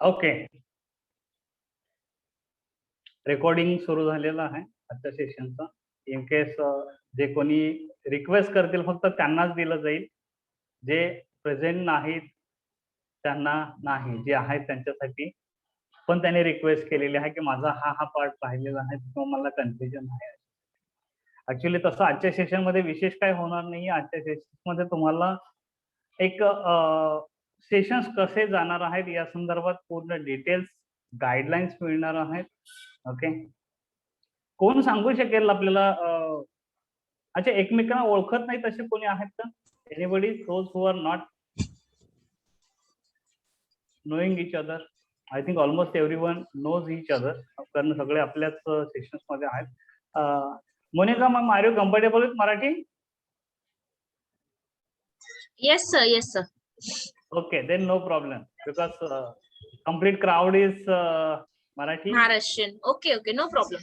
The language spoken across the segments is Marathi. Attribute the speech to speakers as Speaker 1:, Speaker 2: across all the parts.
Speaker 1: ओके, रेकॉर्डिंग सुरू झालेलं आहे आजच्या सेशनचं. इन केस जे कोणी रिक्वेस्ट करतील फक्त त्यांनाच दिलं जाईल. जे प्रेझेंट नाहीत त्यांना नाही, जे आहेत त्यांच्यासाठी. पण त्यांनी रिक्वेस्ट केलेली आहे की माझा हा पार्ट पाहिलेला आहे किंवा मला कन्फ्युजन आहे. ऍक्च्युली तसं आजच्या सेशन मध्ये विशेष काय होणार नाही. आजच्या सेशन मध्ये तुम्हाला एक सेशन्स कसे जाणार आहेत या संदर्भात पूर्ण डिटेल्स गाईडलाईन्स मिळणार आहेत. ओके, कोण सांगू शकेल आपल्याला? अच्छा, एकमेकांना ओळखत नाही तसे कोणी आहेत का? Anybody those who are not knowing each other? I think almost everyone knows each other, कारण सगळे आपल्याच सेशन्स मध्ये आहेत. Monica ma'am, are you comfortable with Marathi?
Speaker 2: Yes, sir. Yes, sir.
Speaker 1: Okay, then no problem because complete crowd is Marathi.
Speaker 2: Maharashtrian. Okay, okay, no problem.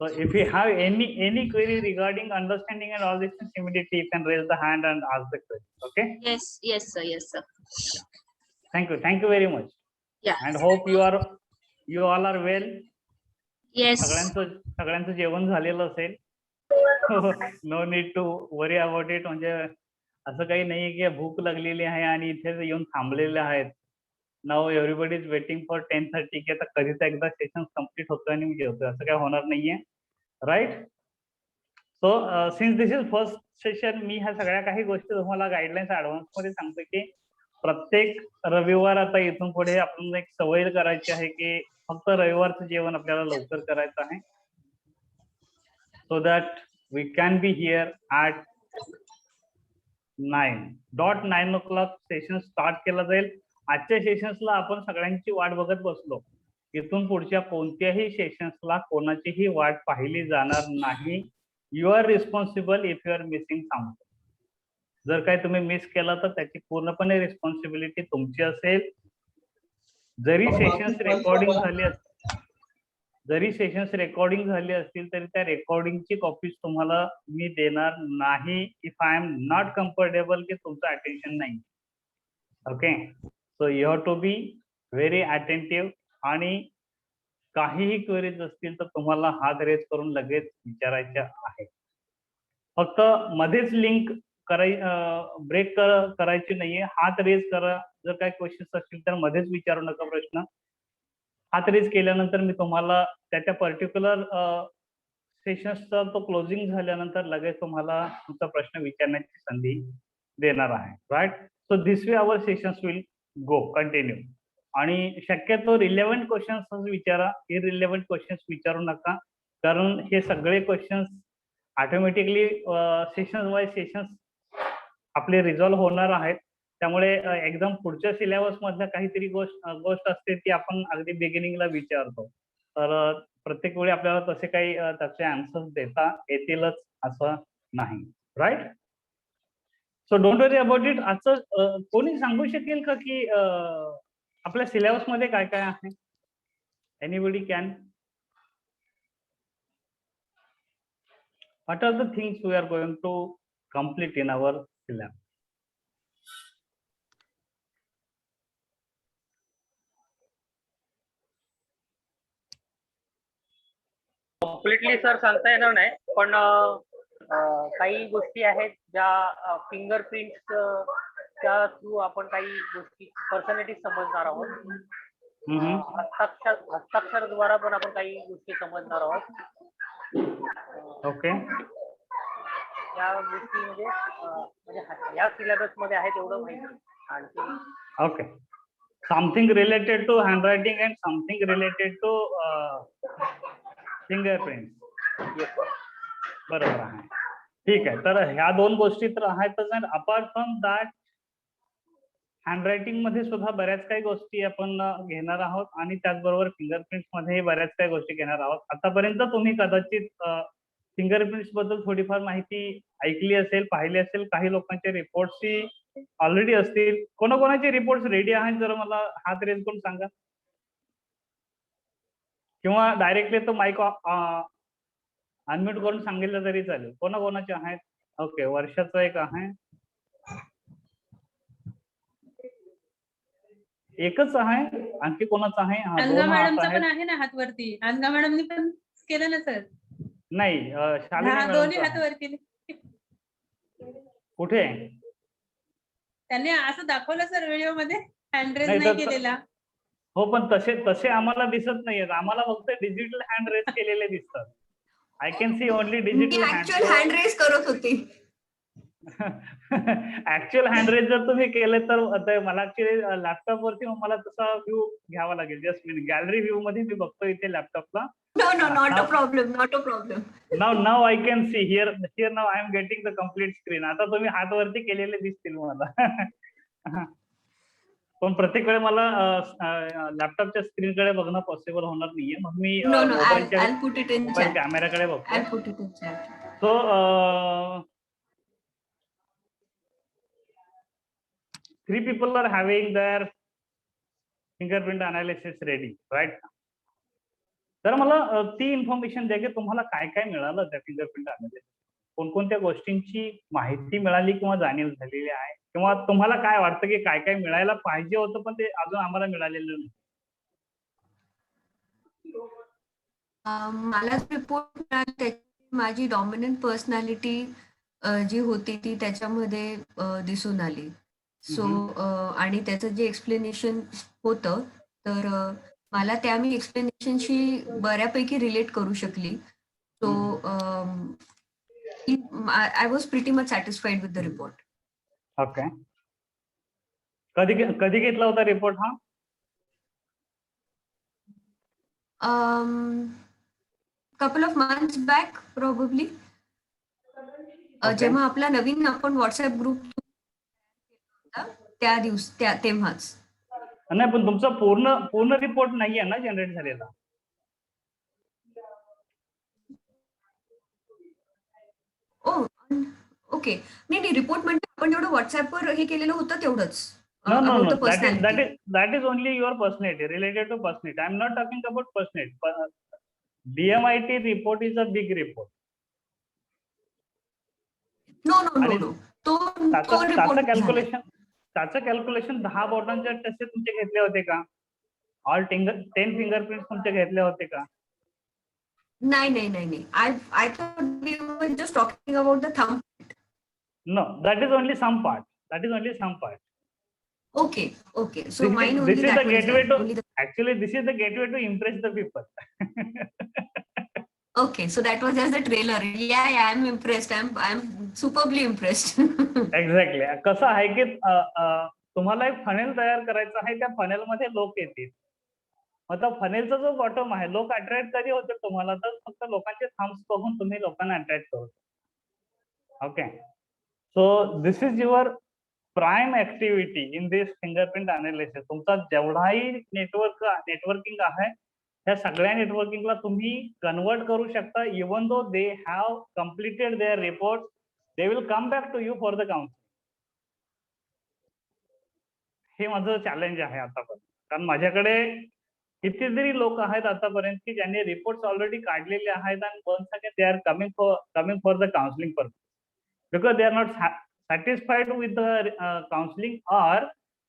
Speaker 1: So if you have any query regarding understanding and all this, immediately you can raise the hand and ask the question. Okay?
Speaker 2: Yes, yes, sir. Yes, sir.
Speaker 1: Thank you very much.
Speaker 2: Yeah.
Speaker 1: And hope you all are well.
Speaker 2: Yes.
Speaker 1: सगळ्यांचं जेवण झालेलं असेल. No need to worry about it. म्हणजे असं काही नाही की भूक लागलेली आहे आणि इथे येऊन थांबलेले आहेत. Now everybody is waiting for 10:30 की आता कधीच एकदा सेशन कम्प्लीट होतं आणि मी जेवतोय. असं काय होणार नाहीये, right? So since this is first session, मी ह्या सगळ्या काही गोष्टी तुम्हाला गाईडलाईन्स ऍडव्हान्स मध्ये सांगतो की प्रत्येक रविवार आता इथून पुढे आपण एक सवय करायची आहे की फक्त रविवारचं जेवण आपल्याला लवकर करायचं आहे. So that we can be here at 9 o'clock session start केला जाईल. आजच्या सेशन्सला आपण सगळ्यांची वाट बघत बसलो. इथून पुढच्या कोणत्याही सेशन्सला कोणाचीही वाट पाहिली जाणार नाही. You are responsible if you are missing something. जर काही तुम्ही मिस केलं तर त्याची पूर्णपणे रिस्पॉन्सिबिलिटी तुमची असेल. जरी सेशन्स रेकॉर्डिंग झाली असतील तरी त्या रेकॉर्डिंगची कॉपीज तुम्हाला मी देणार नाही if I am not comfortable की तुमचं अटेन्शन नाही. Okay, so you have to be very attentive. आणि काहीही क्वेरीज असतील तर तुम्हाला हात रेज करून लगेच विचारायच्या आहेत. फक्त मध्येच लिंक ब्रेक करायची नाहीये. हात रेज करा. जर काही क्वेश्चन्स असतील तर मध्येच विचारू नका प्रश्न. हात रेज केल्यानंतर मी तुम्हाला त्या पर्टिक्युलर सेशन्सचा तो क्लोजिंग झाल्यानंतर लगेच तुम्हाला तुमचा प्रश्न विचारण्याची संधी देणार आहे, right? So this way our sessions will go continue. आणि शक्यतो रिलेव्हंट क्वेश्चन्स विचारा, इरिलेव्हंट क्वेश्चन्स विचारू नका, कारण हे सगळे questions automatically sessions wise sessions आपले रिझॉल्व्ह होणार आहेत. त्यामुळे एकदम पुढच्या सिलेबस मधल्या काहीतरी गोष्ट असते ती आपण अगदी बिगिनिंगला विचारतो. तर प्रत्येक वेळी आपल्याला तसे काही त्याचे आन्सर्स देता येतीलच असं नाही, right? So don't worry about it. आजचं कोणी सांगू शकेल का की आपल्या सिलेबस मध्ये काय काय आहे? Anybody can? What are the things we are going to complete in our syllabus?
Speaker 3: Completely sir सांगता येणार नाही, पण काही गोष्टी आहेत ज्या फिंगरप्रिंटच्या थ्रू आपण काही गोष्टी पर्सनॅलिटी समजणार आहोत. हस्ताक्षरद्वारा पण आपण काही गोष्टी समजणार आहोत.
Speaker 1: ओके,
Speaker 3: या गोष्टी म्हणजे या सिलेबस मध्ये आहेत एवढं माहिती. आणखी
Speaker 1: okay, something related to handwriting and something related to fingerprint. बरोबर आहे, ठीक आहे. तर ह्या दोन गोष्टी तर आहेतच. And apart from that handwriting मध्ये सुद्धा बऱ्याच काही गोष्टी आपण घेणार आहोत आणि त्याचबरोबर फिंगरप्रिंट्स मध्ये बऱ्याच काही गोष्टी घेणार आहोत. आतापर्यंत तुम्ही कदाचित फिंगरप्रिंट्स बद्दल थोडीफार माहिती ऐकली असेल, पाहिली असेल. काही लोकांचे रिपोर्ट्सही ऑलरेडी असतील. कोणाकोणाचे रिपोर्ट्स रेडी आहेत जरा मला हात रेज करून सांगा, किंवा डायरेक्टली तो माईक अनम्यूट करून सांगितलं तरी चालेल. कोणाकोणाचे आहेत? ओके, वर्षाचं एक आहे. एकच आहे, आणखी कोणाचं आहे? हा,
Speaker 4: अंगा
Speaker 1: दोन हात
Speaker 4: मॅडमचा पण
Speaker 1: आहेत.
Speaker 4: आहे ना हात वरती. अंगा मॅडमनी पण केलं ना सर.
Speaker 1: नाही, शालिनी
Speaker 4: दोन्ही
Speaker 1: मॅडमचं
Speaker 4: हात
Speaker 1: आहे.
Speaker 4: वर केले.
Speaker 1: कुठे?
Speaker 4: त्यांनी असं दाखवलं सर व्हिडिओ मध्ये, हँड रेज
Speaker 1: नाही
Speaker 4: नाही
Speaker 1: तर-
Speaker 4: केलेला.
Speaker 1: हो, पण तसे आम्हाला दिसत नाहीयेत. आम्हाला फक्त डिजिटल हँड रेज केलेले दिसतात. आय कॅन सी ओनली
Speaker 5: मी
Speaker 1: डिजिटल
Speaker 5: ऍक्च्युअल हँड रेस करत होती.
Speaker 1: ऍक्च्युअल हँड रेज जर तुम्ही केले तर मला ऍक्च्युअली लॅपटॉप वरती मला तसा व्ह्यू घ्यावा लागेल. जस्ट मी गॅलरी व्ह्यू मध्ये मी बघतो इथे लॅपटॉपला.
Speaker 5: No no not a problem, not a problem.
Speaker 1: Now I can see here now I am getting the complete screen. आता तुम्ही हात वरती केलेले दिसतील मला. पण प्रत्येक वेळे मला लॅपटॉपच्या स्क्रीन कडे बघणं पॉसिबल होणार नाहीये. मग मी
Speaker 5: नो नो
Speaker 1: मोबाईलच्या
Speaker 5: I'll put it in
Speaker 1: mobile
Speaker 5: chat.
Speaker 1: कॅमेराकडे बघतो.
Speaker 5: I'll put it in chat.
Speaker 1: So, 3 people are having their fingerprint analysis ready, right? तर मला ती इन्फॉर्मेशन द्या की तुम्हाला काय काय मिळालं त्या फिंगरप्रिंट अनालिसिस. कोणकोणत्या गोष्टींची माहिती मिळाली किंवा जाणीव झालेली आहे, किंवा तुम्हाला काय वाटतं की काय काय मिळायला पाहिजे होतं पण ते अजून आम्हाला मिळालेलं नाही.
Speaker 5: मला रिपोर्ट मिळाला त्याची माझी डॉमिनंट पर्सनॅलिटी जी होती ती त्याच्यामध्ये दिसून आली. सो आणि त्याचं जे एक्सप्लेनेशन होतं तर मला त्या मी एक्सप्लेनेशनशी बऱ्यापैकी रिलेट करू शकली. So I was pretty much satisfied with the report.
Speaker 1: Okay. कधी घेतला होता रिपोर्ट हा?
Speaker 5: couple of months back probably. जेव्हा आपला नवीन आपण व्हॉट्सअप ग्रुप तेव्हाच.
Speaker 1: नाही, पण तुमचा पूर्ण रिपोर्ट नाहीये ना जनरेट झालेला?
Speaker 5: ओके. नाही रिपोर्ट म्हणजे आपण जेवढं व्हॉट्सअपवर हे केलेलं होतं तेवढंच.
Speaker 1: No.
Speaker 5: About the personality.
Speaker 1: That is only your personality, related to personality. I'm not talking about personality. DMIT report is a big report.
Speaker 5: No.
Speaker 1: आणि
Speaker 5: तो
Speaker 1: त्याचं
Speaker 5: रिपोर्ट
Speaker 1: कॅल्क्युलेशन 10 बोटांच्या टसे तुमचे घेतले होते का? ऑल 10 फिंगरप्रिंट तुमचे घेतले होते का?
Speaker 5: नाही. I thought we were just talking about the thumb.
Speaker 1: No, that is only some part.
Speaker 5: Okay. So mine only
Speaker 1: This is
Speaker 5: that
Speaker 1: the
Speaker 5: was
Speaker 1: gateway
Speaker 5: done.
Speaker 1: to
Speaker 5: Only the...
Speaker 1: actually this is the gateway to impress the people.
Speaker 5: Okay, so that was just the trailer. Yeah, I'm impressed. I'm superbly impressed.
Speaker 1: Exactly. कसं आहे की तुम्हाला एक फनेल तयार करायचं आहे. त्या फनेल मध्ये लोक येतील. मग त्या फनेलचा जो बॉटम आहे, लोक अट्रॅक्ट कधी होते तुम्हाला, तर फक्त लोकांचे थम्स बघून तुम्ही लोकांना अट्रॅक्ट करतो. Okay. So this is your prime activity in this fingerprint analysis. तुमचा जेवढाही नेटवर्किंग आहे, त्या सगळ्या नेटवर्किंगला तुम्ही कन्वर्ट करू शकता. Even though they have completed their report, they will come back to you for the counselling. हे माझं चॅलेंज आहे आतापर्यंत. कारण माझ्याकडे कितीतरी लोक आहेत आतापर्यंत की ज्यांनी रिपोर्ट्स ऑलरेडी काढलेले आहेत, आणि once again they are coming for the counselling purpose, because they are not satisfied with the counseling, or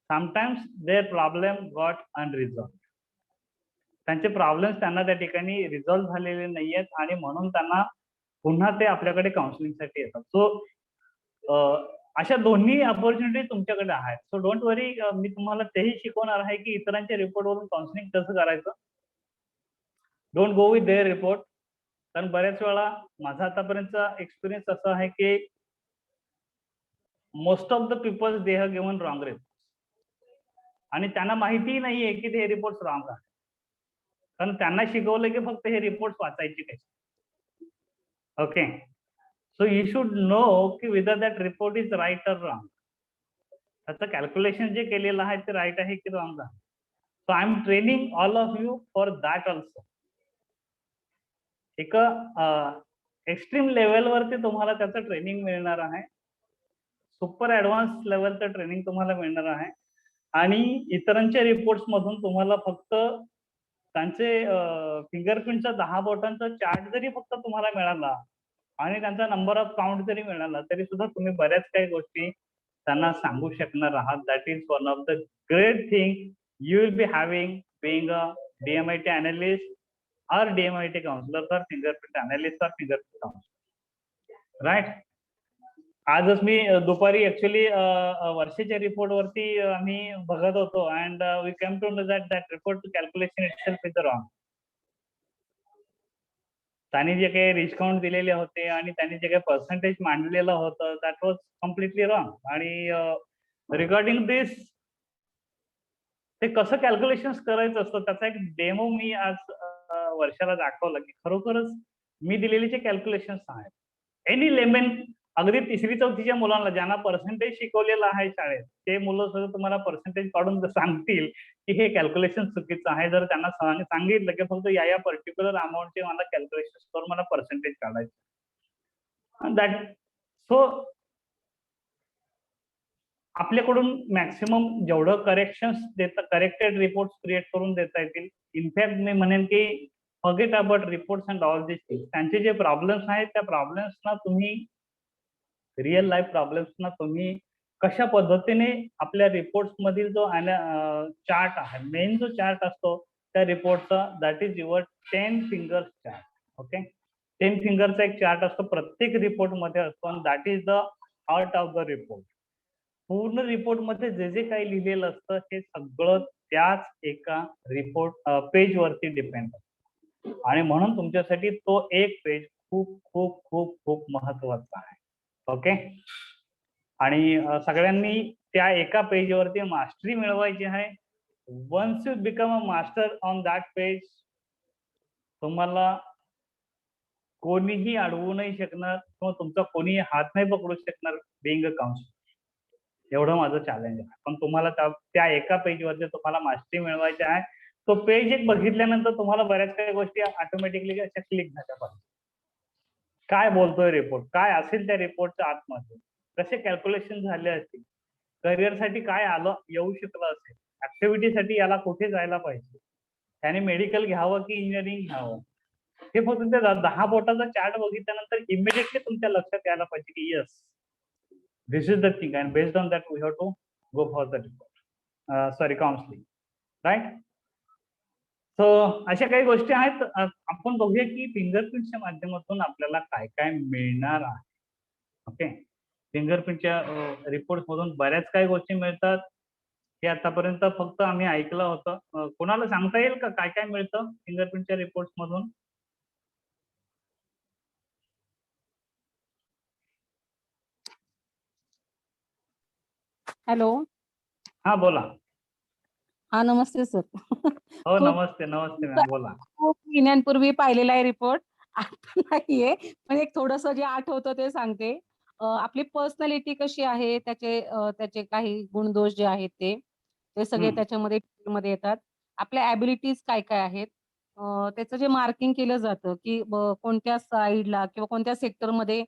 Speaker 1: sometimes their problem got unresolved. त्यांचे प्रॉब्लेम्स त्यांना त्या ठिकाणी रिझॉल्व्ह झालेले नाहीयेत, आणि म्हणून त्यांना पुन्हा ते आपल्याकडे काउन्सिलिंगसाठी येतात. सो अशा दोन्ही अपॉर्च्युनिटी तुमच्याकडे आहेत. सो डोंट वरी, मी तुम्हाला तेही शिकवणार आहे की इतरांच्या रिपोर्ट वरून काउन्सिलिंग कसं करायचं. Don't go with their report. कारण बऱ्याच वेळा माझा आतापर्यंतचा एक्सपिरियन्स असा आहे की most of the people they have given wrong report, आणि त्यांना माहितीही नाहीये की ते रिपोर्ट रॉंग आहे. कारण त्यांना शिकवलं की फक्त हे रिपोर्ट वाचायचे कसे. Okay. So you should know की whether that report is right or wrong. त्याचं कॅल्क्युलेशन जे केलेलं आहे ते राईट आहे की रॉंग आहे. So I am training all of you for that also. एक एक्स्ट्रीम लेवलवरती तुम्हाला त्याचं ट्रेनिंग मिळणार आहे. सुपर ऍडव्हान्स लेवलचं ट्रेनिंग तुम्हाला मिळणार आहे. आणि इतरांच्या रिपोर्ट्स मधून तुम्हाला फक्त त्यांचे फिंगरप्रिंटचा 10 बोटांचा चार्ट जरी फक्त तुम्हाला मिळाला, आणि त्यांचा नंबर ऑफ काउंट जरी मिळाला, तरी सुद्धा तुम्ही बऱ्याच काही गोष्टी त्यांना सांगू शकणार आहात. That is one of the great thing you will be having being a DMIT analyst or DMIT counselor or fingerprint analyst or fingerprint counselor, right? आजच मी दुपारी ऍक्च्युली वर्षाच्या रिपोर्ट वरती आम्ही बघत होतो and we come to know that report calculation itself is wrong. त्यांनी जे काही डिस्काउंट दिलेले होते आणि त्यांनी जे काही पर्सेंटेज मांडलेलं होतं दॅट वॉज कम्प्लिटली रॉंग. आणि रिगार्डिंग दिस ते कसं कॅल्क्युलेशन करायचं असतं त्याचा एक डेमो मी आज वर्षाला दाखवलं की खरोखरच मी दिलेले जे कॅल्क्युलेशन्स आहेत एनी लेमन अगदी 3री-4थीच्या मुलांना ज्यांना पर्सेंटेज शिकवलेलं आहे शाळेत ते मुलं सुद्धा तुम्हाला पर्सेंटेज काढून सांगतील की हे कॅल्क्युलेशन चुकीचं आहे. जर त्यांना सांगितलं की फक्त या पर्टिक्युलर अमाऊंटचे मला कॅल्क्युलेशन करून मला पर्सेंटेज काढायचं दॅट सो आपल्याकडून मॅक्सिमम जेवढं करेक्टेड रिपोर्ट क्रिएट करून देता येतील. इनफॅक्ट मी म्हणेन की forget about reports and all this things. त्यांचे जे प्रॉब्लेम्स आहेत त्या प्रॉब्लेम्सना तुम्ही रिअल लाईफ प्रॉब्लेम्सना तुम्ही कशा पद्धतीने आपल्या रिपोर्ट्स मधील जो चार्ट आहे मेन जो चार्ट असतो त्या रिपोर्टचा that is your 10 fingers chart. Okay 10 फिंगरचा एक चार्ट असतो प्रत्येक रिपोर्ट मध्ये असतो आणि that is the heart of the report. पूर्ण रिपोर्ट मध्ये जे जे काही लिहिलेलं असतं हे सगळं त्याच एका रिपोर्ट पेज वरती डिपेंड असतं आणि म्हणून तुमच्यासाठी तो एक पेज खूप खूप खूप खूप महत्वाचा आहे. ओके आणि सगळ्यांनी त्या एका पेजवरती मास्टरी मिळवायची आहे. Once you become a master on that page तुम्हाला कोणीही अडवू नाही शकणार किंवा तुमचा कोणीही हात नाही पकडू शकणार बिंग अ काउन्सिलर. एवढं माझं चॅलेंज आहे. पण तुम्हाला त्या एका पेजवरती तुम्हाला मास्टरी मिळवायची आहे. तो पेज एक बघितल्यानंतर तुम्हाला बऱ्याच काही गोष्टी ऑटोमॅटिकली अशा क्लिक झाल्या पाहिजे. काय बोलतोय रिपोर्ट, काय असेल त्या रिपोर्टच्या आतमध्ये, कसे कॅल्क्युलेशन झाले असतील, करिअरसाठी काय आलं येऊ शकलं असेल, ऍक्टिव्हिटीसाठी याला कुठे जायला पाहिजे, त्याने मेडिकल घ्यावं की इंजिनिअरिंग घ्यावं, हे फक्त त्या 10 बोटाचा चार्ट बघितल्यानंतर इमिडिएटली तुमच्या लक्षात यायला पाहिजे की yes this is the thing and based on that we have to go for the report counselling, right. So अशा काही गोष्टी आहेत. आपण बघूया की फिंगरप्रिंटच्या माध्यमातून आपल्याला काय काय मिळणार आहे. ओके फिंगरप्रिंटच्या रिपोर्ट मधून बऱ्याच काही गोष्टी मिळतात. हे आतापर्यंत फक्त आम्ही ऐकलं होतं. कोणाला सांगता येईल का काय काय मिळतं फिंगरप्रिंटच्या रिपोर्ट मधून?
Speaker 6: हॅलो.
Speaker 1: हा बोला.
Speaker 6: हा नमस्ते सर.
Speaker 1: हो नमस्ते नमस्ते मॅम बोला.
Speaker 6: खूप महिन्यांपूर्वी पाहिलेला आहे रिपोर्ट आता नाहीये पण एक थोडस जे आठवतं ते सांगते. आपली पर्सनॅलिटी कशी आहे त्याचे काही गुणदोष जे आहेत ते सगळे त्याच्यामध्ये मध्ये येतात. आपल्या ॲबिलिटीज काय काय आहेत त्याचं जे मार्किंग केलं जातं की कोणत्या साईडला किंवा कोणत्या सेक्टरमध्ये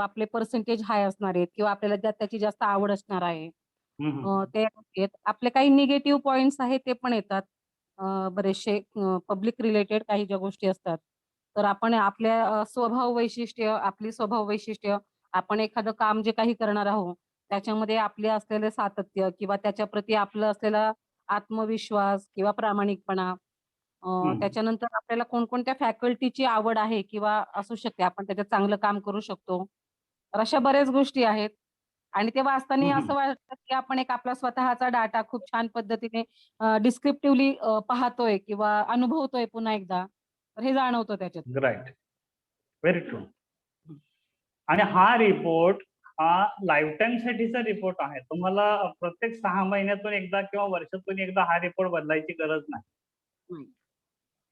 Speaker 6: आपले पर्सेंटेज हाय असणार आहेत किंवा आपल्याला त्याची जास्त आवड असणार आहे. ते आहेत. आपले काही निगेटिव्ह पॉइंट्स आहेत ते पण येतात. बरेचसे पब्लिक रिलेटेड काही ज्या गोष्टी असतात. तर आपण आपल्या आपली स्वभाव वैशिष्ट्य, आपण एखादं काम जे काही करणार आहोत, त्याच्यामध्ये आपले असलेले सातत्य किंवा त्याच्याप्रती आपलं असलेला आत्मविश्वास किंवा प्रामाणिकपणा, त्याच्यानंतर आपल्याला कोणकोणत्या फॅकल्टीची आवड आहे किंवा असू शकते, आपण त्याच्यात चांगलं काम करू शकतो. तर अशा बऱ्याच गोष्टी आहेत. आणि ते वाचताना असं वाटतं की आपण एक आपला स्वतःचा डाटा खूप छान पद्धतीने डिस्क्रिप्टिव्हली पाहतोय किंवा अनुभवतोय पुन्हा एकदा. तर हे जाणवतं त्याच्यात.
Speaker 1: Right very true. आणि हा रिपोर्ट हा लाईफ टाइम साठीचा रिपोर्ट आहे. तुम्हाला प्रत्येक 6 महिन्यातून एकदा किंवा वर्षातून एकदा हा रिपोर्ट बदलायची गरज नाही.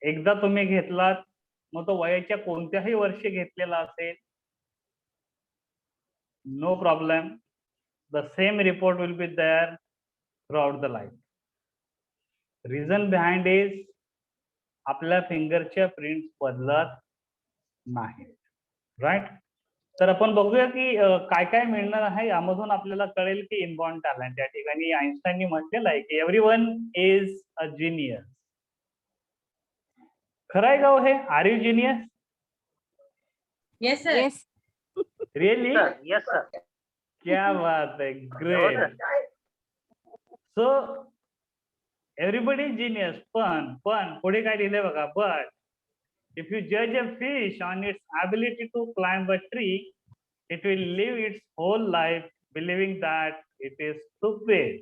Speaker 1: एकदा तुम्ही घेतलात मग तो वयाच्या कोणत्याही वर्षी घेतलेला असेल no problem. The same report will be there throughout the life. Reason behind is आपल्या फिंगरच्या प्रिंट्स बदलत नाही. राईट. तर आपण बघूया की काय काय मिळणार आहे. यामधून आपल्याला कळेल की इनबॉर्न टॅलेंट. या ठिकाणी आईन्स्टाईननी म्हटलेलं आहे की एव्हरीवन इज अ जिनियस. खरं आहे का हे? Are you genius?
Speaker 4: Yes sir.
Speaker 6: Yes.
Speaker 1: Really?
Speaker 3: Yes sir.
Speaker 1: क्या बात है, great. So everybody is genius, पण पुढे काय लिहिलंय बघा, but if you judge a fish on its ability to climb a tree, it will live its whole life believing that it is stupid.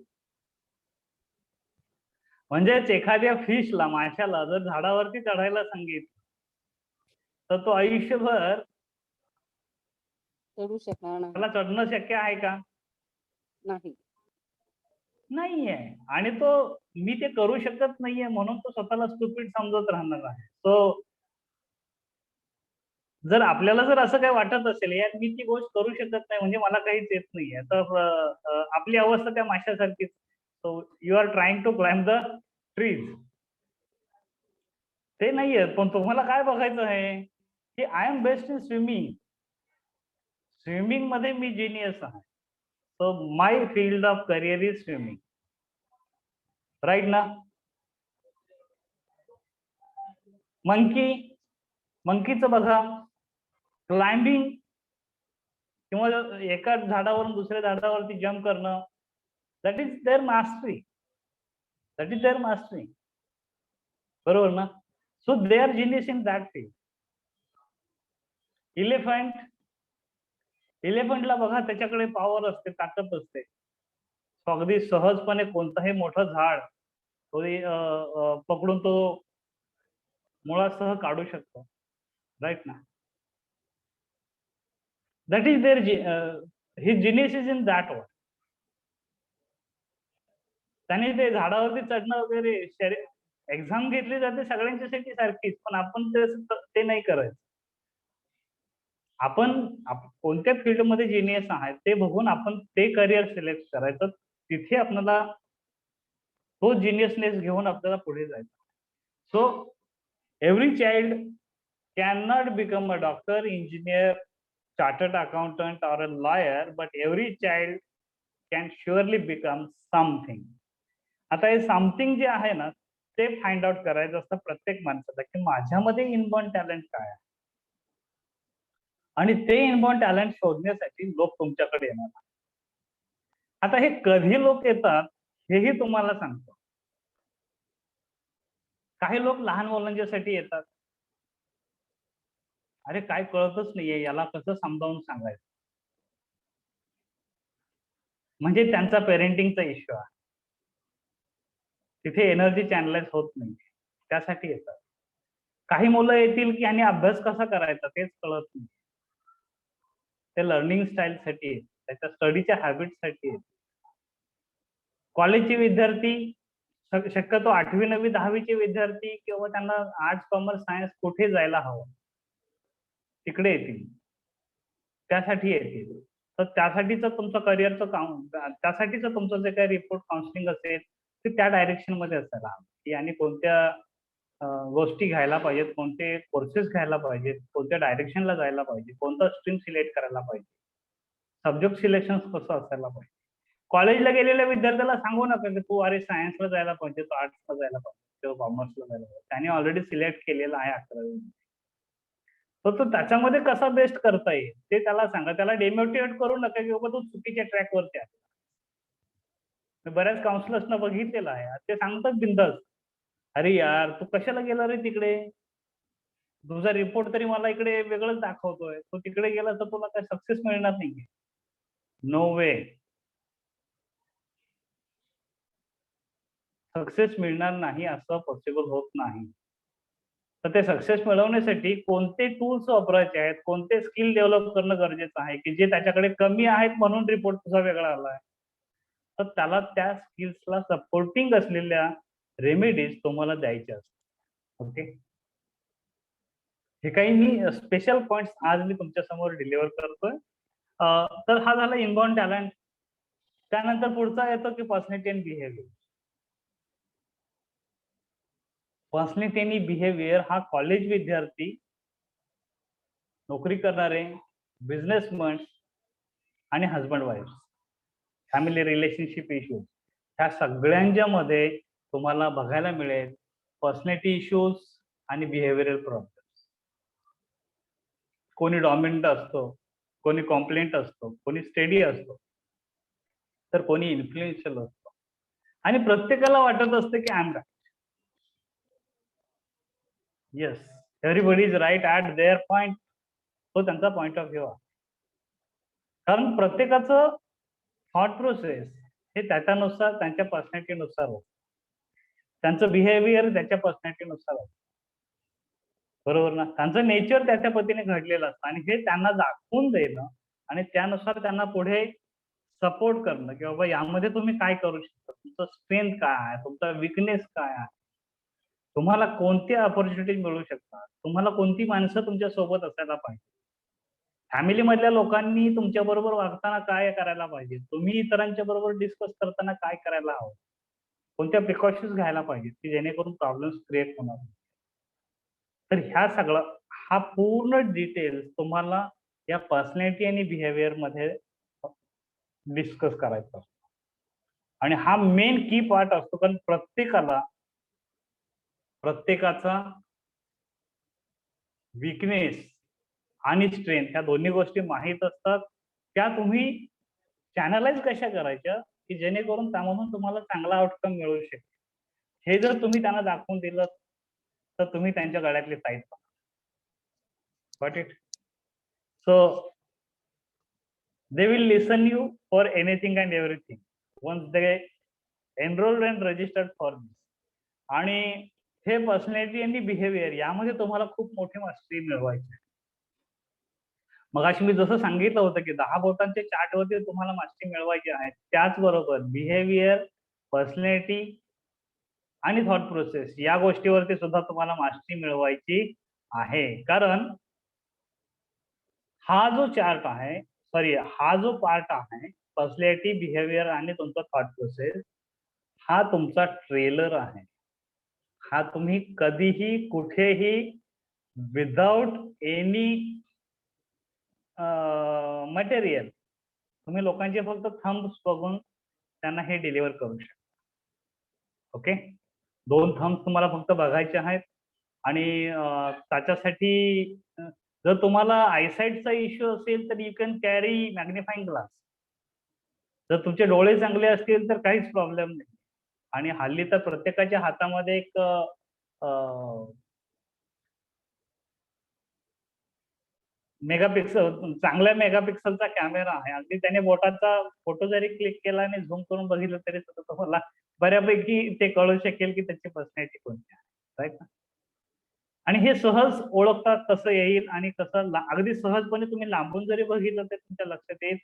Speaker 1: म्हणजेच एखाद्या फिशला, माशाला जर झाडावरती चढायला सांगितलं तर तो आयुष्यभर
Speaker 6: चढू शकणार नाही.
Speaker 1: त्याला चढणं शक्य आहे का?
Speaker 6: नाही.
Speaker 1: नाहीये. आणि तो मी ते करू शकत नाहीये म्हणून तो स्वतःला स्टुपिड समजत राहणार आहे. सो जर आपल्याला जर असं काही वाटत असेल, यार मी ती गोष्ट करू शकत नाही म्हणजे मला काहीच येत नाहीये, तर आपली अवस्था त्या माशासारखीच. So you are trying to climb the trees. ते नाहीये, पण तुम्हाला काय बघायचं आहे की I am best in swimming. Swimming मध्ये मी जिनियस आहे. So my field of career is swimming. Right ना? मंकीचं बघा, क्लाइंबिंग किंवा एका झाडावरून दुसऱ्या झाडावरती जम्प करणं, दॅट इज देअर मास्टरी. बरोबर ना? So they are genius in that field. इलेफंटला बघा, त्याच्याकडे पॉवर असते, ताकद असते. तो अगदी सहजपणे कोणताही मोठं झाड पकडून तो मुळासह काढू शकतो. राईट ना? That is there his genius is in that way. त्याने ते झाडावरती चढणं वगैरे, एक्झाम घेतली जाते सगळ्यांच्यासाठी सारखीच, पण आपण ते नाही करायचं. आपण कोणत्या फील्डमध्ये जिनियस आहे ते बघून आपण ते करिअर सिलेक्ट करायचं. तिथे आपल्याला तो जिनियसनेस घेऊन आपल्याला पुढे जायचं. So every child can not become a doctor, engineer, chartered accountant और a lawyer, but every child can surely become something. आता हे समथिंग जे आहे ना, ते फाइंड आउट करायचं असतं प्रत्येक माणसाला, की माझ्यामध्ये इनबॉर्न टॅलेंट काय आहे. आणि ते इनबॉर्न टॅलेंट शोधण्यासाठी लोक तुमच्याकडे येणार. आता हे कधी लोक येतात हेही तुम्हाला सांगतो. काही लोक लहान मुलांच्यासाठी येतात. अरे काय कळतच नाहीये, याला कसं समजावून सांगायचं, म्हणजे त्यांचा पेरेंटिंगचा इश्यू आहे. तिथे एनर्जी चॅनलाइज होत नाही, त्यासाठी येतात. काही मुलं येतील की आणि अभ्यास कसा करायचा तेच कळत नाही. ते लर्निंग स्टाईल साठी येत, त्याच्या स्टडीच्या हॅबिटसाठी येत. कॉलेजचे विद्यार्थी, शक्यतो 8वी 9वी 10वीचे विद्यार्थी किंवा त्यांना आर्ट्स कॉमर्स सायन्स कुठे जायला हवं तिकडे येतील, त्यासाठी येतील. तर त्यासाठीच तुमचं करिअरचं त्यासाठीच तुमचं जे काही रिपोर्ट काउन्सिलिंग असेल ते त्या डायरेक्शन मध्ये असायला हवं, की आणि कोणत्या गोष्टी घ्यायला पाहिजेत, कोणते कोर्सेस घ्यायला पाहिजेत, कोणत्या डायरेक्शनला जायला पाहिजे, कोणतं स्ट्रीम सिलेक्ट करायला पाहिजे, सब्जेक्ट सिलेक्शन कसं असायला पाहिजे. कॉलेजला गेलेल्या विद्यार्थ्याला सांगू नका की तू अरे सायन्सला जायला पाहिजे, तू आर्ट्सला जायला पाहिजे किंवा कॉमर्सला जायला पाहिजे. त्याने ऑलरेडी सिलेक्ट केलेलं आहे 11वी. तो त्याच्यामध्ये कसा बेस्ट करता येईल ते त्याला सांगा. त्याला डिमोटिवेट करू नका की बाबा तू चुकीच्या ट्रॅकवरती आहे. मी बऱ्याच काउन्सिलर्सना बघितलेलं आहे, ते सांगतात बिंदास, अरे यार तू कशाला गेला रे तिकडे, तुझा रिपोर्ट तरी मला इकडे वेगळंच दाखवतोय, तू तिकडे गेला तर तुला काय सक्सेस मिळणार नाहीये. नो वे, सक्सेस मिळणार नाही, असं पॉसिबल होत नाही. तर ते सक्सेस मिळवण्यासाठी कोणते टूल्स वापरायचे आहेत, कोणते स्किल डेव्हलप करणं गरजेचं आहे, की जे त्याच्याकडे कमी आहेत म्हणून रिपोर्ट तुझा वेगळा आलाय. तर त्याला त्या स्किल्सला सपोर्टिंग असलेल्या रेमेडीज तुम्हाला द्यायच्या असतात. ओके, हे काही मी स्पेशल पॉइंट्स आज मी तुमच्या समोर डिलिव्हर करतोय. तर हा झाला इनबॉर्न टॅलेंट. त्यानंतर पुढचा येतो की पर्सनॅलिटी अँड बिहेवियर. पर्सनॅलिटी आणि बिहेवियर हा कॉलेज विद्यार्थी, नोकरी करणारे, बिझनेसमन आणि husband wife, family relationship issues, ह्या सगळ्यांच्या मध्ये तुम्हाला बघायला मिळेल पर्सनॅलिटी इश्यूज आणि बिहेवियरल प्रॉब्लेम्स. कोणी डॉमिनंट असतो, कोणी कॉम्प्लेंट असतो, कोणी स्टेडी असतो, तर कोणी इन्फ्लुएन्शियल असतो. आणि प्रत्येकाला वाटत असतं की I am right. Yes, everybody is right at their point. तो त्यांचा पॉइंट ऑफ व्ह्यू आहे. कारण प्रत्येकाचं थॉट प्रोसेस हे त्याच्यानुसार त्यांच्या पर्सनॅलिटीनुसार होतं. त्यांचं बिहेवियर त्याच्या पर्सनॅलिटीनुसार होतं. बरोबर ना? त्यांचं नेचर त्याच्या पद्धतीने घडलेलं असतं आणि हे त्यांना दाखवून देणं आणि त्यानुसार त्यांना पुढे सपोर्ट करणं की बाबा यामध्ये तुम्ही काय करू शकता, तुमचं स्ट्रेंथ काय आहे, तुमचा विकनेस काय आहे, तुम्हाला कोणती ऑपॉर्च्युनिटी मिळू शकतात, तुम्हाला कोणती माणसं तुमच्या सोबत असायला पाहिजे, फॅमिली मधल्या लोकांनी तुमच्या बरोबर वागताना काय करायला पाहिजे, तुम्ही इतरांच्या बरोबर डिस्कस करताना काय करायला हवं, कोणत्या प्रिकॉशन्स घ्यायला पाहिजेत की जेणेकरून प्रॉब्लेम्स क्रिएट होणार नाही. तर ह्या सगळं हा पूर्ण डिटेल्स तुम्हाला या पर्सनॅलिटी आणि बिहेवियर मध्ये डिस्कस करायचा असतो आणि हा मेन की पार्ट असतो. कारण प्रत्येकाचा विकनेस आणि स्ट्रेंथ ह्या दोन्ही गोष्टी माहीत असतात. त्या तुम्ही चॅनलाइज कशा करायच्या की जेणेकरून त्यामधून तुम्हाला चांगला आउटकम मिळू शकेल. हे जर तुम्ही त्यांना दाखवून दिलं तर तुम्ही त्यांच्या गळ्यातली साईज पाहा. Got it? So they will listen you for anything and everything once they enrolled and registered for this. आणि हे पर्सनॅलिटी आणि बिहेवियर यामध्ये तुम्हाला खूप मोठी मास्टरी मिळवायची आहे. मगाशी मी जसं सांगितलं होतं की 10 बोटांच्या चार्ट वरती तुम्हाला मास्टरी मिळवायची आहे, त्याचबरोबर बिहेवियर, पर्सनॅलिटी आणि थॉट प्रोसेस या गोष्टीवरती सुद्धा तुम्हाला मास्टरी मिळवायची आहे. कारण हा जो चार्ट आहे, हा जो पार्ट आहे पर्सनॅलिटी, बिहेवियर आणि तुमचा थॉट प्रोसेस, हा तुमचा ट्रेलर आहे. हा तुम्ही कधीही कुठेही विदाउट एनी मटेरियल तुम्ही लोकांचे फक्त थंब्स बघून त्यांना हे डिलिव्हर करू शकता. ओके, 2 थंब्स तुम्हाला फक्त बघायचे आहेत आणि त्याच्यासाठी जर तुम्हाला आयसाईटचा इश्यू असेल तर you can carry magnifying glass. जर तुमचे डोळे चांगले असतील तर काहीच प्रॉब्लेम नाही. आणि हल्ली तर प्रत्येकाच्या हातामध्ये एक चांगल्या मेगापिक्सलचा कॅमेरा आहे. अगदी त्याने बोटाचा फोटो जरी क्लिक केला आणि झूम करून बघितलं तरी सुद्धा तुम्हाला बऱ्यापैकी ते कळू शकेल की त्याची पर्सनॅलिटी कोणती आहे. राईट ना? आणि हे सहज ओळखता कसं येईल आणि कसं अगदी सहजपणे तुम्ही लांबून जरी बघितलं तर तुमच्या लक्षात येईल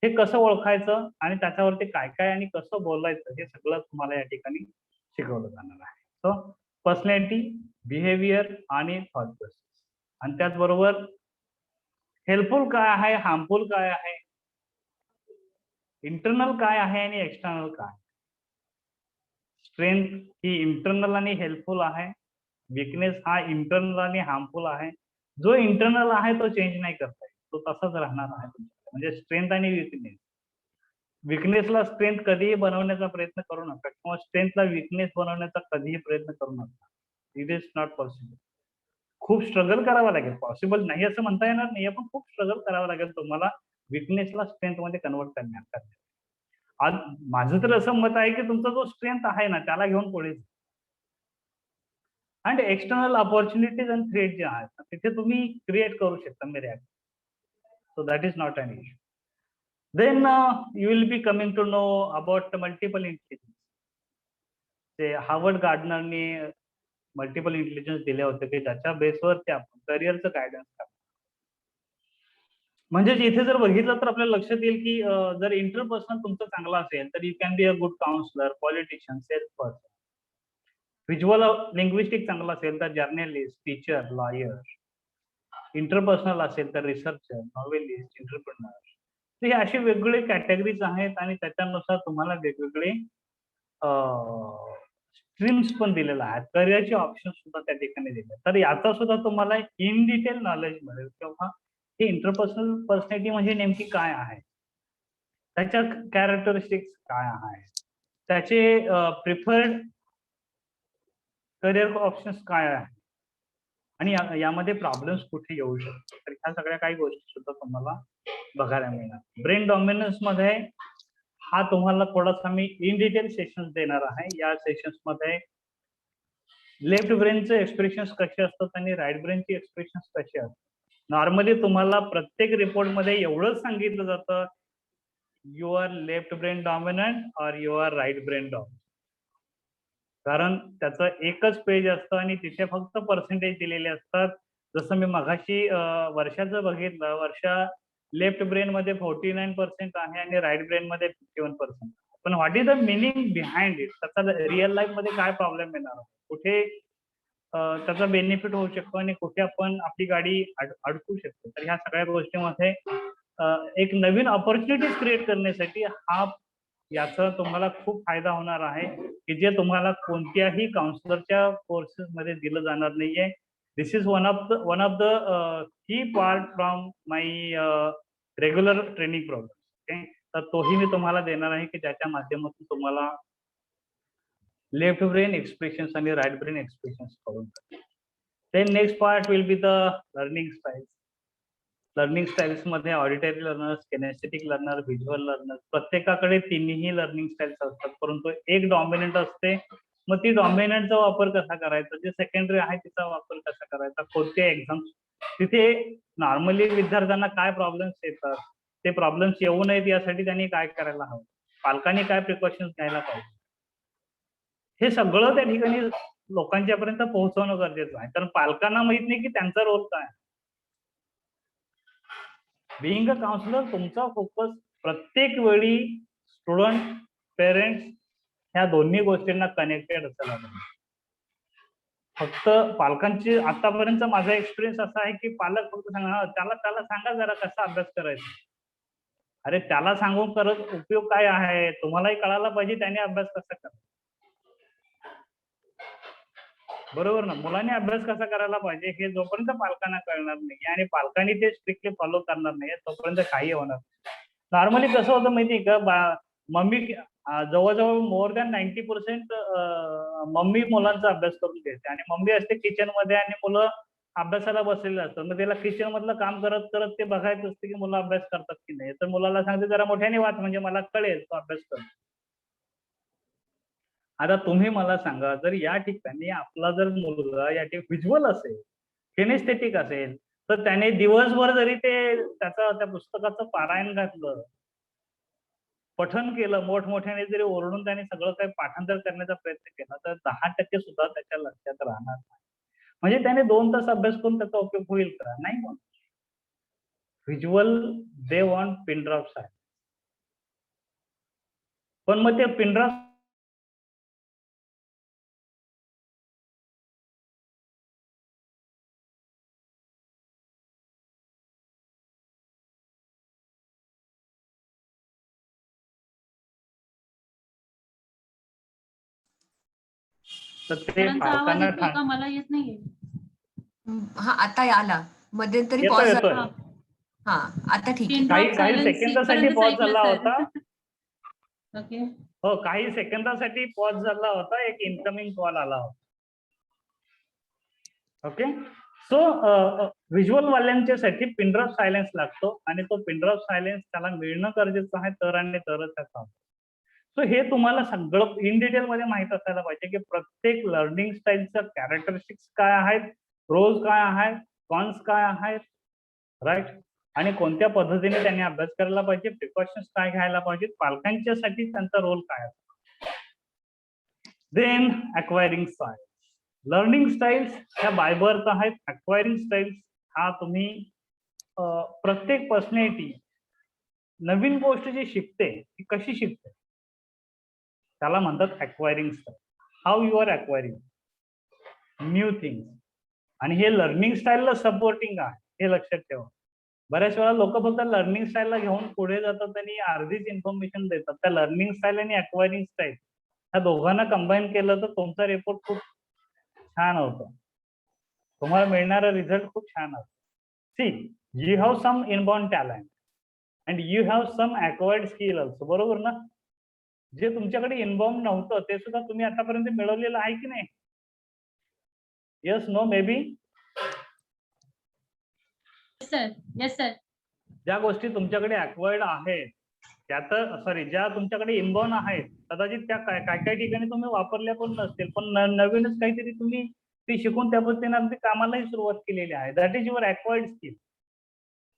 Speaker 1: हे कसं ओळखायचं आणि त्याच्यावरती काय काय आणि कसं बोलायचं हे सगळं तुम्हाला या ठिकाणी शिकवलं जाणार आहे. सो पर्सनॅलिटी, बिहेवियर आणि थॉट प्रोसेस. आणि त्याचबरोबर हेल्पफुल काय आहे, हार्मफुल काय आहे, इंटरनल काय आहे आणि एक्सटर्नल काय. स्ट्रेंथ ही इंटरनल आणि हेल्पफुल आहे, विकनेस हा इंटरनल आणि हार्मफुल आहे. जो इंटरनल आहे तो चेंज नाही करता येत, तो तसाच राहणार आहे. म्हणजे स्ट्रेंथ आणि विकनेस, विकनेसला स्ट्रेंथ कधीही बनवण्याचा प्रयत्न करू नका किंवा स्ट्रेंथला विकनेस बनवण्याचा कधीही प्रयत्न करू नका. It is not possible. खूप स्ट्रगल करावं लागेल. पॉसिबल नाही असं म्हणता येणार नाही, पण खूप स्ट्रगल करावं लागेल तुम्हाला विकनेसला स्ट्रेंथ मध्ये कन्वर्ट करण्यासाठी. आज माझं तर असं मत आहे की तुमचा जो स्ट्रेंथ आहे ना त्याला घेऊन पुढे आणि एक्सटर्नल ऑपॉर्च्युनिटीज आणि थ्रेट जे आहेत तिथे तुम्ही क्रिएट करू शकता miracle. So that is not an issue. Then you will be coming to know about multiple intelligence. ते हार्वर्ड गार्डनरनी मल्टिपल इंटेलिजन्स दिले होते की ज्याच्या बेसवर ते आपण करिअरचं गायडन्स करतो. म्हणजे इथे जर बघितलं तर आपल्याला लक्षात येईल की जर इंटरपर्सनल तुमचं चांगलं असेल तर you can be a good counsellor, politician, sales person. Visual linguistic चांगलं असेल तर जर्नलिस्ट, टीचर, लॉयर. इंटरपर्सनल असेल तर रिसर्चर, नॉव्हेलिस्ट, एंटरप्रेन्योर. तर हे असे वेगवेगळे कॅटेगरीज आहेत आणि त्याच्यानुसार तुम्हाला वेगवेगळे स्ट्रीम्स पण दिलेल्या आहेत, करिअरचे ऑप्शन सुद्धा त्या ठिकाणी दिले. तर याचा सुद्धा तुम्हाला इन डिटेल नॉलेज मिळेल किंवा हे इंटरपर्सनल पर्सनॅलिटी म्हणजे नेमकी काय आहे, त्याच्या कॅरेक्टरिस्टिक्स काय आहे, त्याचे प्रिफर्ड करिअर ऑप्शन्स काय आहे आणि यामध्ये प्रॉब्लेम्स कुठे येऊ शकतात. तर ह्या सगळ्या काही गोष्टी सुद्धा तुम्हाला बघायला मिळणार. ब्रेन डॉमिनन्स मध्ये हा तुम्हाला थोडासा मी इन डिटेल सेशन्स देणार आहे. या सेशन्स मध्ये लेफ्ट ब्रेनचे एक्सप्रेशन्स कसे असतात आणि राईट ब्रेनचे एक्सप्रेशन्स कसे असतात. नॉर्मली तुम्हाला प्रत्येक रिपोर्ट मध्ये एवढंच सांगितलं जातं, you are left brain dominant और you are right brain dominant. कारण त्याचं एकच पेज असतं आणि तिथे फक्त पर्सेंटेज दिलेले असतात. जसं मी मगाशी वर्षाचं बघितलं, वर्षा लेफ्ट ब्रेन मध्ये 49% आहे आणि राईट ब्रेन मध्ये 51%. पण what is the meaning behind it? त्याचा रिअल लाईफ मध्ये काय प्रॉब्लेम येणार, कुठे त्याचा बेनिफिट होऊ शकतो आणि कुठे आपण आपली गाडी अडकू शकतो. तर ह्या सगळ्या गोष्टीमध्ये एक नवीन ऑपॉर्च्युनिटीज क्रिएट करण्यासाठी याचा तुम्हाला खूप फायदा होणार आहे, की जे तुम्हाला कोणत्याही काउन्सिलरच्या कोर्सेस मध्ये दिलं जाणार नाहीये. This is one of the key part from my regular training program. Okay, तर तोही मी तुम्हाला देणार आहे, की ज्याच्या माध्यमातून तुम्हाला लेफ्ट ब्रेन एक्सप्रेशन्स आणि राईट ब्रेन एक्सप्रेशन्स करून. Then next part will be the learning styles. Learning styles मध्ये auditory learners, kinesthetic learner, visual learner, प्रत्येकाकडे तिन्ही लर्निंग स्टाईल्स असतात, परंतु एक डॉमिनंट असते. मग ती डॉमिनंटचा वापर कसा करायचा, जे सेकंडरी आहे तिचा वापर कसा करायचा, कोणते एक्झाम, तिथे नॉर्मली विद्यार्थ्यांना काय प्रॉब्लेम्स येतात, ते प्रॉब्लेम्स येऊ नयेत यासाठी त्यांनी काय करायला हवं, पालकांनी काय प्रिकॉशन्स घ्यायला पाहिजे, हे सगळं त्या ठिकाणी लोकांच्यापर्यंत पोहोचवणं गरजेचं आहे. कारण पालकांना माहित नाही की त्यांचा रोल काय. बिईंग अ काउन्सिलर तुमचा फोकस प्रत्येक वेळी स्टुडंट, पेरेंट्स ह्या दोन्ही गोष्टींना कनेक्टेड असायला पाहिजे. फक्त पालकांची आतापर्यंत माझा एक्सपिरियन्स असा आहे की पालक फक्त सांगा, त्याला सांगा जरा कसा अभ्यास करायचा. अरे त्याला सांगून करत उपयोग काय आहे, तुम्हालाही कळायला पाहिजे त्याने अभ्यास कसा करायचा. बरोबर ना, मुलांनी अभ्यास कसा करायला पाहिजे हे जोपर्यंत पालकांना कळणार नाही आणि पालकांनी ते स्ट्रिक्टली फॉलो करणार नाही तोपर्यंत काही होणार. नॉर्मली कसं होतं माहिती का, मम्मी जवळजवळ मोर दॅन 90% मम्मी मुलांचा अभ्यास करून घेते आणि मम्मी असते किचन मध्ये आणि मुलं अभ्यासाला बसलेले असतात. मग त्याला किचन मधलं काम करत करत ते बघायचं असतं की मुलं अभ्यास करतात की नाही. तर मुलाला सांगते जरा मोठ्याने वाच म्हणजे मला कळेल तो अभ्यास कर. आता तुम्ही मला सांगा, जर या ठिकाणी आपला जर मुलगा या ठिकाणी व्हिज्युअल असेल, किनेस्थेटिक असेल, तर त्याने दिवसभर जरी त्या पुस्तकाचं पारायण घातलं, पठन केलं, मोठमोठ्याने जरी ओरडून त्याने सगळं काही पाठांतर करण्याचा प्रयत्न केला, तर 10% सुद्धा त्याच्या लक्षात राहणार नाही. म्हणजे त्याने 2 तास अभ्यास करून त्याचा उपयोग होईल का? नाही होणार. Visual they want pin drop science. पण मग ते पिन ड्रॉप तर ते
Speaker 4: सरांचा आवाज
Speaker 1: पालकांना
Speaker 4: येतोय का? मला येत नाहीये.
Speaker 5: हा आता आला, मध्यंतरी
Speaker 1: येतोय
Speaker 5: पॉज
Speaker 1: येतोय.
Speaker 5: झाला. हा आता ठीक आहे.
Speaker 4: Pin
Speaker 1: काही
Speaker 4: drop
Speaker 1: काही
Speaker 4: silence
Speaker 1: सेकंदासाठी
Speaker 4: इथपर्यंतच
Speaker 1: पॉज
Speaker 4: ऐकलं
Speaker 1: झाला
Speaker 4: सर.
Speaker 1: होता.
Speaker 4: ओके.
Speaker 1: हो, काही सेकंदासाठी पॉज झाला होता, एक इनकमिंग कॉल आला होता. ओके, सो व्हिज्युअल वाल्यांच्यासाठी पिन ड्रॉप सायलेन्स लागतो आणि तो पिन ड्रॉप सायलेन्स त्याला मिळणं गरजेचं आहे, तर आणि तरच त्याचा. सो हे तुम्हाला सगळं इन डिटेल मध्ये माहित असायला पाहिजे की प्रत्येक लर्निंग स्टाईलचं कॅरेक्टरिस्टिक्स काय आहेत, प्रोज काय आहेत, कॉन्स काय आहेत, राईट, आणि कोणत्या पद्धतीने त्यांनी अभ्यास करायला पाहिजे, प्रिकॉशन्स काय घ्यायला पाहिजेत, पालकांच्यासाठी त्यांचा रोल काय असतो. Then acquiring style. Learning styles ह्या बाय बर्थ आहेत. अक्वायरिंग स्टाईल्स हा तुम्ही प्रत्येक पर्सनॅलिटी नवीन गोष्ट जी शिकते ती कशी शिकते त्याला म्हणतात acquiring style. How you are acquiring new things. आणि हे लर्निंग स्टाईलला सपोर्टिंग आहे, हे लक्षात ठेवा. बऱ्याच वेळा लोक फक्त लर्निंग स्टाईलला घेऊन पुढे जातात आणि अर्धीच इन्फॉर्मेशन देतात. त्या लर्निंग स्टाईल आणि अक्वायरिंग स्टाईल ह्या दोघांना कंबाईन केलं तर तुमचा रिपोर्ट खूप छान होतो, तुम्हाला मिळणारा रिझल्ट खूप छान असतो. See, you have some inborn talent and you have some acquired skill also. बरोबर ना? जे तुमच्याकडे इनबॉर्न नव्हतं ते सुद्धा तुम्ही आतापर्यंत मिळवलेलं आहे की नाही? Yes, no, may be.
Speaker 4: Sir, yes sir.
Speaker 1: ज्या गोष्टी तुमच्याकडे अक्वायर्ड आहेत त्यात सॉरी ज्या तुमच्याकडे इनबॉर्न आहेत कदाचित त्या काय काय ठिकाणी तुम्ही वापरल्या पण नसतील, पण नवीनच काहीतरी तुम्ही ते शिकून त्या पद्धतीने अगदी कामालाही सुरुवात केलेली आहे. That is your acquired skill.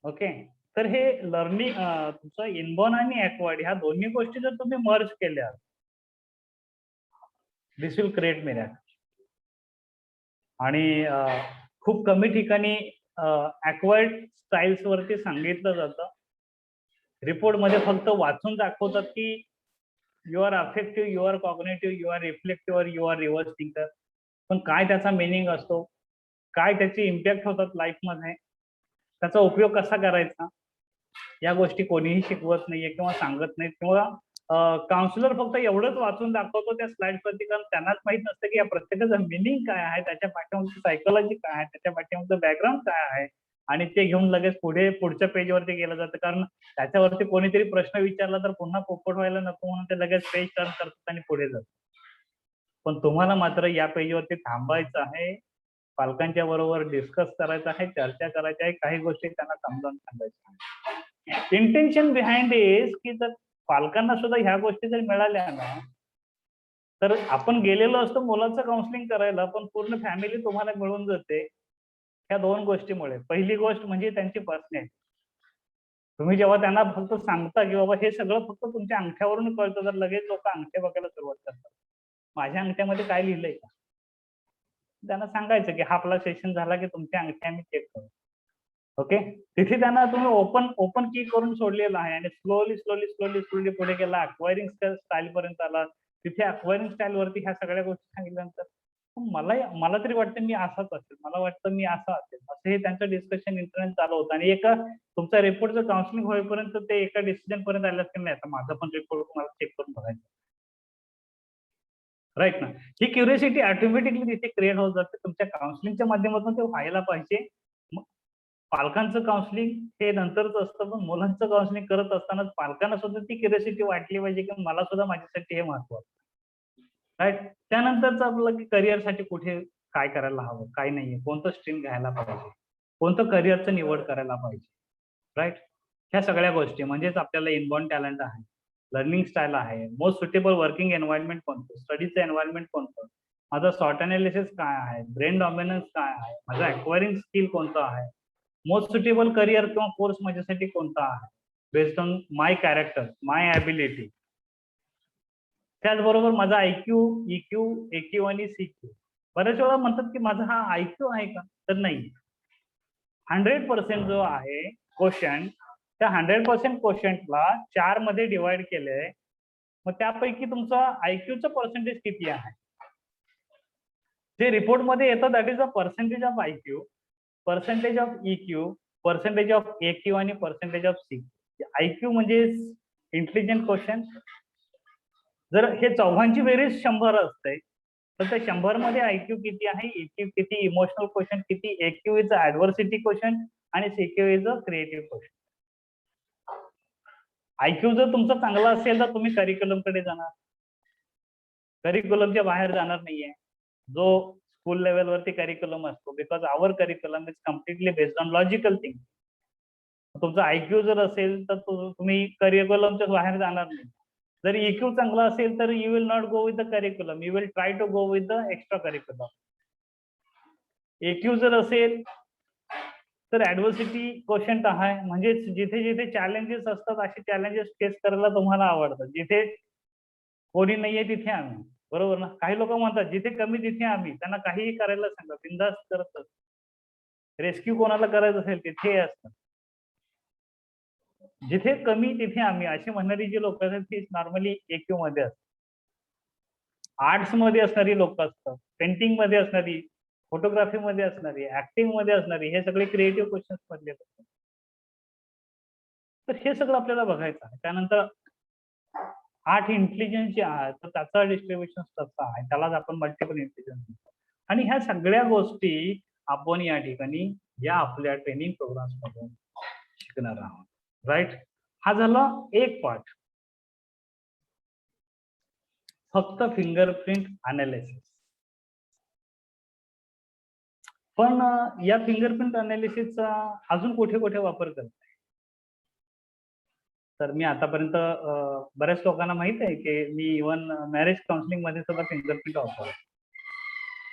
Speaker 1: Okay, तर हे लर्निंग तुमचं इनबॉर्न आणि अक्वायर्ड ह्या दोन्ही गोष्टी जर तुम्ही मर्ज केल्या, दिस विल क्रिएट मिरॅकल. आणि खूप कमी ठिकाणी अक्वायर्ड स्टाईल्स वरती सांगितलं जातं. रिपोर्ट मध्ये फक्त वाचून दाखवतात की you are affective, you are cognitive, you are reflective, you are reverse thinker. पण काय त्याचा मिनिंग असतो, काय त्याचे इम्पॅक्ट होतात लाईफमध्ये, त्याचा उपयोग कसा करायचा, या गोष्टी कोणीही शिकवत नाहीये किंवा सांगत नाहीत. किंवा काउन्सिलर फक्त एवढंच वाचून दाखवतो त्या स्लाइड्स वरती, कारण त्यांनाच माहित नसतं की या प्रत्येकाचं मिनिंग काय आहे, त्याच्या पाठीमागची सायकोलॉजी काय आहे, त्याच्या पाठीमागचं बॅकग्राऊंड काय आहे, आणि ते घेऊन लगेच पुढच्या पेजवरती गेलं जातं. कारण त्याच्यावरती कोणीतरी प्रश्न विचारला तर पुन्हा पोपट व्हायला नको म्हणून ते लगेच पेज टर्न करतात आणि पुढे जातात. पण तुम्हाला मात्र या पेजवरती थांबायचं आहे, पालकांच्या बरोबर डिस्कस करायचं आहे, चर्चा करायची आहे, काही गोष्टी त्यांना समजावून सांगायच्या आहे. इंटेन्शन बिहाइंड इज की जर पालकांना सुद्धा ह्या गोष्टी जर मिळाल्या ना, तर आपण गेलेलो असतो मुलाचं काउन्सिलिंग करायला, पण पूर्ण फॅमिली तुम्हाला मिळून जाते ह्या दोन गोष्टीमुळे. पहिली गोष्ट म्हणजे त्यांची पर्सनॅलिटी. तुम्ही जेव्हा त्यांना फक्त सांगता की बाबा हे सगळं फक्त तुमच्या अंगठ्यावरून कळतं, तर लगेच लोक अंगठे बघायला सुरुवात करतात. माझ्या अंगठ्यामध्ये काय लिहिलंय का, त्यांना सांगायचं की हा आपला सेशन झाला की तुमच्या अंगठ्या आम्ही चेक करू. ओके, तिथे त्यांना तुम्ही ओपन की करून सोडलेलं आहे आणि स्लोली पुढे गेला, अक्वायरिंग स्टाईल पर्यंत आला. तिथे अक्वायरिंग स्टाईल वरती ह्या सगळ्या गोष्टी सांगितल्यानंतर मला तरी वाटतं मी असाच असेल, मला वाटतं मी असा असेल, असं हे त्यांचं डिस्कशन इंटरनेट चालू होतं. आणि एका तुमचा रिपोर्टचं काउन्सिलिंग होईपर्यंत ते एका डिसिजन पर्यंत आले असतील, नाही आता माझा पण रिपोर्ट तुम्हाला चेक करून बघायचा, राईट ना. ही क्युरियोसिटी ऑटोमॅटिकली तिथे क्रिएट होत जाते. तुमच्या काउन्सिलिंगच्या माध्यमातून ते व्हायला पाहिजे. पालकांचं काउन्सिलिंग हे नंतरच असतं, पण मुलांचं काउन्सिलिंग करत असताना पालकांना सुद्धा ती क्युरियोसिटी वाटली पाहिजे की मला सुद्धा माझ्यासाठी हे महत्वाचं, राईट. त्यानंतरच आपलं की करिअरसाठी कुठे काय करायला हवं, काय नाहीये, कोणतं स्ट्रीम घ्यायला पाहिजे, कोणतं करिअरचं निवड करायला पाहिजे, राईट. ह्या सगळ्या गोष्टी म्हणजेच आपल्याला इनबॉर्न टॅलेंट आहे, लर्निंग स्टाईल आहे, मोस्ट सुटेबल वर्किंग एन्व्हायरमेंट कोणतं, स्टडीचं एन्व्हायरमेंट कोणतं, माझं सॉर्ट अनालिसिस काय आहे, ब्रेन डॉमिनन्स काय आहे, माझं अक्वायरिंग स्किल कोणतं आहे, मोस्ट सुटेबल करिअर किंवा कोर्स माझ्यासाठी कोणता आहे based on my character, my ability. त्याचबरोबर माझा IQ, EQ, AQ आणि CQ. बऱ्याच वेळा म्हणतात की माझा हा IQ आहे का, तर नाही. 100% जो आहे क्वेश्चन, त्या 100% क्वेश्चनला 4 मध्ये डिवाइड केलंय. मग त्यापैकी तुमचा IQचं पर्सेंटेज किती आहे, जे रिपोर्ट मध्ये येतं that is a percentage of IQ, percentage of EQ, percentage of AQ आणि पर्सेंटेज ऑफ CQ. IQ म्हणजे इंटेलिजंट क्वेश्चन. जर हे चौघांची बेरीज 100 असते, तर त्या 100 मध्ये IQ किती आहे, EQ किती, इमोशनल क्वेश्चन किती, AQ is a adversity question आणि CQ is a creative question. IQ जर तुमचा चांगला असेल तर तुम्ही करिक्युलम कडे जाणार, करिक्युलमच्या बाहेर जाणार नाहीये. जो स्कूल लेवलवरती करिक्युलम असतो, because our curriculum is completely based on logical thing. तुमचा IQ जर असेल तर तुम्ही करिक्युलमच्या बाहेर जाणार नाही. जर EQ चांगला असेल तर you will not go with the curriculum, you will try to go with the extra curriculum. AQ जर असेल तर ऍडव्हर्सिटी क्वेश्चन आहे, म्हणजे जिथे जिथे चॅलेंजेस असतात असे चॅलेंजेस फेस करायला तुम्हाला आवडतात. जिथे कोणी नाहीये तिथे आम्ही, बरोबर ना. काही लोक म्हणतात जिथे कमी तिथे आम्ही, त्यांना काहीही करायला सांगा, बिंदास करत. रेस्क्यू कोणाला करायचं असेल तिथे असतात. जिथे कमी तिथे आम्ही अशी म्हणणारी जी लोक असतात ती नॉर्मली AQ मध्ये असतात. आर्ट्स मध्ये असणारी लोक असतात, पेंटिंग मध्ये असणारी, फोटोग्राफी मध्ये असणारी, ऍक्टिंग मध्ये असणारी, हे सगळे क्रिएटिव्ह क्वेश्चन्स मधले असतात. तर हे सगळं आपल्याला बघायचं आहे. त्यानंतर 8 इंटेलिजन्स जे आहेत तर त्याचा डिस्ट्रीब्युशन तसा आहे, त्यालाच आपण मल्टिपल इंटेलिजन्स म्हणतो. आणि ह्या सगळ्या गोष्टी आपण या ठिकाणी या आपल्या ट्रेनिंग प्रोग्राम्स मधून शिकणार आहोत, राईट. हा झाला एक पार्ट, फक्त फिंगरप्रिंट अनालिसिस. पण या फिंगरप्रिंट अनालिसिसचा अजून कुठे कुठे वापर करताय, तर मी आतापर्यंत बऱ्याच लोकांना माहित आहे की मी इव्हन मॅरेज काउन्सिलिंग मध्ये सुद्धा फिंगरप्रिंट वापरतो.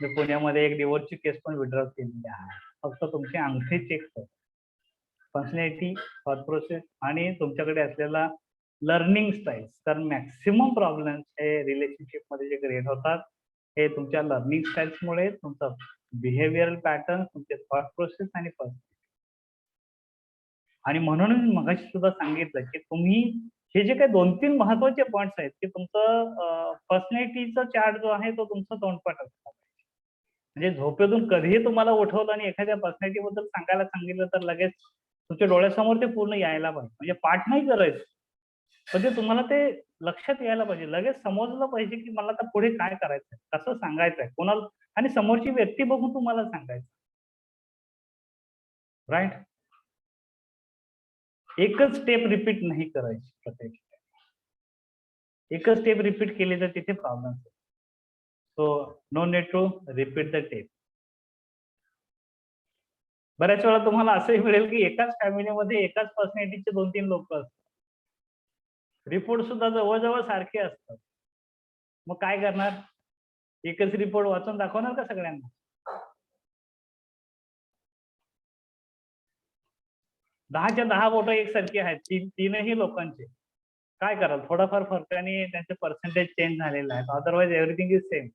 Speaker 1: मी पुण्यामध्ये एक डिवोर्सची केस पण विड्रॉ केलेली आहे. फक्त तुमची अंगठी चेक कर, पर्सनॅलिटी, थॉट प्रोसेस आणि तुमच्याकडे असलेला लर्निंग स्टाईल. कारण मॅक्सिमम प्रॉब्लेम्स हे रिलेशनशिप मध्ये जे क्रिएट होतात हे तुमच्या लर्निंग स्टाईल्समुळे, तुमचा बिहेवियरल पॅटर्न, तुमचे थॉट प्रोसेस आणि पर्सनॅलिटी. आणि म्हणूनच मी मगाशी सुद्धा सांगितलं की तुम्ही हे जे काही 2-3 महत्वाचे पॉइंट्स आहेत की तुमचं पर्सनॅलिटीचा चार्ट जो आहे तो तुमचा तोंडपाठ असतो. म्हणजे झोपेतून कधीही तुम्हाला उठवलं आणि एखाद्या पर्सनॅलिटी बद्दल सांगायला सांगितलं तर लगेच तुमच्या डोळ्यासमोर ते पूर्ण यायला पाहिजे. म्हणजे पाठ नाही करायचं, पण ते तुम्हाला ते लक्षात यायला पाहिजे, लगेच समजलं पाहिजे की मला आता पुढे काय करायचंय, कसं सांगायचंय कोणाला, आणि समोरची व्यक्ती बघून तुम्हाला सांगायचं. राईट. एकच स्टेप रिपीट नाही करायची प्रत्येक. एकच स्टेप रिपीट केली तर तिथे problem. So no need to repeat the tape. बऱ्याच वेळा तुम्हाला असंही मिळेल की एकाच फॅमिलीमध्ये एकाच पर्सनॅलिटीचे 2-3 लोक असतात. रिपोर्ट सुद्धा जवळजवळ सारखे असतात. मग काय करणार? एकच रिपोर्ट वाचून दाखवणार का सगळ्यांना? 10च्या 10 बोटं एकसारखी आहेत तीनही लोकांचे. काय कराल? थोडाफार फरकाने त्यांचे पर्सेंटेज चेंज झालेले आहेत. Otherwise everything is same.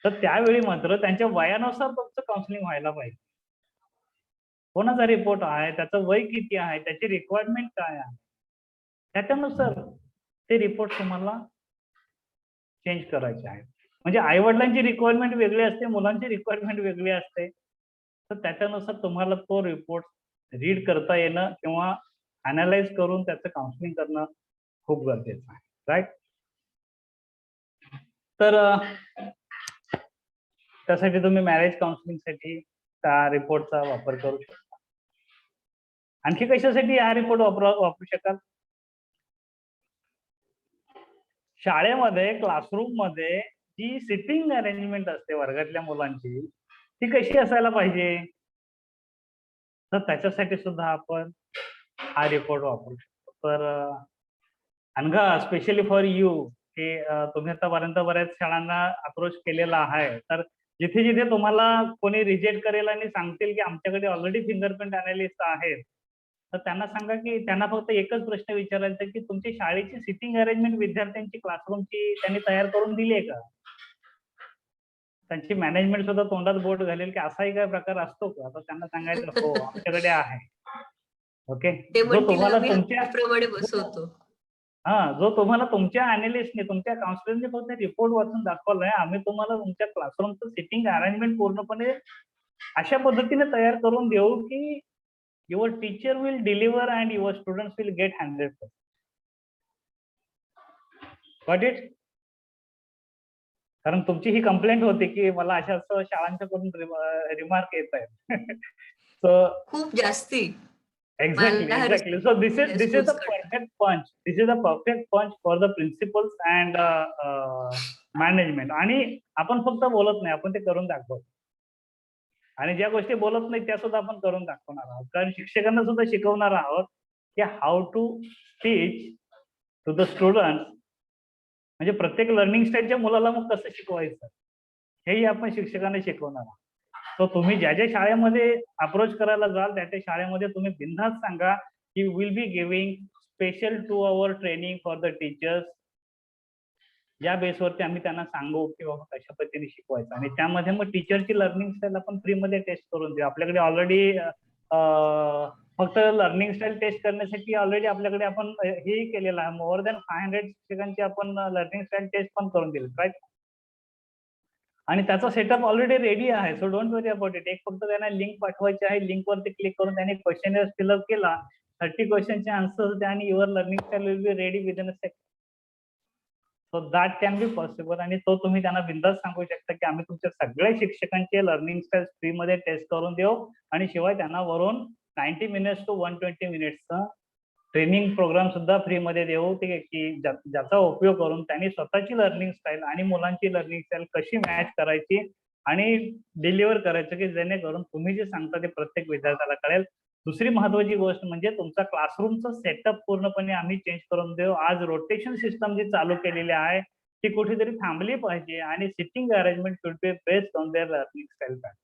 Speaker 1: तर त्यावेळी मात्र त्यांच्या वयानुसार तुमचं काउन्सिलिंग व्हायला पाहिजे. कोणाचा रिपोर्ट आहे, त्याचं वय किती आहे, त्याची रिक्वायरमेंट काय आहे, त्याच्यानुसार ते रिपोर्ट तुम्हाला चेंज करायचे आहेत. म्हणजे आई वडिलांची रिक्वायरमेंट वेगळी असते, मुलांची रिक्वायरमेंट वेगळी असते. तर त्याच्यानुसार तुम्हाला तो रिपोर्ट रीड करता येणं किंवा अनालाइज करून त्याचं काउन्सिलिंग करणं खूप गरजेचं आहे. राईट. तर त्यासाठी तुम्ही मॅरेज काउन्सिलिंगसाठी त्या रिपोर्टचा वापर करू शकता. आणखी कशासाठी हा रिपोर्ट वापरू शकाल? शाळेमध्ये, क्लासरूम मध्ये जी सिटिंग अरेंजमेंट असते वर्गातल्या मुलांची, ती कशी असायला पाहिजे? तर त्याच्यासाठी सुद्धा आपण हा रिपोर्ट वापरू शकतो. तर अनघा, स्पेशली फॉर यू, की तुम्ही आतापर्यंत बऱ्याच शाळांना अप्रोच केलेला आहे. तर जिथे जिथे तुम्हाला कोणी रिजेक्ट करेल आणि सांगतील की आमच्याकडे ऑलरेडी फिंगरप्रिंट अनालिस्ट आहेत, तर त्यांना सांगा की त्यांना फक्त एकच प्रश्न विचारायचा की तुमची शाळेची सिटिंग अरेंजमेंट विद्यार्थ्यांची क्लासरूमची त्यांनी तयार करून दिली आहे का? त्यांची मॅनेजमेंट सुद्धा तोंडात बोट घालेल की असाही काय प्रकार असतो का? तर त्यांना सांगायचं हो आमच्याकडे आहे. ओके.
Speaker 5: ते
Speaker 1: जो
Speaker 5: म्हणतील
Speaker 1: तुम्हाला
Speaker 5: आम्ही
Speaker 1: तुमच्या
Speaker 5: प्रमाणे बसवतो.
Speaker 1: जो तुम्हाला तुमच्या अनालिस्टने, तुमच्या काउन्सिलरने फक्त रिपोर्ट वाचून दाखवलाय, आम्ही तुम्हाला तुमच्या क्लासरूमचं सिटिंग अरेंजमेंट पूर्णपणे अशा पद्धतीने तयार करून देऊ की your teacher will deliver and your students will get 100%. Got it? कारण तुमची ही कंप्लेंट होती की मला अशा शाळांच्याकडून रिमार्क येत आहेत. सो
Speaker 5: खूप जास्ती.
Speaker 1: exactly. So this is the perfect punch. This is the perfect punch for the principals and management. आणि आपण फक्त बोलत नाही, आपण ते करून दाखवतो. आणि ज्या गोष्टी बोलत नाही त्या सुद्धा आपण करून दाखवणार आहोत. कारण शिक्षकांना सुद्धा शिकवणार आहोत की how to teach to the student. म्हणजे प्रत्येक लर्निंग स्टाईलच्या मुलाला मग कसं शिकवायचं हेही आपण शिक्षकांना शिकवणार आहोत. तर तुम्ही ज्या ज्या शाळेमध्ये अप्रोच करायला जाल त्या त्या शाळेमध्ये तुम्ही बिनधास्त सांगा की will be giving special 2 hour training for the teachers. या बेसवरती आम्ही त्यांना सांगू की बाबा कशा पद्धतीने शिकवायचं. आणि त्यामध्ये मग टीचरची लर्निंग स्टाईल आपण फ्रीमध्ये टेस्ट करून देऊ. आपल्याकडे ऑलरेडी फक्त लर्निंग स्टाईल टेस्ट करण्यासाठी ऑलरेडी आपल्याकडे आपण हेही केलेलं आहे. मोर दॅन 500 शिक्षकांची आपण लर्निंग स्टाईल टेस्ट पण करून दिली. राईट. आणि त्याचा सेटअप ऑलरेडी रेडी आहे. So don't worry about it. एक फक्त त्यांना लिंक पाठवायची आहे. लिंकवरती क्लिक करून त्यांनी क्वेश्चनर फिलअप केला, 30 क्वेश्चनचे आन्सर्स द्या आणि your learning style will be ready within a second. So that can be possible. आणि तो तुम्ही त्यांना बिनधास्त सांगू शकता की आम्ही तुमच्या सगळ्या शिक्षकांचे लर्निंग स्टाईल फ्रीमध्ये टेस्ट करून देऊ आणि शिवाय त्यांना वरून 90 minutes to 120 minutes training programme सुद्धा फ्रीमध्ये देऊ ते की ज्याचा उपयोग करून त्यांनी स्वतःची लर्निंग स्टाईल आणि मुलांची लर्निंग स्टाईल कशी मॅच करायची आणि डिलिव्हर करायचं की जेणेकरून तुम्ही जे सांगता ते प्रत्येक विद्यार्थ्याला कळेल. दुसरी महत्वाची गोष्ट म्हणजे तुमचा क्लासरूमचा सेटअप पूर्णपणे आम्ही चेंज करून देऊ. आज रोटेशन सिस्टम जी चालू केलेली आहे ती कुठेतरी थांबली पाहिजे आणि sitting arrangement should be based on their learning style pattern.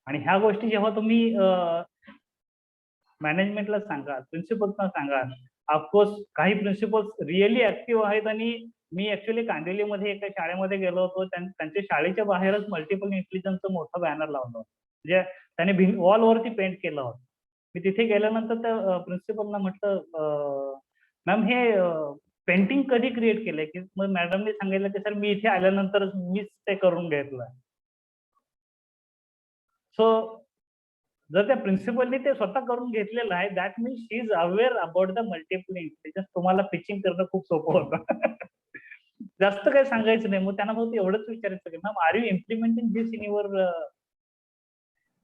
Speaker 1: आणि ह्या गोष्टी जेव्हा तुम्ही मॅनेजमेंटला सांगाल, प्रिन्सिपल्सना सांगाल, ऑफकोर्स काही प्रिन्सिपल्स रिअली ऍक्टिव्ह आहेत. आणि मी ऍक्च्युली कांदिवलीमध्ये एका शाळेमध्ये गेलो होतो. त्यांच्या शाळेच्या बाहेरच मल्टिपल इंटेलिजन्सचं मोठं बॅनर लावलं होतं, म्हणजे त्याने वॉलवरती पेंट केलं होतं. मी तिथे गेल्यानंतर त्या प्रिन्सिपलला म्हटलं, मॅम हे पेंटिंग कधी क्रिएट केलंय? की मग मॅडमने सांगितलं की सर मी इथे आल्यानंतरच मीच ते करून घेतलं. सो जर त्या प्रिन्सिपलने ते स्वतः करून घेतलेलं आहे, that means she is aware about the multiple intelligence. तुम्हाला पिचिंग करणं खूप सोपं होतं. जास्त काही सांगायचं नाही. मग त्यांना फक्त एवढंच विचारायचं की ma'am are you implementing this in your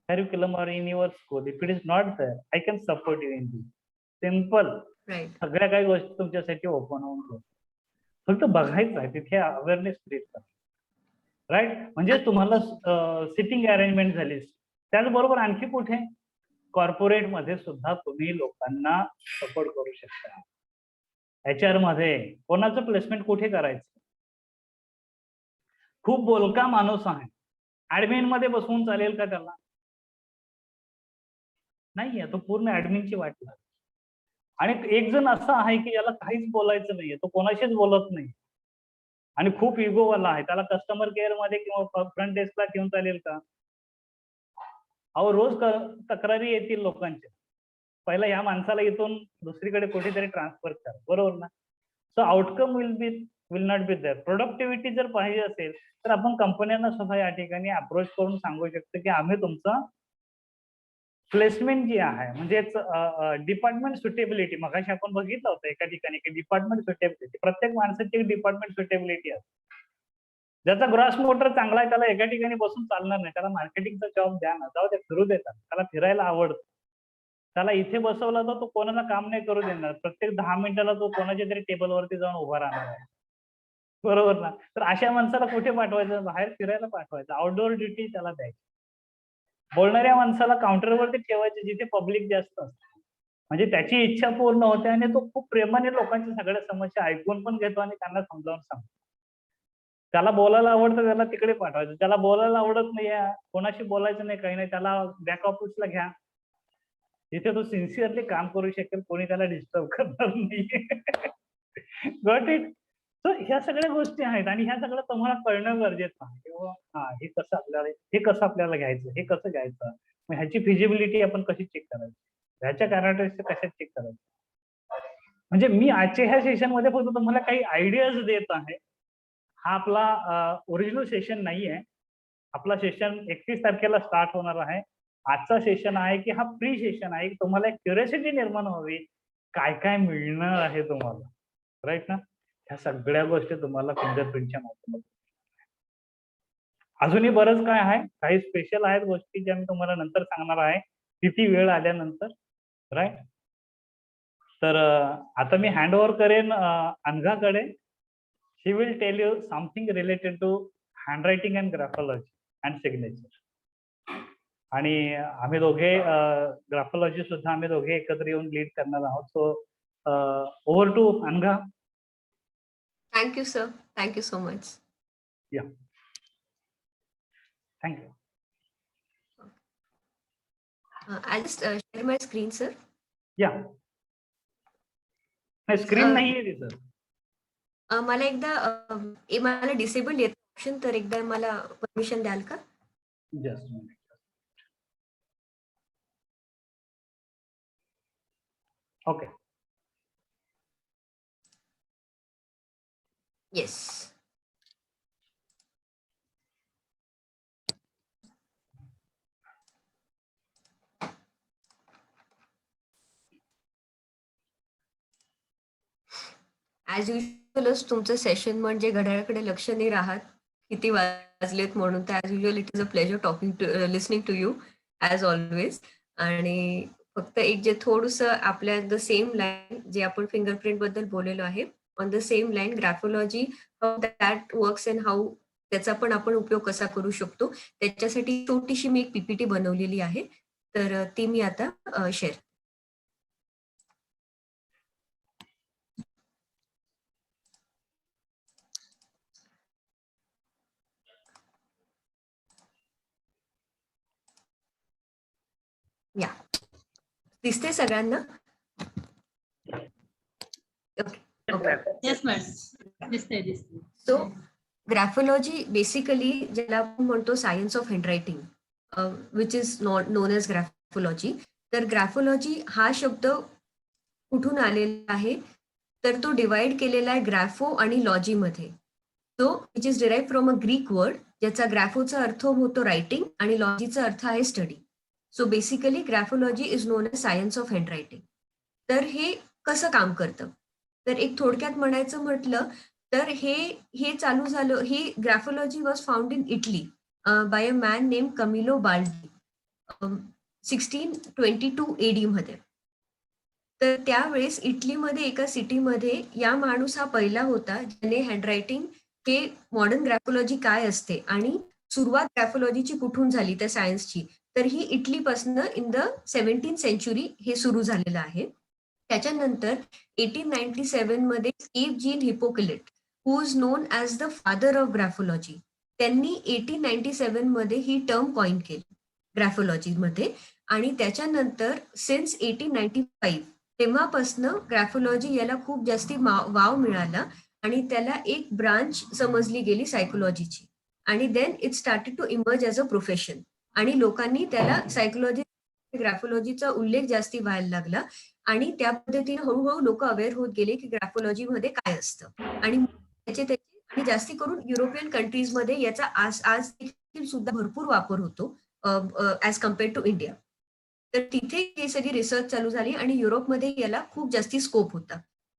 Speaker 1: curriculum or in your school? If it is not there, I can support you in this. Simple.
Speaker 5: Right.
Speaker 1: सगळ्या काही गोष्टी तुमच्यासाठी ओपन होऊन जाईल. फक्त बघायचं आहे, तिथे अवेअरनेस क्रिएट करा. राईट. म्हणजे तुम्हाला सिटिंग अरेंजमेंट झाली. त्याचबरोबर आणखी कुठे कॉर्पोरेट मध्ये सुद्धा तुम्ही लोकांना सपोर्ट करू शकता. HR मध्ये कोणाचं प्लेसमेंट कुठे करायचं? खूप बोलका माणूस आहे, ऍडमिन मध्ये बसवून चालेल का त्याला? नाहीये. तो पूर्ण ऍडमिनची वाट लागते. आणि एक जण असा आहे की याला काहीच बोलायचं नाहीये, तो कोणाशीच बोलत नाही आणि खूप इगोवाला आहे. त्याला कस्टमर केअर मध्ये किंवा फ्रंट डेस्कला ठेवून चालेल का? अहो रोज तक्रारी येतील लोकांच्या. पहिला ह्या माणसाला इथून दुसरीकडे कुठेतरी ट्रान्सफर करा, बरोबर ना? So outcome will not be there. Productivity जर पाहिजे असेल तर आपण कंपन्यांना सुद्धा या ठिकाणी अप्रोच करून सांगू शकतो की आम्ही तुमचं प्लेसमेंट जी आहे म्हणजे डिपार्टमेंट सुटेबिलिटी, मगाशी आपण बघितलं होतं एका ठिकाणी की डिपार्टमेंट सुटेबिलिटी, प्रत्येक माणसाची एक डिपार्टमेंट सुटेबिलिटी असते. ज्याचा ग्रॉस मोटर चांगला आहे त्याला एका ठिकाणी बसून चालणार नाही. त्याला मार्केटिंगचा जॉब द्या ना, जाऊ दे, फिरू देतात. त्याला फिरायला आवडतं. त्याला इथे बसवला तर तो कोणाला काम नाही करू देणार. प्रत्येक 10 मिनिटाला तो कोणाच्या तरी टेबलवरती जाऊन उभा राहणार आहे, बरोबर ना? तर अशा माणसाला कुठे पाठवायचं? बाहेर फिरायला पाठवायचं. आउटडोअर ड्युटी त्याला द्यायची. बोलणाऱ्या माणसाला काउंटरवरती ठेवायचे जिथे पब्लिक जास्त असते, म्हणजे त्याची इच्छा पूर्ण होते आणि तो खूप प्रेमाने लोकांच्या सगळ्या समस्या ऐकून पण घेतो आणि त्यांना समजावून सांगतो. त्याला बोलायला आवडतं, त्याला तिकडे पाठवायचं. त्याला बोलायला आवडत नाही, कोणाशी बोलायचं नाही, काही नाही, त्याला बॅक ऑफिसला घ्या. जिथे तो सिन्सिअरली काम करू शकेल, कोणी त्याला डिस्टर्ब करणार नाही. Got it? सो ह्या सगळ्या गोष्टी आहेत आणि ह्या सगळं तुम्हाला कळणं गरजेचं आहे. हा हे कसं आपल्याला घ्यायचं, हे कसं घ्यायचं, मग ह्याची फिजिबिलिटी आपण कशी चेक करायची, ह्याच्या कॅरेक्टरिस्टिक कशा चेक करायचं. म्हणजे मी आजच्या ह्या सेशनमध्ये फक्त तुम्हाला काही आयडियाज देत आहे. हा आपला ओरिजिनल सेशन नाही आहे. आपला सेशन 31 तारखेला स्टार्ट होणार आहे. आजचा सेशन आहे की हा प्री सेशन आहे. तुम्हाला एक क्युरिओसिटी निर्माण व्हावी, काय काय मिळणार आहे तुम्हाला, राईट ना? ह्या सगळ्या गोष्टी तुम्हाला फिंगरप्रिंटच्या माध्यमातून. अजूनही बरंच काय आहे, काही स्पेशल आहेत गोष्टी ज्या मी तुम्हाला नंतर सांगणार आहे, किती वेळ आल्यानंतर, राईट? तर आता मी हँड ओव्हर करेन अनघाकडे. She will tell you something related to handwriting and graphology and signature. आणि आम्ही दोघे ग्राफॉलॉजी सुद्धा आम्ही दोघे एकत्र येऊन लीड करणार आहोत. So over to Anagha.
Speaker 5: Thank you, sir. Thank you so much.
Speaker 1: Yeah. Thank you.
Speaker 5: I'll just share my screen, sir.
Speaker 1: Yeah. नाही, स्क्रीन नाहीये तिथं.
Speaker 5: मला एकदा मला डिसेबल येत ऑप्शन, तर एकदा मला परमिशन द्याल का?
Speaker 1: Just minute. Okay.
Speaker 5: Yes. As युजलच तुमचं सेशन म्हणजे घड्याळाकडे लक्ष नाही राहत किती वाजलेत म्हणून. तर as usual it is a pleasure talking to listening to you as always. आणि फक्त एक जे थोडंसं आपल्या द सेम लाईन जे आपण फिंगरप्रिंट बद्दल बोललेलो आहे, on the same line graphology how that works and how त्याचा पण आपण उपयोग कसा करू शकतो त्याच्यासाठी छोटीशी मी एक PPT बनवलेली आहे. तर ती मी आता शेअर. या दिसते सगळ्यांना? ओके.
Speaker 4: येस मॅडम, दिसते दिसते.
Speaker 5: सो ग्रॅफोलॉजी बेसिकली ज्याला आपण म्हणतो science of handwriting, which is known as graphology. तर ग्रॅफोलॉजी हा शब्द कुठून आलेला आहे, तर तो डिवाइड केलेला आहे ग्रॅफो आणि लॉजी मध्ये. तो which is derive from a Greek word, ज्याचा ग्रॅफोचा अर्थ होतो रायटिंग आणि लॉजीचा अर्थ आहे study. So basically graphology is known as science of handwriting. तर हे कसं काम करतं, तर एक थोडक्यात म्हणायचं म्हटलं तर हे चालू झालं, ही graphology was found in Italy by a man name Camillo Baldi 1622 AD मध्ये. तर त्यावेळेस इटलीमध्ये एका सिटीमध्ये या माणूस हा पहिला होता ज्याने हँडरायटिंग हे मॉडर्न ग्रॅफोलॉजी काय असते आणि सुरुवात ग्रॅफोलॉजीची कुठून झाली त्या सायन्सची, तर ही इटलीपासून इन द 17th सेंचुरी हे सुरू झालेलं आहे. त्याच्यानंतर 1897 मध्ये एव्ह Jean Hippolyte, who is known as the father of graphology, त्यांनी 1897 मध्ये ही टर्म कॉइन केली ग्रॅफोलॉजी मध्ये. आणि त्याच्यानंतर सिन्स 1895 तेव्हापासनं ग्रॅफोलॉजी याला खूप जास्ती वाव मिळाला आणि त्याला एक ब्रांच समजली गेली सायकोलॉजीची. आणि then it started to emerge as a profession आणि लोकांनी त्याला सायकोलॉजी ग्रॅफोलॉजीचा उल्लेख जास्ती व्हायला लागला आणि त्या पद्धतीने हळूहळू लोक अवेअर होत गेले की ग्रॅफोलॉजी मध्ये काय असतं. आणि आणि जास्ती करून युरोपियन कंट्रीजमध्ये याचा आज देखील सुद्धा भरपूर वापर होतो ॲज कम्पेअर टू इंडिया. तर तिथे ही सगळी रिसर्च चालू झाली आणि युरोपमध्ये याला खूप जास्ती स्कोप होता.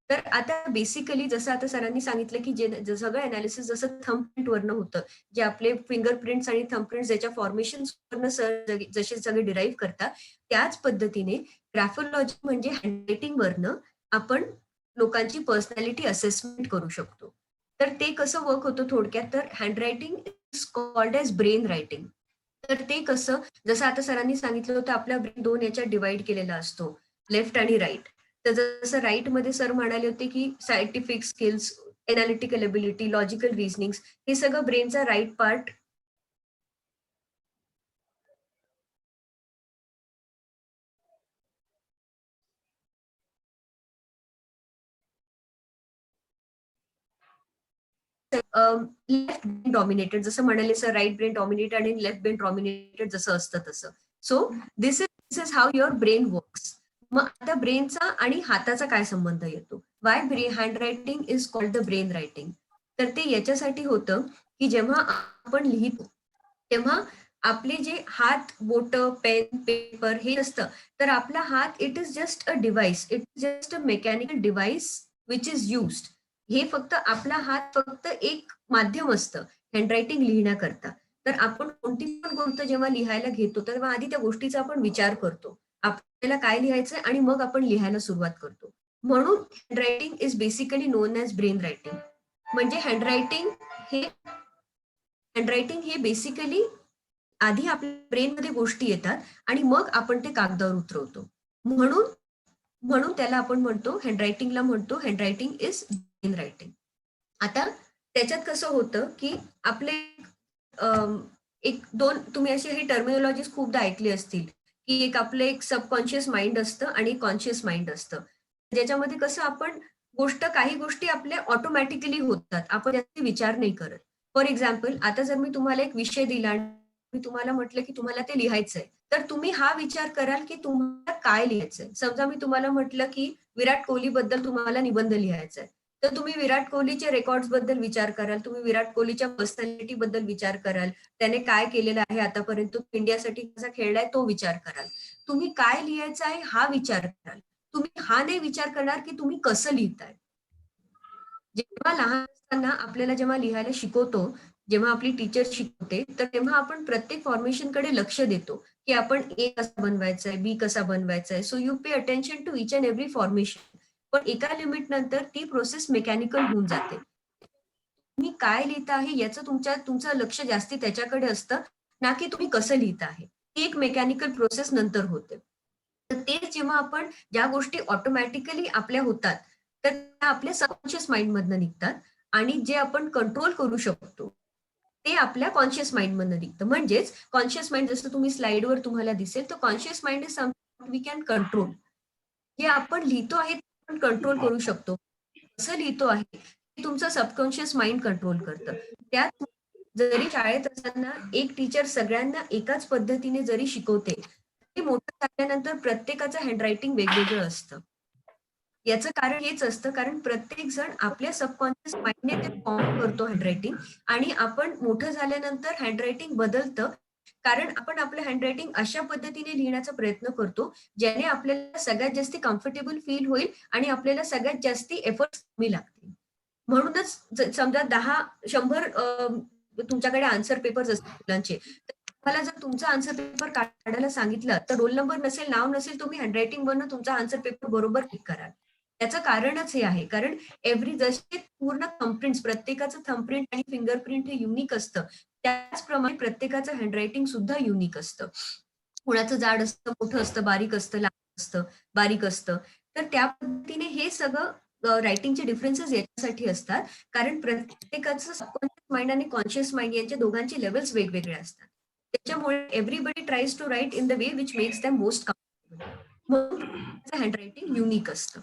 Speaker 5: तर आता बेसिकली जसं आता सरांनी सांगितलं की जे सगळं अनालिसिस जसं थंबप्रिंट वरनं होतं, जे आपले फिंगरप्रिंट्स आणि थंबप्रिंट्स ज्याच्या फॉर्मेशन वरनं सर जसे सगळे डिराईव्ह करतात, त्याच पद्धतीने ग्रॅफोलॉजी म्हणजे हँडरायटिंग वरनं आपण लोकांची पर्सनॅलिटी असेसमेंट करू शकतो. तर ते कसं वर्क होतं थोडक्यात, तर handwriting is called as brain writing. तर ते कसं, जसं आता सरांनी सांगितलं होतं आपला ब्रेन 2 याच्यात डिवाइड केलेला असतो, लेफ्ट आणि राईट. तर जसं राईट मध्ये सर म्हणाले होते की scientific skills, analytical ability, logical reasoning, हे सगळं ब्रेनचा right part left brain dominated, जसं म्हणाले सर राईट ब्रेन डॉमिनेटेड आणि लेफ्ट ब्रेन डॉमिनेटेड जसं असतं तसं. So this is how your brain works. मग आता ब्रेनचा आणि हाताचा काय संबंध येतो, why handwriting is called the brain writing. तर ते याच्यासाठी होतं की जेव्हा आपण लिहितो तेव्हा आपले जे हात, बोट, पेन, पेपर हे असतं, तर आपला हात it is just a device, it is just a mechanical device which is used. हे फक्त आपला हात फक्त एक माध्यम असतं हँडरायटिंग लिहिण्याकरता. तर आपण कोणती पण गोष्ट जेव्हा लिहायला घेतो तेव्हा आधी त्या गोष्टीचा आपण विचार करतो, आपल्याला काय लिहायचंय आणि मग आपण लिहायला सुरुवात करतो. म्हणून handwriting is basically non as brain writing. म्हणजे हँडरायटिंग हे बेसिकली आधी आपल्या ब्रेनमध्ये गोष्टी येतात आणि मग आपण ते कागदावर उतरवतो. म्हणून त्याला आपण म्हणतो, हँडरायटिंगला म्हणतो हँडरायटिंग इज ब्रेन रायटिंग. आता त्याच्यात कसं होतं की आपले एक दोन तुम्ही अशी ही टर्मिनॉलॉजीज खूपदा ऐकली असतील की एक आपलं एक सबकॉन्शियस माइंड असतं आणि कॉन्शियस माइंड असतं, ज्याच्यामध्ये कसं आपण काही गोष्टी आपल्या ऑटोमॅटिकली होतात, आपण त्याचे विचार नाही करत. फॉर एक्झाम्पल, आता जर मी तुम्हाला एक विषय दिला आणि मी तुम्हाला म्हटलं की तुम्हाला ते लिहायचंय, तर तुम्ही हा विचार कराल की तुम्हाला काय लिहायचंय. समजा मी तुम्हाला म्हटलं की विराट कोहली बद्दल तुम्हाला निबंध लिहायचा आहे, तर तुम्ही विराट कोहलीचे रेकॉर्ड्स बद्दल विचार कराल, तुम्ही विराट कोहलीच्या पर्सनॅलिटी बद्दल विचार कराल, त्याने काय केलेलं आहे आतापर्यंत, इंडियासाठी कसा खेळलाय तो विचार कराल. तुम्ही काय लिहायचं आहे हा विचार कराल. तुम्ही हा नाही विचार करणार की तुम्ही कसं लिहिताय. जेव्हा लहान असताना आपल्याला जेव्हा लिहायला शिकवतो, जेव्हा आपली टीचर शिकवते, तर तेव्हा आपण प्रत्येक फॉर्मेशनकडे लक्ष देतो की आपण ए कसा बनवायचा आहे, बी कसा बनवायचा आहे. So you pay attention to each and every formation. पण एका लिमिट नंतर ती प्रोसेस मेकॅनिकल होऊन जाते. तुम्ही काय लिहिता आहे याचं तुमचं लक्ष जास्ती त्याच्याकडे असतं, ना की तुम्ही कसं लिहिता आहे. ती एक मेकॅनिकल प्रोसेस नंतर होते. तर तेच जेव्हा आपण ज्या गोष्टी ऑटोमॅटिकली आपल्या होतात, तर त्या आपल्या सबकॉन्शियस माइंड मधनं निघतात आणि जे आपण कंट्रोल करू शकतो ते आपल्या कॉन्शियस माइंड मधनं निघतं. म्हणजेच कॉन्शियस माइंड जसं तुम्ही स्लाइडवर तुम्हाला दिसेल, तर conscious mind is something we can control. जे आपण लिहितो आहे ते आपण कंट्रोल करू शकतो. कसं लिहितो आहे ते तुमचं सबकॉन्शियस माइंड कंट्रोल करतं. त्यात जरी शाळेत असताना एक टीचर सगळ्यांना एकाच पद्धतीने जरी शिकवते, ते मोठं झाल्यानंतर प्रत्येकाचं हँडरायटिंग वेगवेगळं असतं. याचं कारण हेच असतं, कारण प्रत्येक जण आपल्या सबकॉन्शियस माइंडने ते फॉर्म करतो हँडरायटिंग आणि आपण मोठं झाल्यानंतर हँडरायटिंग बदलतं. कारण आपण आपलं हँडरायटिंग अशा पद्धतीने लिहिण्याचा प्रयत्न करतो, ज्याने आपल्याला सगळ्यात जास्ती कम्फर्टेबल फील होईल आणि आपल्याला सगळ्यात जास्ती एफर्ट्स कमी लागतील. म्हणूनच समजा 10-100 तुमच्याकडे आन्सर पेपर्स असतील मुलांचे, तर तुम्हाला जर तुमचा आन्सर पेपर काढायला सांगितलं, तर रोल नंबर नसेल, नाव नसेल, तुम्ही हँडरायटिंग वरनं तुमचा आन्सर पेपर बरोबर टिक कराल. त्याचं कारणच हे आहे, कारण जसे पूर्ण थंबप्रिंट्स प्रत्येकाचं थंबप्रिंट आणि फिंगरप्रिंट हे युनिक असतं, त्याचप्रमाणे प्रत्येकाचं हँडरायटिंग सुद्धा युनिक असतं. कुणाचं जाड असतं, मोठं असतं, बारीक असतं, लहान असतं, बारीक असतं. तर त्या पद्धतीने हे सगळं रायटिंगचे डिफरन्सेस याच्यासाठी असतात, कारण प्रत्येकाचं सबकॉन्शियस माइंड आणि कॉन्शियस माइंड यांच्या दोघांचे लेवल्स वेगवेगळे असतात. त्याच्यामुळे everybody tries to write in the way which makes them most comfortable. म्हणून हँडरायटिंग युनिक असतं.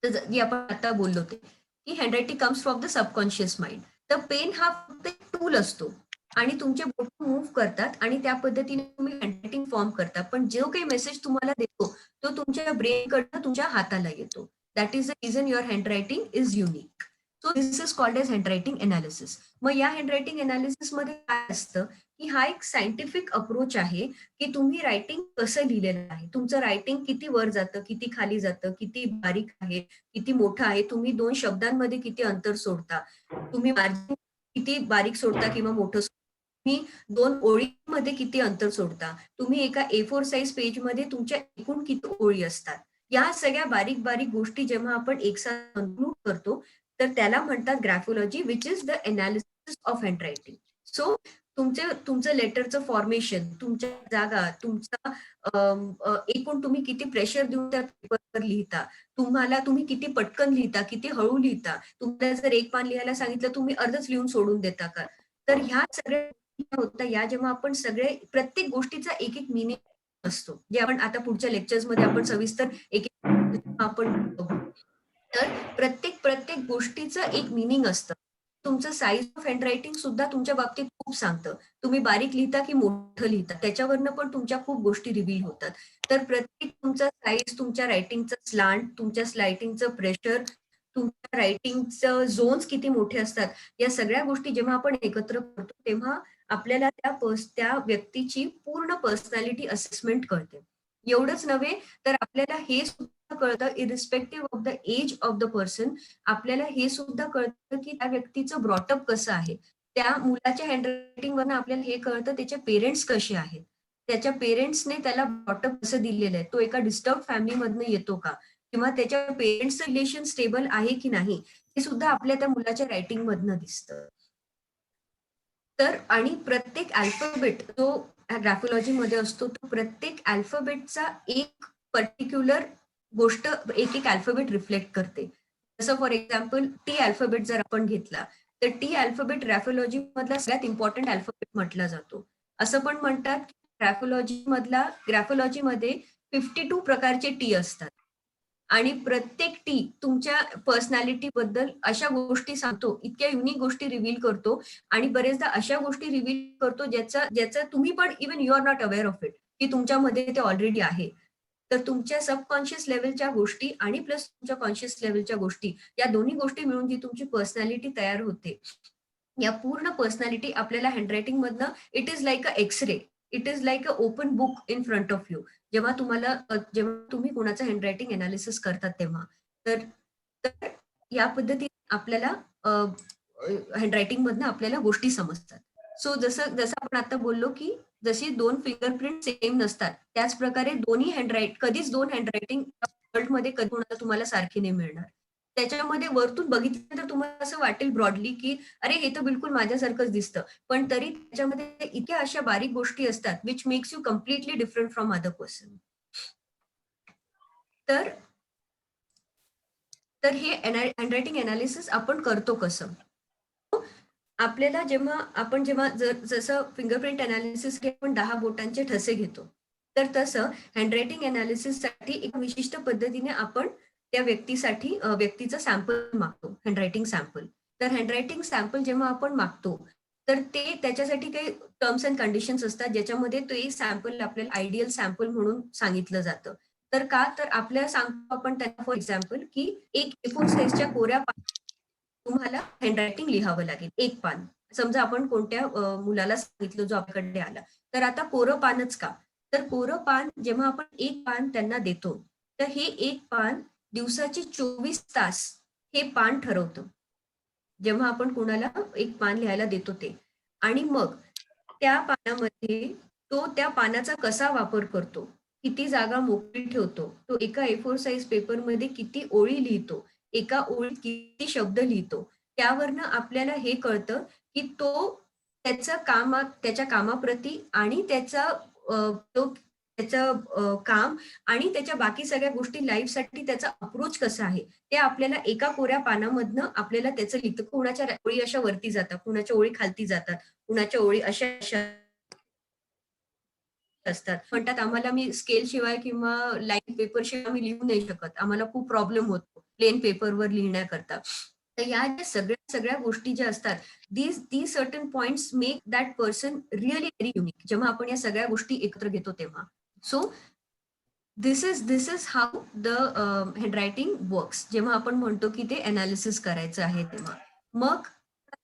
Speaker 5: तर जे आपण आता बोललो ते की handwriting comes from the subconscious mind. तर पेन हा फक्त एक टूल असतो आणि तुमचे बोट मूव्ह करतात आणि त्या पद्धतीने तुम्ही हँडरायटिंग फॉर्म करता. पण जो काही मेसेज तुम्हाला देतो तो तुमच्या ब्रेनकडनं तुमच्या हाताला येतो. That is the reason your handwriting is unique. So this is called as handwriting analysis. मग या हँडरायटिंग एनालिसिस मध्ये काय असतं की हा एक सायंटिफिक अप्रोच आहे की तुम्ही रायटिंग कसं लिहिलेलं आहे, तुमचं रायटिंग किती वर जातं, किती खाली जातं, किती बारीक आहे, किती मोठं आहे, तुम्ही 2 शब्दांमध्ये किती अंतर सोडता, तुम्ही मार्जिन किती बारीक सोडता किंवा मोठं सोडता, तुम्ही 2 ओळींमध्ये किती अंतर सोडता, तुम्ही एका A4 साइज पेजमध्ये तुमच्या एकूण किती ओळी असतात. या सगळ्या बारीक बारीक गोष्टी जेव्हा आपण एकसाथ कन्क्लूड करतो, तर त्याला म्हणतात graphology, which is the analysis of handwriting. So तुमचं लेटरचं फॉर्मेशन, तुमच्या जागा, तुमचा एकूण तुम्ही किती प्रेशर देऊन त्या पेपरवर लिहिता, तुम्ही किती पटकन लिहिता, किती हळू लिहिता, तुम्हाला जर एक पान लिहायला सांगितलं तुम्ही अर्धच लिहून सोडून देता का. तर ह्या सगळ्या होतं या जेव्हा आपण सगळे प्रत्येक गोष्टीचा एक एक मिनिंग असतो, जे आपण आता पुढच्या लेक्चर्समध्ये आपण सविस्तर एक आपण बघू. तर प्रत्येक प्रत्येक गोष्टीचं एक मिनिंग असतं. तुमचं साईज ऑफ हँडरायटिंग सुद्धा तुमच्या बाबतीत खूप सांगतं. तुम्ही बारीक लिहिता की मोठं लिहिता, त्याच्यावरनं पण तुमच्या खूप गोष्टी रिव्हील होतात. तर प्रत्येक तुमचा साईज, तुमच्या रायटिंगचं स्लांट, तुमच्या रायटिंगचं प्रेशर, तुमच्या रायटिंगचं झोन्स किती मोठे असतात, या सगळ्या गोष्टी जेव्हा आपण एकत्र करतो तेव्हा आपल्याला त्या व्यक्तीची पूर्ण पर्सनॅलिटी असेसमेंट कळते. एवढंच नव्हे तर आपल्याला हे सुद्धा कळतं irrespective of the age of the person, आपल्याला हे सुद्धा कळतं की त्या व्यक्तीचं ब्रॉटअप कसं आहे. त्या मुलाच्या हँडरायटिंग वरनं आपल्याला हे कळतं त्याचे पेरेंट्स कसे आहेत, त्याच्या पेरेंट्सने त्याला ब्रॉटअप कसं दिलेलं आहे, तो एका डिस्टर्ब फॅमिली मधनं येतो का, किंवा त्याच्या पेरेंट्सचं रिलेशन स्टेबल आहे की नाही, हे सुद्धा आपल्या त्या मुलाच्या रायटिंग मधनं दिसतं. तर आणि प्रत्येक अल्फाबेट जो ग्राफोलॉजी मध्ये असतो, तो प्रत्येक अल्फाबेटचा एक पर्टिक्युलर गोष्ट एक एक अल्फाबेट रिफ्लेक्ट करते. जसं फॉर एक्झाम्पल टी अल्फाबेट जर आपण घेतला, तर टी अल्फाबेट ग्राफोलॉजी मधला सगळ्यात इम्पॉर्टंट अल्फाबेट म्हटला जातो. असं पण म्हणतात की ग्राफोलॉजीमध्ये 52 प्रकारचे टी असतात आणि प्रत्येक टी तुमच्या पर्सनॅलिटी बद्दल अशा गोष्टी सांगतो, इतक्या युनिक गोष्टी रिव्हील करतो आणि बरेचदा अशा गोष्टी रिव्हील करतो ज्याचं तुम्ही पण even you are not aware of it, की तुमच्यामध्ये ते ऑलरेडी आहे. तर तुमच्या सबकॉन्शियस लेवलच्या गोष्टी आणि प्लस तुमच्या कॉन्शियस लेवलच्या गोष्टी, या दोन्ही गोष्टी मिळून जी तुमची पर्सनॅलिटी तयार होते, या पूर्ण पर्सनॅलिटी आपल्याला हँडरायटिंग मधनं it is like a X-ray, it is like a open book in front of you. जेव्हा तुम्ही कोणाचं हँडरायटिंग एनालिसिस करतात तेव्हा तर या पद्धतीने आपल्याला हँडरायटिंग मधनं आपल्याला गोष्टी समजतात. सो जसं जसं आपण आता बोललो की जशी 2 फिंगरप्रिंट सेम नसतात, त्याच प्रकारे कधीच 2 हँडरायटिंग वर्ल्डमध्ये कधी कोणाला तुम्हाला सारखी नाही मिळणार. त्याच्यामध्ये वरतून बघितल्यानंतर तुम्हाला असं वाटेल ब्रॉडली की अरे हे तर बिलकुल माझ्यासारखंच दिसतं, पण तरी त्याच्यामध्ये इतक्या अशा बारीक गोष्टी असतात which makes you completely different from other person. तर तर हे हँडरायटिंग अनालिसिस आपण करतो कसं? आपल्याला जेव्हा जसं फिंगरप्रिंट अनालिसिस आपण 10 बोटांचे ठसे घेतो, तर तसं हँडरायटिंग अनालिसिससाठी एक विशिष्ट पद्धतीने आपण त्या व्यक्तीसाठी व्यक्तीचं सॅम्पल मागतो, हँडरायटिंग सॅम्पल. तर हँडरायटिंग सॅम्पल जेव्हा आपण मागतो, तर ते त्याच्यासाठी काही टर्म्स अँड कंडिशन्स असतात, ज्याच्यामध्ये ते सॅम्पल आपल्याला आयडियल सॅम्पल म्हणून सांगितलं जातं. तर का? तर आपल्याला सांगतो आपण त्यांना फॉर एक्झाम्पल की एक A4 साइजच्या कोऱ्या तुम्हाला हँडरायटिंग लिहावं लागेल, एक पान. समजा आपण कोणत्या मुलाला सांगितलं जो आपल्याकडे आला. तर आता कोरं पानच का? तर कोरं पान जेव्हा आपण एक पान त्यांना देतो, तर हे एक पान दिवसाचे 24 तास हे पान ठरवतं. जेव्हा आपण कुणाला एक पान लिहायला देतो ते. आणि मग त्या पानामध्ये तो त्या पानाचा कसा वापर करतो, किती जागा मोकळी ठेवतो, तो एका A4 साइज पेपरमध्ये किती ओळी लिहितो, एका ओळीत किती शब्द लिहितो, त्यावरनं आपल्याला हे कळतं की तो त्याच्या कामाप्रती आणि त्याचं काम आणि त्याच्या बाकी सगळ्या गोष्टी लाईफसाठी त्याचा अप्रोच कसा आहे, ते आपल्याला एका कोऱ्या पानामधनं आपल्याला त्याचं लिहितं. कुणाच्या ओळी अशा वरती जातात, कुणाच्या ओळी खालती जातात, कुणाच्या ओळी अशा असतात. म्हणतात आम्हाला मी स्केल शिवाय किंवा लाईन पेपर शिवाय आम्ही लिहू नाही शकत. आम्हाला खूप प्रॉब्लेम होतो प्लेन पेपरवर लिहिण्याकरता. तर या ज्या सगळ्या गोष्टी ज्या असतात, these certain points make that person really very unique. जेव्हा आपण या सगळ्या गोष्टी एकत्र घेतो तेव्हा. So this is how the handwriting works. जेव्हा आपण म्हणतो की ते अनालिसिस करायचं आहे तेव्हा. मग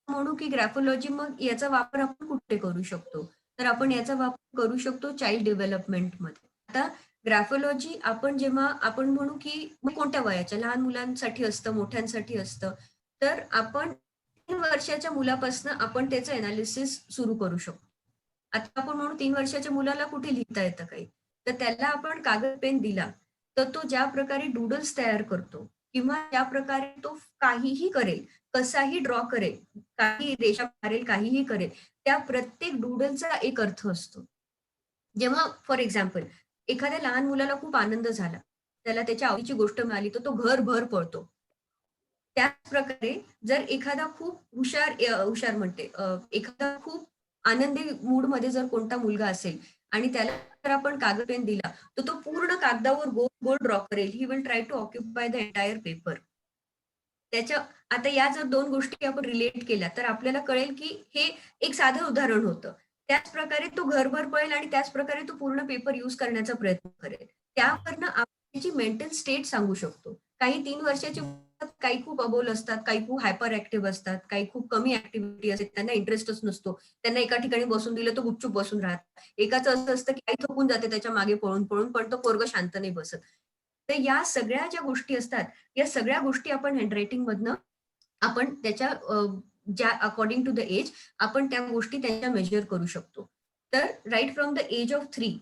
Speaker 5: म्हणू की ग्राफोलॉजी, मग याचा वापर आपण कुठे करू शकतो? तर आपण याचा वापर करू शकतो चाइल्ड डेव्हलपमेंटमध्ये. आता ग्राफोलॉजी जेव्हा आपण म्हणू की मग कोणत्या वयाच्या लहान मुलांसाठी असतं, मोठ्यांसाठी असतं. तर आपण 3 वर्षाच्या मुलापासून आपण त्याचं अनालिसिस सुरू करू शकतो. आता आपण म्हणू 3 वर्षाच्या मुलाला कुठे लिहिता येतं काही. तर त्याला आपण कागद पेन दिला, तर तो ज्या प्रकारे डूडल्स तयार करतो किंवा ज्या प्रकारे तो काहीही करेल, कसाही ड्रॉ करेल, काही रेषा मारेल, काहीही करेल, त्या प्रत्येक डूडलचा एक अर्थ असतो. जेव्हा फॉर एक्झाम्पल एखाद्या लहान मुलाला खूप आनंद झाला, त्याला त्याच्या आवडीची गोष्ट मिळाली, तर तो घरभर पळतो. त्याच प्रकारे जर एखादा खूप हुशार म्हणते, एखादा खूप आनंदी मूडमध्ये जर कोणता मुलगा असेल आणि त्याला जर आपण कागद पेन दिला, तर तो पूर्ण कागदावर गोल गोल ड्रॉ करेल. He will try to occupy the entire paper. आता या जर 2 गोष्टी आपण रिलेट केल्या, तर आपल्याला कळेल की हे एक साधं उदाहरण होतं. त्याच प्रकारे तो घरभर पळेल आणि त्याच प्रकारे तो पूर्ण पेपर यूज करण्याचा प्रयत्न करेल. त्यावरनं आपण त्याची मेंटल स्टेट सांगू शकतो. काही 3 वर्षाची मुलं, काही खूप अबोल असतात, काही खूप हायपर ऍक्टिव्ह असतात, काही खूप कमी ऍक्टिव्हिटी असते, त्यांना इंटरेस्टच नसतो. त्यांना एका ठिकाणी बसून दिलं तर गुपचूप बसून राहतात. एकाचं असं असतं की आई थकून जाते त्याच्या मागे पळून, पण तो पोरगं शांत नाही बसत. तर या सगळ्या ज्या गोष्टी असतात, या सगळ्या गोष्टी आपण हँडरायटिंग मधनं आपण त्याच्या ज्या अकॉर्डिंग टू द एज आपण त्या गोष्टी त्यांच्या मेजर करू शकतो. तर right from the age of 3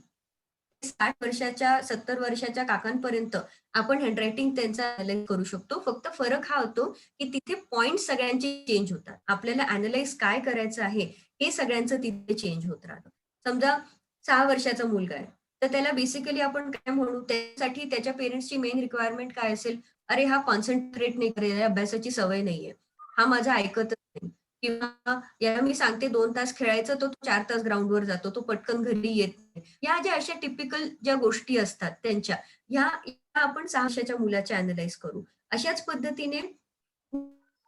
Speaker 5: 60 वर्षाच्या 70 वर्षाच्या काकांपर्यंत आपण हँडरायटिंग त्यांचा अनालाइज करू शकतो. फक्त फरक हा होतो की तिथे पॉइंट सगळ्यांचे चेंज होतात. आपल्याला अनालाइज काय करायचं आहे हे सगळ्यांचं तिथे चेंज होत राहतं. समजा 6 वर्षाचा मुलगा आहे, तर त्याला बेसिकली आपण काय म्हणू, त्यासाठी त्याच्या पेरेंट्सची मेन रिक्वायरमेंट काय असेल, अरे हा कॉन्सन्ट्रेट नाही करेल, याला अभ्यासाची सवय नाहीये, हा माझा ऐकतच नाही, किंवा याला मी सांगते 2 तास खेळायचं, तो 4 तास ग्राउंडवर जातो, तो पटकन घरी येत नाही. या ज्या अशा टिपिकल ज्या गोष्टी असतात त्यांच्या, ह्या आपण 6 वर्षाच्या मुलाच्या अनालाइज करू. अशाच पद्धतीने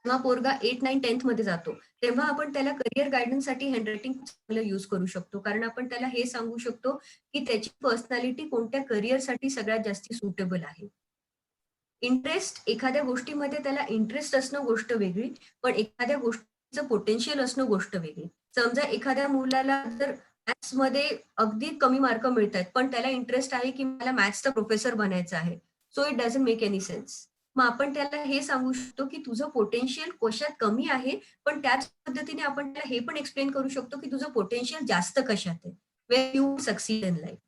Speaker 5: जेव्हा पोरगा 8, 9, 10th मध्ये जातो, तेव्हा आपण त्याला करियर गायडन्ससाठी हँडरायटिंग चांगलं यूज करू शकतो. कारण आपण त्याला हे सांगू शकतो की त्याची पर्सनॅलिटी कोणत्या करियरसाठी सगळ्यात जास्त सुटेबल आहे. इंटरेस्ट, एखाद्या गोष्टीमध्ये त्याला इंटरेस्ट असणं गोष्ट वेगळी, पण एखाद्या गोष्टीचं पोटेन्शियल असणं गोष्ट वेगळी. समजा एखाद्या मुलाला जर मॅथ्समध्ये अगदी कमी मार्क मिळतायत, पण त्याला इंटरेस्ट आहे की मला मॅथ्सचा प्रोफेसर बनायचं आहे. So it doesn't make any sense. मग आपण त्याला हे सांगू शकतो की तुझं पोटेन्शियल कशात कमी आहे, पण त्याच पद्धतीने आपण त्याला हे पण एक्सप्लेन करू शकतो की तुझं पोटेन्शियल जास्त कशात आहे, where you succeed in life.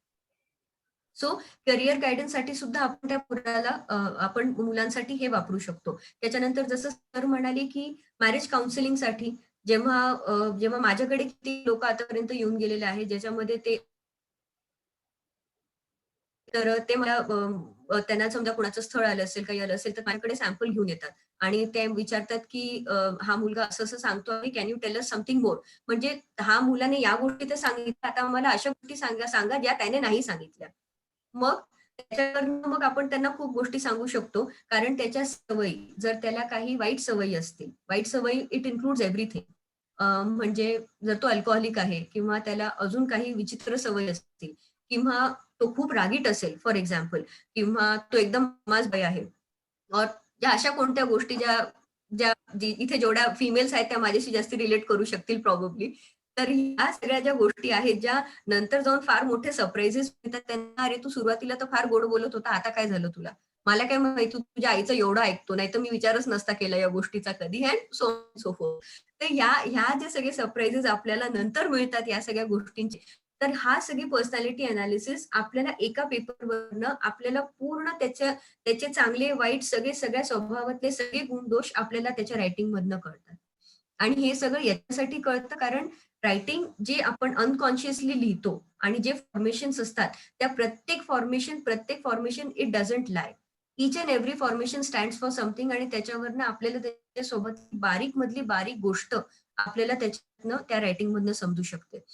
Speaker 5: So career गायडन्ससाठी सुद्धा आपण त्या आपण मुलांसाठी हे वापरू शकतो. त्याच्यानंतर जसं सर म्हणाले की मॅरेज काउन्सिलिंगसाठी जेव्हा माझ्याकडे किती लोक आतापर्यंत येऊन गेलेले आहेत, ज्याच्यामध्ये ते मला त्यांना समजा कोणाचं स्थळ आलं असेल, काही आलं असेल, तर माझ्याकडे सॅम्पल घेऊन येतात आणि ते विचारतात की हा मुलगा असं सांगतो आहे, can you tell us something more? म्हणजे हा मुलाने या गोष्टी तर सांगितल्या, आता मला अशा गोष्टी सांगा ज्या त्याने नाही सांगितल्या. मग त्याच्यावरनं मग आपण त्यांना खूप गोष्टी सांगू शकतो, कारण त्याच्या सवयी, जर त्याला काही वाईट सवयी असतील, वाईट सवयी इट इन्क्लुड्स एव्हरीथिंग. म्हणजे जर तो अल्कोहोलिक आहे किंवा त्याला अजून काही विचित्र सवयी असतील किंवा तो खूप रागीट असेल फॉर एक्झाम्पल, किंवा तो एकदम माजबाई आहे, और ज्या अशा कोणत्या गोष्टी ज्या ज्या इथे जेवढ्या फिमेल्स आहेत त्या माझ्याशी जास्त रिलेट करू शकतील प्रॉब्ली. तर ह्या सगळ्या ज्या गोष्टी आहेत ज्या नंतर जाऊन फार मोठे सरप्राईजेस मिळतात त्यांना, अरे तू सुरुवातीला तर फार गोड बोलत होता, आता काय झालं तुला? मला काय माहिती, तू तुझ्या आईचं एवढं ऐकतो, नाही तर मी विचारच नसता केला या गोष्टीचा कधी, अँड सो फोर्थ. तर ह्या जे सगळे सरप्राईजेस आपल्याला नंतर मिळतात या सगळ्या गोष्टींचे, तर हा सगळी पर्सनॅलिटी अनालिसिस आपल्याला एका पेपरवरनं आपल्याला पूर्ण त्याचे चांगले वाईट सगळ्या स्वभावातले सगळे गुणदोष आपल्याला त्याच्या रायटिंग मधनं कळतात. आणि हे सगळं याच्यासाठी कळतं कारण रायटिंग जे आपण अनकॉन्शियसली लिहितो आणि जे फॉर्मेशन्स असतात, त्या प्रत्येक formation it doesn't lie. Each and every formation stands for something, आणि त्याच्यावरनं आपल्याला त्याच्यासोबत बारीक मधली बारीक गोष्ट आपल्याला त्याच्यातनं त्या रायटिंग मधनं समजू शकते.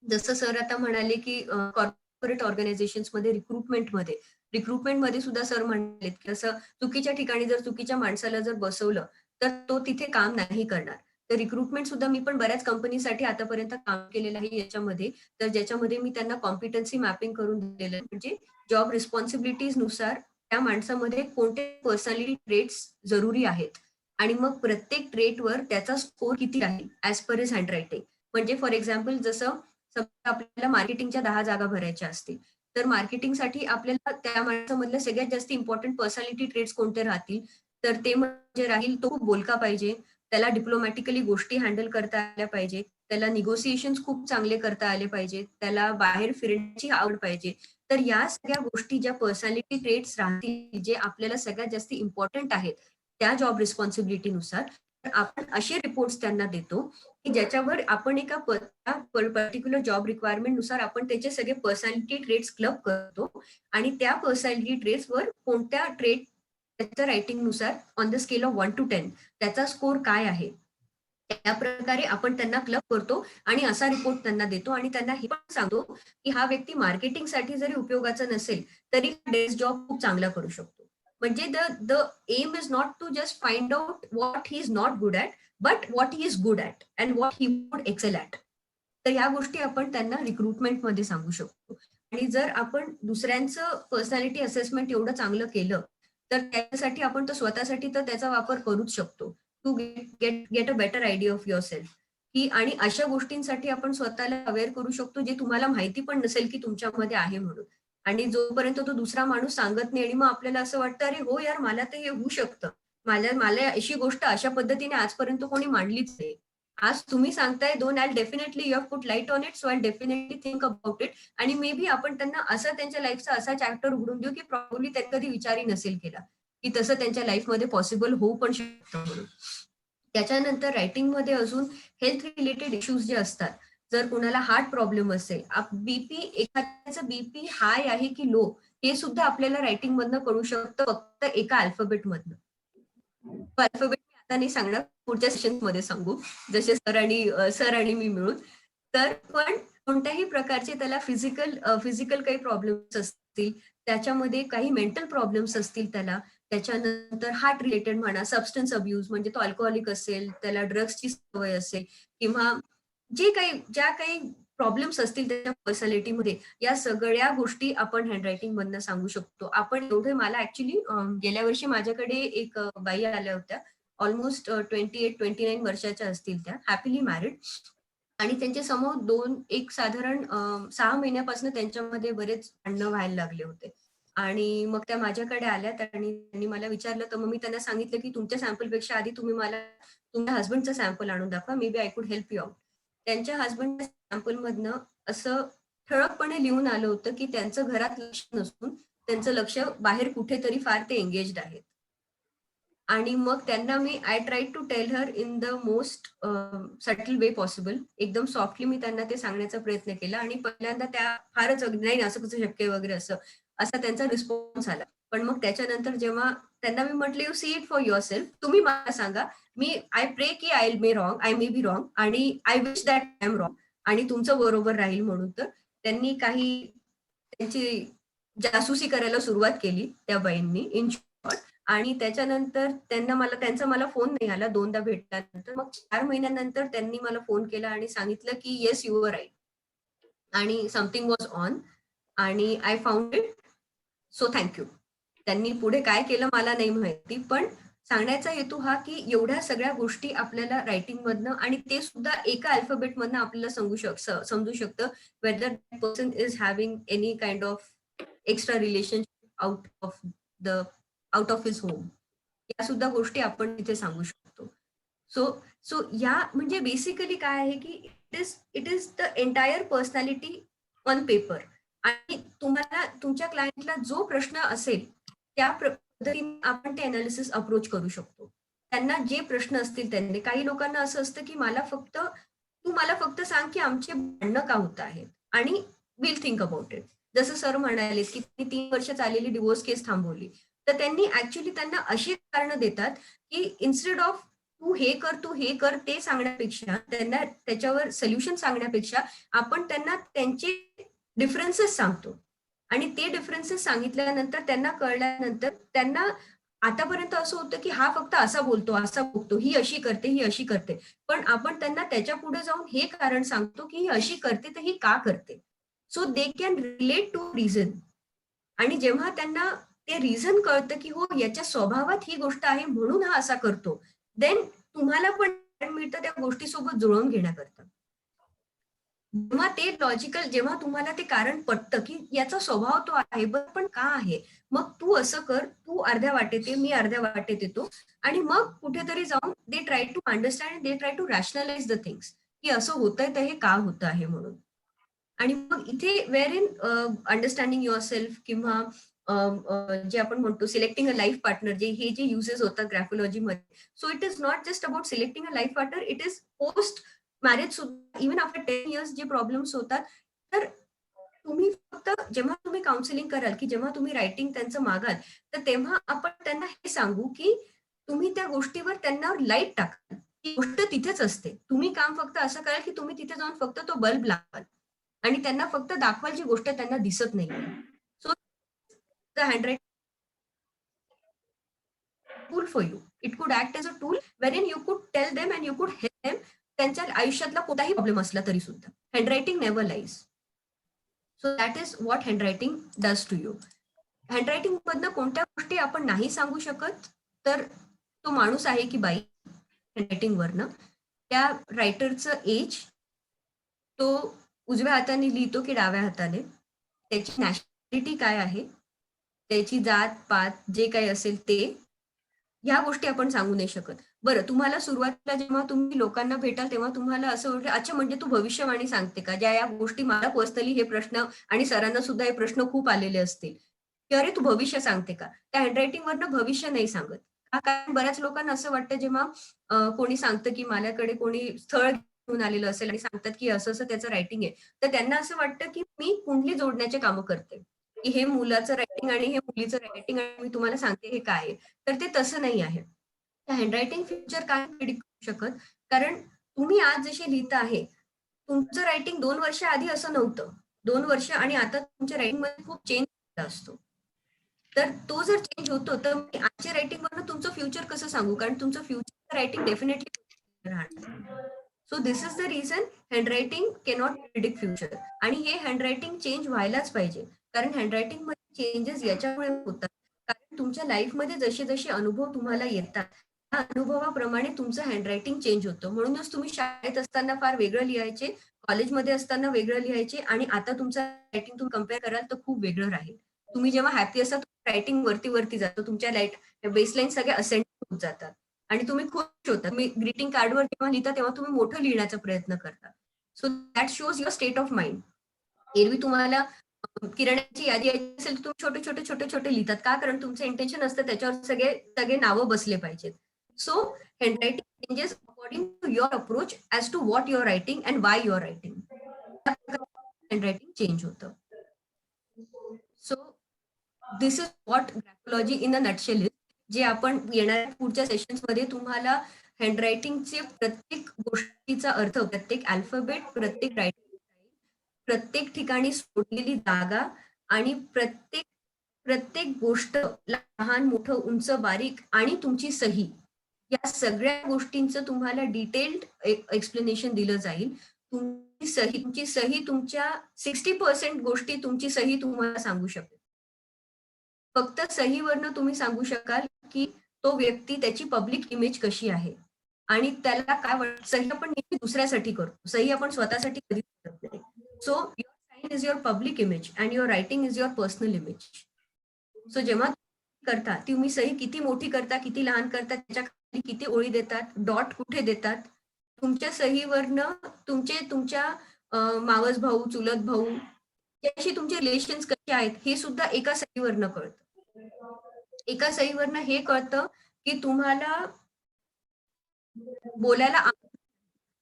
Speaker 5: जसं सर आता म्हणाले की कॉर्पोरेट ऑर्गनायझेशन्स मध्ये रिक्रुटमेंटमध्ये सुद्धा सर म्हणाले की असं चुकीच्या ठिकाणी जर चुकीच्या माणसाला जर बसवलं तर तो तिथे काम नाही करणार. तर रिक्रुटमेंट सुद्धा मी पण बऱ्याच कंपनीसाठी आतापर्यंत काम केलेलं आहे याच्यामध्ये, तर ज्याच्यामध्ये मी त्यांना कॉम्पिटन्सी मॅपिंग करून दिलेलं आहे, म्हणजे जॉब रिस्पॉन्सिबिलिटीज नुसार त्या माणसामध्ये कोणते पर्सनॅलिटी ट्रेट्स जरुरी आहेत आणि मग प्रत्येक ट्रेटवर त्याचा स्कोर किती आहे ऍज पर हिज हँडरायटिंग. म्हणजे फॉर एक्झाम्पल जसं समजा आपल्याला मार्केटिंगच्या 10 जागा भरायच्या असतील, तर मार्केटिंगसाठी आपल्याला त्या माणसामधल्या सगळ्यात जास्त इम्पॉर्टंट पर्सनॅलिटी ट्रेट्स कोणते राहतील, तर ते म्हणजे राहील तो खूप बोलका पाहिजे, त्याला डिप्लोमॅटिकली गोष्टी हँडल करता आल्या पाहिजे, त्याला निगोसिएशन्स खूप चांगले करता आले पाहिजे, त्याला बाहेर फिरण्याची आवड पाहिजे. तर या सगळ्या गोष्टी ज्या पर्सनॅलिटी ट्रेट्स राहतील जे आपल्याला सगळ्यात जास्त इम्पॉर्टंट आहेत त्या जॉब रिस्पॉन्सिबिलिटीनुसार, तर आपण असे रिपोर्ट्स त्यांना देतो की ज्याच्यावर आपण एका पर्टिक्युलर जॉब रिक्वायरमेंट नुसार आपण त्याचे सगळे पर्सनॅलिटी ट्रेट्स क्लब करतो आणि त्या पर्सनॅलिटी ट्रेट्सवर कोणत्या ट्रेट त्याच्या रायटिंग नुसार on the scale of 1 to 10 त्याचा स्कोर काय आहे, त्या प्रकारे आपण त्यांना क्लब करतो आणि असा रिपोर्ट त्यांना देतो आणि त्यांना हे पण सांगतो की हा व्यक्ती मार्केटिंगसाठी जरी उपयोगाचा नसेल तरी डेस्क जॉब खूप चांगला करू शकतो. म्हणजे the aim is not to just find out what he is not good at, but what he is good at and what he would excel at. तर ह्या गोष्टी आपण त्यांना रिक्रुटमेंटमध्ये सांगू शकतो. आणि जर आपण दुसऱ्यांचं पर्सनॅलिटी असेसमेंट एवढं चांगलं केलं तर त्याच्यासाठी आपण तर स्वतःसाठी तर त्याचा वापर करूच शकतो, to get a better idea of yourself. की आणि अशा गोष्टींसाठी आपण स्वतःला अवेअर करू शकतो जे तुम्हाला माहिती पण नसेल की तुमच्यामध्ये आहे म्हणून. आणि जोपर्यंत तो दुसरा माणूस सांगत नाही आणि मग आपल्याला असं वाटतं अरे हो यार मला तर हे होऊ शकतं, मला अशी गोष्ट अशा पद्धतीने आजपर्यंत कोणी मांडलीच नाही, आज तुम्ही सांगताय दोन, I definitely you have put light on it, so I definitely think about it. आणि मे बी आपण त्यांना असं त्यांच्या लाईफचा असा चॅप्टर उघडून देऊ की प्रॉब्ली त्यांनी कधी विचारही नसेल केला की तसं त्यांच्या लाईफमध्ये पॉसिबल होऊ पण शकतं म्हणून. त्याच्यानंतर रायटिंगमध्ये अजून हेल्थ रिलेटेड इश्यूज जे असतात, जर कुणाला हार्ट प्रॉब्लेम असेल, बीपी, एखाद्याचं बीपी हाय आहे की लो हे सुद्धा आपल्याला रायटिंग मधनं कळू शकतं फक्त एका अल्फाबेट मधनं. अल्फाबेट मी आता नाही सांगणार, पुढच्या सेशन मध्ये सांगू, जसे सर आणि मी मिळून. तर पण कोणत्याही प्रकारचे त्याला फिजिकल काही प्रॉब्लेम्स असतील, त्याच्यामध्ये काही मेंटल प्रॉब्लेम्स असतील त्याच्यानंतर हार्ट रिलेटेड म्हणा, सबस्टन्स अब्युज म्हणजे तो अल्कोहोलिक असेल, त्याला ड्रग्सची सवय असेल किंवा ज्या काही प्रॉब्लेम्स असतील त्याच्या पर्सनॅलिटीमध्ये, या सगळ्या गोष्टी आपण हँडरायटिंग मधनं सांगू शकतो. आपण एवढे, मला ऍक्च्युली गेल्या वर्षी माझ्याकडे एक बाई आल्या होत्या, ऑलमोस्ट 28-29 वर्षाच्या असतील, त्या हॅपीली मॅरिड, आणि त्यांच्या समोर एक साधारण 6 महिन्यापासून त्यांच्यामध्ये बरेच भांडणं व्हायला लागले होते. आणि मग त्या माझ्याकडे आल्या आणि त्यांनी मला विचारलं, तर मग मी त्यांना सांगितलं की तुमच्या सॅम्पलपेक्षा आधी तुम्ही मला तुमच्या हस्बंडचा सॅम्पल आणून दाखवा, may be I could help you out. त्यांच्या हस्बंडच्या सॅम्पल मधनं असं ठळकपणे लिहून आलं होतं की त्यांचं घरात लक्ष नसून त्यांचं लक्ष बाहेर कुठेतरी फार ते एंगेज्ड आहेत. आणि मग त्यांना मी I try to tell her in the most subtle way possible. एकदम सॉफ्टली मी त्यांना ते सांगण्याचा प्रयत्न केला आणि पहिल्यांदा त्या फारच नाही असं कसं शक्य वगैरे असा त्यांचा रिस्पॉन्स आला. पण मग त्याच्यानंतर जेव्हा त्यांना मी म्हटलं you see it for your self, तुम्ही मला सांगा, मी आय प्रे की आय मे बी रॉंग आणि I wish that I am wrong आणि तुमचं बरोबर राहील म्हणून. तर त्यांनी काही त्यांची जासूसी करायला सुरुवात केली त्या बाईंनी इन शॉर्ट. आणि त्याच्यानंतर त्यांचा मला फोन नाही आला 2दा भेटल्यानंतर. मग 4 महिन्यानंतर त्यांनी मला फोन केला आणि सांगितलं की येस यू आर राईट आणि समथिंग वॉज ऑन आणि I found it, so thank you. त्यांनी पुढे काय केलं मला नाही माहिती, पण सांगण्याचा हेतू हा की एवढ्या सगळ्या गोष्टी आपल्याला रायटिंग मधनं आणि ते सुद्धा एका अल्फाबेट मधनं आपल्याला समजू शकतं weather person is having any kind of extra relationship out of his home. या सुद्धा गोष्टी आपण तिथे सांगू शकतो. सो या म्हणजे बेसिकली काय आहे की it is the entire personality on paper. आणि तुम्हाला तुमच्या क्लायंटला जो प्रश्न असेल त्या पद्धतीने आपण ते अनालिसिस अप्रोच करू शकतो. त्यांना जे प्रश्न असतील त्यांनी, काही लोकांना असं असतं की तू मला फक्त सांग की आमचे भांडणं का होत आहेत आणि विल थिंक अबाउट इट. जसं सर म्हणाले की 3 वर्ष चाललेली डिवोर्स केस थांबवली, तर त्यांनी ऍक्च्युली त्यांना अशी कारणं देतात की इन्स्टेड ऑफ तू हे कर ते सांगण्यापेक्षा, त्यांना त्याच्यावर सोल्युशन सांगण्यापेक्षा आपण त्यांना त्यांचे डिफरन्सेस सांगतो आणि ते डिफरन्सेस सांगितल्यानंतर त्यांना कळल्यानंतर त्यांना आतापर्यंत असं होतं की हा फक्त असा बोलतो, ही अशी करते, पण आपण त्यांना त्याच्या पुढे जाऊन हे कारण सांगतो की ही अशी करते तर ही का करते. So they can relate to reason. आणि जेव्हा त्यांना ते रिझन कळतं की हो याच्या स्वभावात ही गोष्ट आहे म्हणून हा असा करतो, देन तुम्हाला पण मिळतं त्या गोष्टीसोबत जुळवून घेण्याकरता. जेव्हा ते लॉजिकल, जेव्हा तुम्हाला ते कारण पटतं की याचा स्वभाव तो आहे पण का आहे, मग तू असं कर, तू अर्ध्या वाटेत ये, मी अर्ध्या वाटेत येतो आणि मग कुठेतरी जाऊन they try to understand, they try to rationalise the things की असं होतंय तर हे का होतं आहे म्हणून. आणि मग इथे wherein understanding yourself किंवा जे आपण म्हणतो सिलेक्टिंग अ लाईफ पार्टनर, हे जे युजेस होतात ग्राफोलॉजी मध्ये. So it is not just about selecting a life partner, it is post marriage सुद्धा, इव्हन आफ्टर 10 इयर्स जे प्रॉब्लेम्स होतात. तर तुम्ही फक्त जेव्हा तुम्ही काउन्सिलिंग कराल की जेव्हा तुम्ही रायटिंग त्यांचं मागाल, तर तेव्हा आपण त्यांना हे सांगू की तुम्ही त्या गोष्टीवर त्यांना लाईट टाकाल, ती गोष्ट तिथेच असते. तुम्ही काम फक्त असं कराल की तुम्ही तिथे जाऊन फक्त तो बल्ब लावाल आणि त्यांना फक्त दाखवाल जी गोष्ट त्यांना दिसत नाही. So the handwriting tool for you. It could act as a tool wherein you could tell them and you could help them. त्यांच्या आयुष्यातला कोणताही प्रॉब्लेम असला तरी सुद्धा handwriting never lies. So that is what handwriting does to you. Handwriting मधनं कोणत्या गोष्टी आपण नाही सांगू शकत, तर तो माणूस आहे की बाई हँडरायटिंग वरनं, त्या रायटरचं एज, तो उजव्या हाताने लिहितो की डाव्या हाताने, त्याची नॅशनॅलिटी काय आहे, त्याची जात पात जे काही असेल ते, ह्या गोष्टी आपण सांगू नाही शकत. बरं, तुम्हाला सुरुवातीला जेव्हा तुम्ही लोकांना भेटाल तेव्हा तुम्हाला असं वाटलं अच्छा म्हणजे तू भविष्यवाणी सांगते का, ज्या या गोष्टी मला पर्सनली हे प्रश्न आणि सरांना सुद्धा हे प्रश्न खूप आलेले असतील की अरे तू भविष्य सांगते का. त्या हँडरायटिंग वरनं भविष्य नाही सांगत. कारण बऱ्याच लोकांना असं वाटतं जेव्हा कोणी सांगतं की माझ्याकडे कोणी स्थळ घेऊन आलेलं असेल आणि सांगतात की असं असं त्याचं रायटिंग आहे, तर त्यांना असं वाटतं की मी कुंडली जोडण्याचे कामं करते की हे मुलाचं रायटिंग आणि हे मुलीचं रायटिंग आणि मी तुम्हाला सांगते हे काय आहे. तर ते तसं नाही आहे. हँडरायटिंग फ्युचर काय प्रिडिक्ट करू शकत, कारण तुम्ही आज जसे लिहिता आहे, तुमचं रायटिंग 2 वर्ष आधी असं नव्हतं. 2 वर्ष आणि आता तुमच्या रायटिंग मध्ये खूप चेंज झाला असतो. तर तो जर चेंज होतो तर मी आजच्या रायटिंग वरनं तुमचं फ्युचर कसं सांगू, कारण तुमचं फ्युचर रायटिंग डेफिनेटली राहणार. So this is the reason handwriting cannot predict future. आणि हे हँडरायटिंग चेंज व्हायलाच पाहिजे, कारण हँडरायटिंग मध्ये चेंजेस याच्यामुळे होतात कारण तुमच्या लाईफमध्ये जसे जसे अनुभव तुम्हाला येतात त्या अनुभवाप्रमाणे तुमचं हँडरायटिंग चेंज होतं. म्हणूनच तुम्ही शाळेत असताना फार वेगळं लिहायचे, कॉलेजमध्ये असताना वेगळं लिहायचे आणि आता तुमचं रायटिंग तुम्ही कम्पेअर कराल तर खूप वेगळं राहील. तुम्ही जेव्हा हॅपी असता रायटिंग वरती जातो, तुमच्या बेसलाईन सगळ्या असेंड होत जातात आणि तुम्ही खुश होता. तुम्ही ग्रीटिंग कार्डवर जेव्हा लिहिता तेव्हा तुम्ही मोठं लिहिण्याचा प्रयत्न करता. So that shows your state of mind. एरवी तुम्हाला किराण्याची यादी यायची असेल तर तुम्ही छोटे छोटे छोटे छोटे लिहितात का, कारण तुमचं इंटेन्शन असतं त्याच्यावर सगळे सगळे नावं बसले पाहिजेत. So handwriting changes according to your approach as to what your writing and why your writing. Handwriting change होतं. So this is what graphology in a nutshell is. जे आपण येणाऱ्या पुढच्या सेशन्स मध्ये तुम्हाला हँडरायटिंगचे प्रत्येक गोष्टीचा अर्थ, प्रत्येक अल्फाबेट, प्रत्येक रायटिंग, प्रत्येक ठिकाणी सोडलेली जागा आणि प्रत्येक प्रत्येक गोष्ट, लहान मोठं उंच बारीक आणि तुमची सही, या सगळ्या गोष्टींचं तुम्हाला डिटेल्ड एक्सप्लेनेशन दिलं जाईल. तुमची सही तुमच्या 60% गोष्टी तुमची सही तुम्हाला सांगू शकते. फक्त सहीवरनं तुम्ही सांगू शकाल की तो व्यक्ती, त्याची पब्लिक इमेज कशी आहे आणि त्याला काय वाटतं. सही आपण नेहमी दुसऱ्यासाठी करतो, सही आपण स्वतःसाठी कधीच करत नाही. So your sign is your public image and your writing is your personal image. So जेव्हा करता तुम्ही सही किती मोठी करता, किती लहान करता, त्याच्या खाली किती ओळी देतात, डॉट कुठे देतात, तुमच्या सहीवरनं तुमच्या मावस भाऊ, चुलत भाऊ याशी तुमचे रिलेशन्स कसे आहेत हे सुद्धा एका सहीवरनं कळतं. एका सहीवरनं हे कळतं की तुम्हाला बोलायला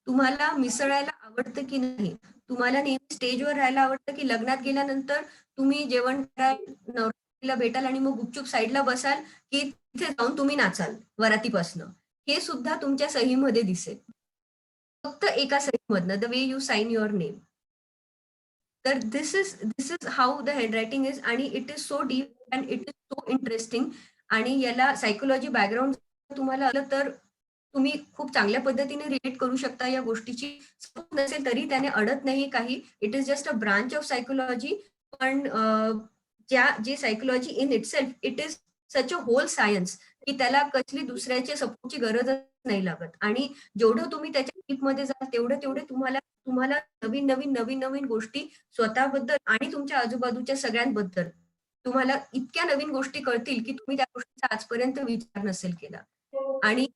Speaker 5: तुम्हाला मिसळायला आवडतं की नाही, तुम्हाला नेहमी स्टेजवर राहायला आवडतं की लग्नात गेल्यानंतर तुम्ही जेवण नवऱ्याला भेटाल आणि मग गुपचूप साईडला बसाल की तिथे जाऊन तुम्ही नाचाल वरातीपासनं. हे सुद्धा तुमच्या सहीमध्ये दिसेल, फक्त एका सहीमधनं, the way you sign your name. तर this is how the handwriting is, and it is so deep and it is so interesting. आणि याला सायकोलॉजी बॅकग्राऊंड तुम्हाला आलं तर तुम्ही खूप चांगल्या पद्धतीने रिलेट करू शकता या गोष्टीची. नसेल तरी त्याने अडत नाही काही. It is just a branch of psychology. पण जे psychology in itself, it is such a whole science की त्याला कसली दुसऱ्याच्या सपोर्टची गरजच नाही लागत. आणि जेवढं तुम्ही त्याच्या डीपमध्ये जाल तेवढे तुम्हाला नवीन नवीन नवीन नवीन गोष्टी स्वतःबद्दल आणि तुमच्या आजूबाजूच्या सगळ्यांबद्दल तुम्हाला इतक्या नवीन गोष्टी कळतील की तुम्ही त्या गोष्टीचा आजपर्यंत विचार नसेल केला. आणि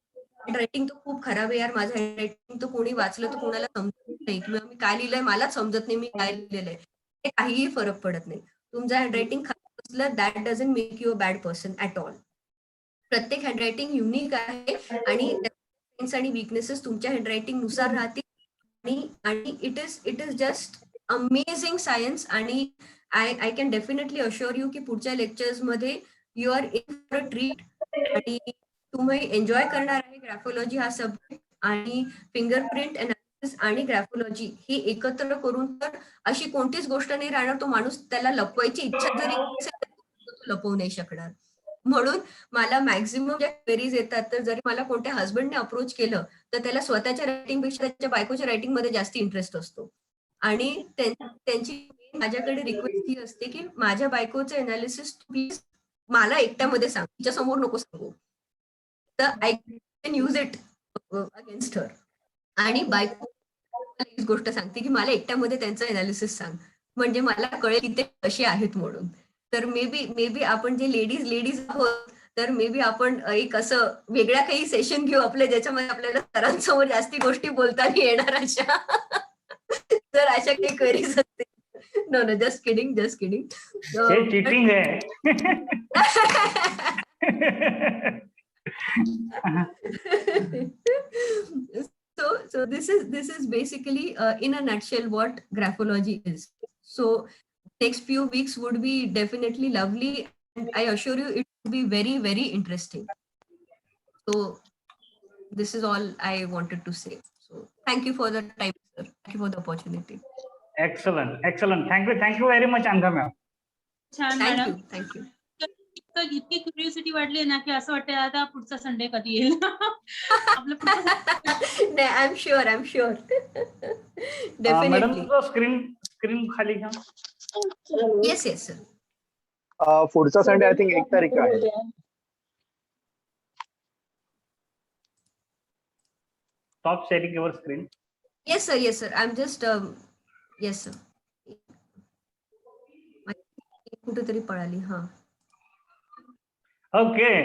Speaker 5: हँडरायटिंग तर खूप खराब आहे यार, माझं हँडरायटिंग तर कोणी वाचलं तर कोणाला समजत नाही किंवा मी काय लिहिलंय मलाच समजत नाही मी काय लिहिलेलं आहे, हे काहीही फरक पडत नाही. तुमचं हँडरायटिंग खराब असलं that doesn't make you a bad person at all. प्रत्येक हँडरायटिंग युनिक आहे आणि आणि विकनेसेस तुमच्या हँडरायटिंग नुसार राहतील. आणि it is just amazing science. आणि I can definitely assure you की पुढच्या लेक्चर्स मध्ये you are in for a treat आणि तुम्ही एन्जॉय करणार आहे ग्राफोलॉजी हा सब्जेक्ट. आणि फिंगरप्रिंट अनालिसिस आणि ग्राफोलॉजी हे एकत्र करून तर अशी कोणतीच गोष्ट नाही राहणार, तो माणूस त्याला लपवायची इच्छा जरी लपवू नाही शकणार. म्हणून मला मॅक्झिमम ज्या क्वेरीज येतात, तर जरी मला कोणत्या हस्बंडने अप्रोच केलं तर त्याला स्वतःच्या रायटिंग पेक्षा त्याच्या बायकोच्या रायटिंग मध्ये जास्त इंटरेस्ट असतो. आणि त्यांची माझ्याकडे रिक्वेस्ट ही असते की माझ्या बायकोचं एनालिसिस प्लीज मला एकट्यामध्ये सांग, तिच्या समोर नको सांगू. तर I can use it against her. आणि बायको हीच गोष्ट सांगते की मला एकट्यामध्ये त्यांचं एनालिसिस सांग, म्हणजे मला कळेल की ते कसे आहेत म्हणून. तर मे बी आपण जे लेडीज आहोत, तर मे बी आपण एक असं वेगळ्या काही सेशन घेऊ आपल्या, ज्याच्यामध्ये आपल्याला सरांसमोर जास्ती गोष्टी बोलताना येणार अशा. तर अशा काही क्वेरीज असते. Know just kidding.
Speaker 1: हे चिटिंग आहे.
Speaker 5: So this is basically in a nutshell what graphology is. So next few weeks would be definitely lovely, and I assure you it will be very very interesting. So this is all I wanted to say. So thank you for the time, sir. Thank you for the opportunity.
Speaker 1: Excellent. Thank you very much, Angha ma'am.
Speaker 4: छान मॅडम.
Speaker 5: Thank you.
Speaker 4: तर इतकी क्युरियोसिटी वाढली ना की असं वाटतं आता पुढचा संडे कधी येईल. आपलं पुढचं
Speaker 5: I'm sure.
Speaker 1: Madam
Speaker 5: Definitely.
Speaker 1: तुझं स्क्रीन खाली घ्या.
Speaker 5: Yes, sir.
Speaker 7: पुढचा संडे आय थिंक 1 तारीख आहे.
Speaker 1: Stop sharing your screen.
Speaker 5: Yes, sir. I'm just yes, sir. कुठेतरी पळाली. हा.
Speaker 1: Okay.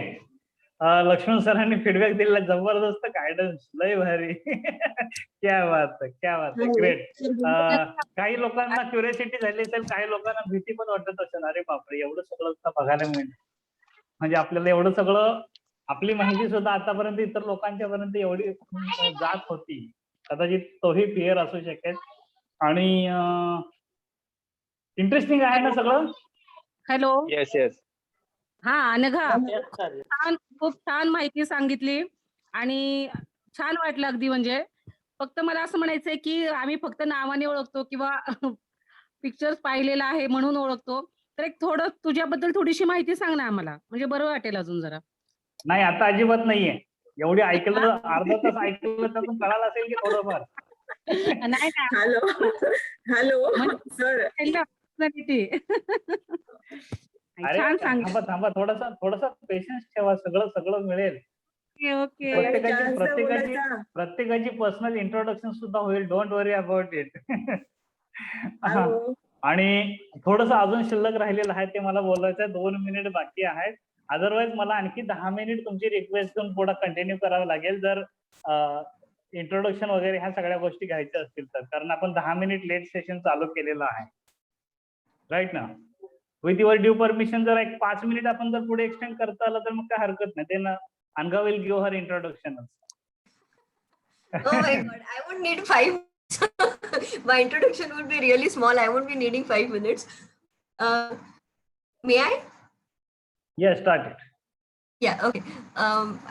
Speaker 1: लक्ष्मण सरांनी फीडबॅक दिला, जबरदस्त गायडन्स, लय भारी. क्या बात आहे, क्या बात आहे, ग्रेट. काही लोकांना क्युरियोसिटी झाली असेल, काही लोकांना भीती पण वाटत असेल, अरे बापरे एवढं सगळं बघायला मिळेल, म्हणजे आपल्याला एवढं सगळं, आपली माहिती सुद्धा आतापर्यंत इतर लोकांच्या पर्यंत एवढी जात होती, कदाचित तोही फिअर असू शकेल. आणि इंटरेस्टिंग आहे ना सगळं.
Speaker 6: हॅलो.
Speaker 7: Yes yes.
Speaker 6: हा अनघा, छान, खूप छान माहिती सांगितली आणि छान वाटलं अगदी. म्हणजे फक्त मला असं म्हणायचंय की आम्ही फक्त नावाने ओळखतो किंवा पिक्चर्स पाहिलेला आहे म्हणून ओळखतो. तर एक थोडं तुझ्याबद्दल थोडीशी माहिती सांग ना आम्हाला, म्हणजे बरं वाटेल अजून जरा.
Speaker 1: नाही आता अजिबात नाहीये, एवढी ऐकलं, अर्धा तास ऐकलं त्यातून कळालं असेल की थोडंफार.
Speaker 6: नाही ना.
Speaker 8: Hello hello sir.
Speaker 1: अरे
Speaker 6: छान सांग.
Speaker 1: थांबा थांबा, थोडासा पेशन्स ठेवा, सगळं मिळेल.
Speaker 6: ओके.
Speaker 1: प्रत्येकाची पर्सनल इंट्रोडक्शन सुद्धा होईल, डोंट वरी अबाउट इट. आणि थोडस अजून शिल्लक राहिलेलं आहे, ते मला बोलायचं आहे. 2 मिनिट बाकी आहेत. अदरवाईज मला आणखी 10 मिनिट तुमची रिक्वेस्ट घेऊन पुढे कंटिन्यू करावं लागेल, जर इंट्रोडक्शन वगैरे ह्या सगळ्या गोष्टी घ्यायच्या असतील तर, कारण आपण 10 मिनिट लेट सेशन चालू केलेलं आहे, राईट ना. विथ युअर ड्यू परमिशन जर एक 5 मिनिट आपण जर पुढे एक्सटेंड करता आलं तर मग काय हरकत नाही. ते Anga will give her introduction.
Speaker 5: Oh my God, I won't need 5 minutes. My introduction would be really small. I won't be needing 5 minutes. May I?
Speaker 1: Yes, start it.
Speaker 5: Yeah, okay.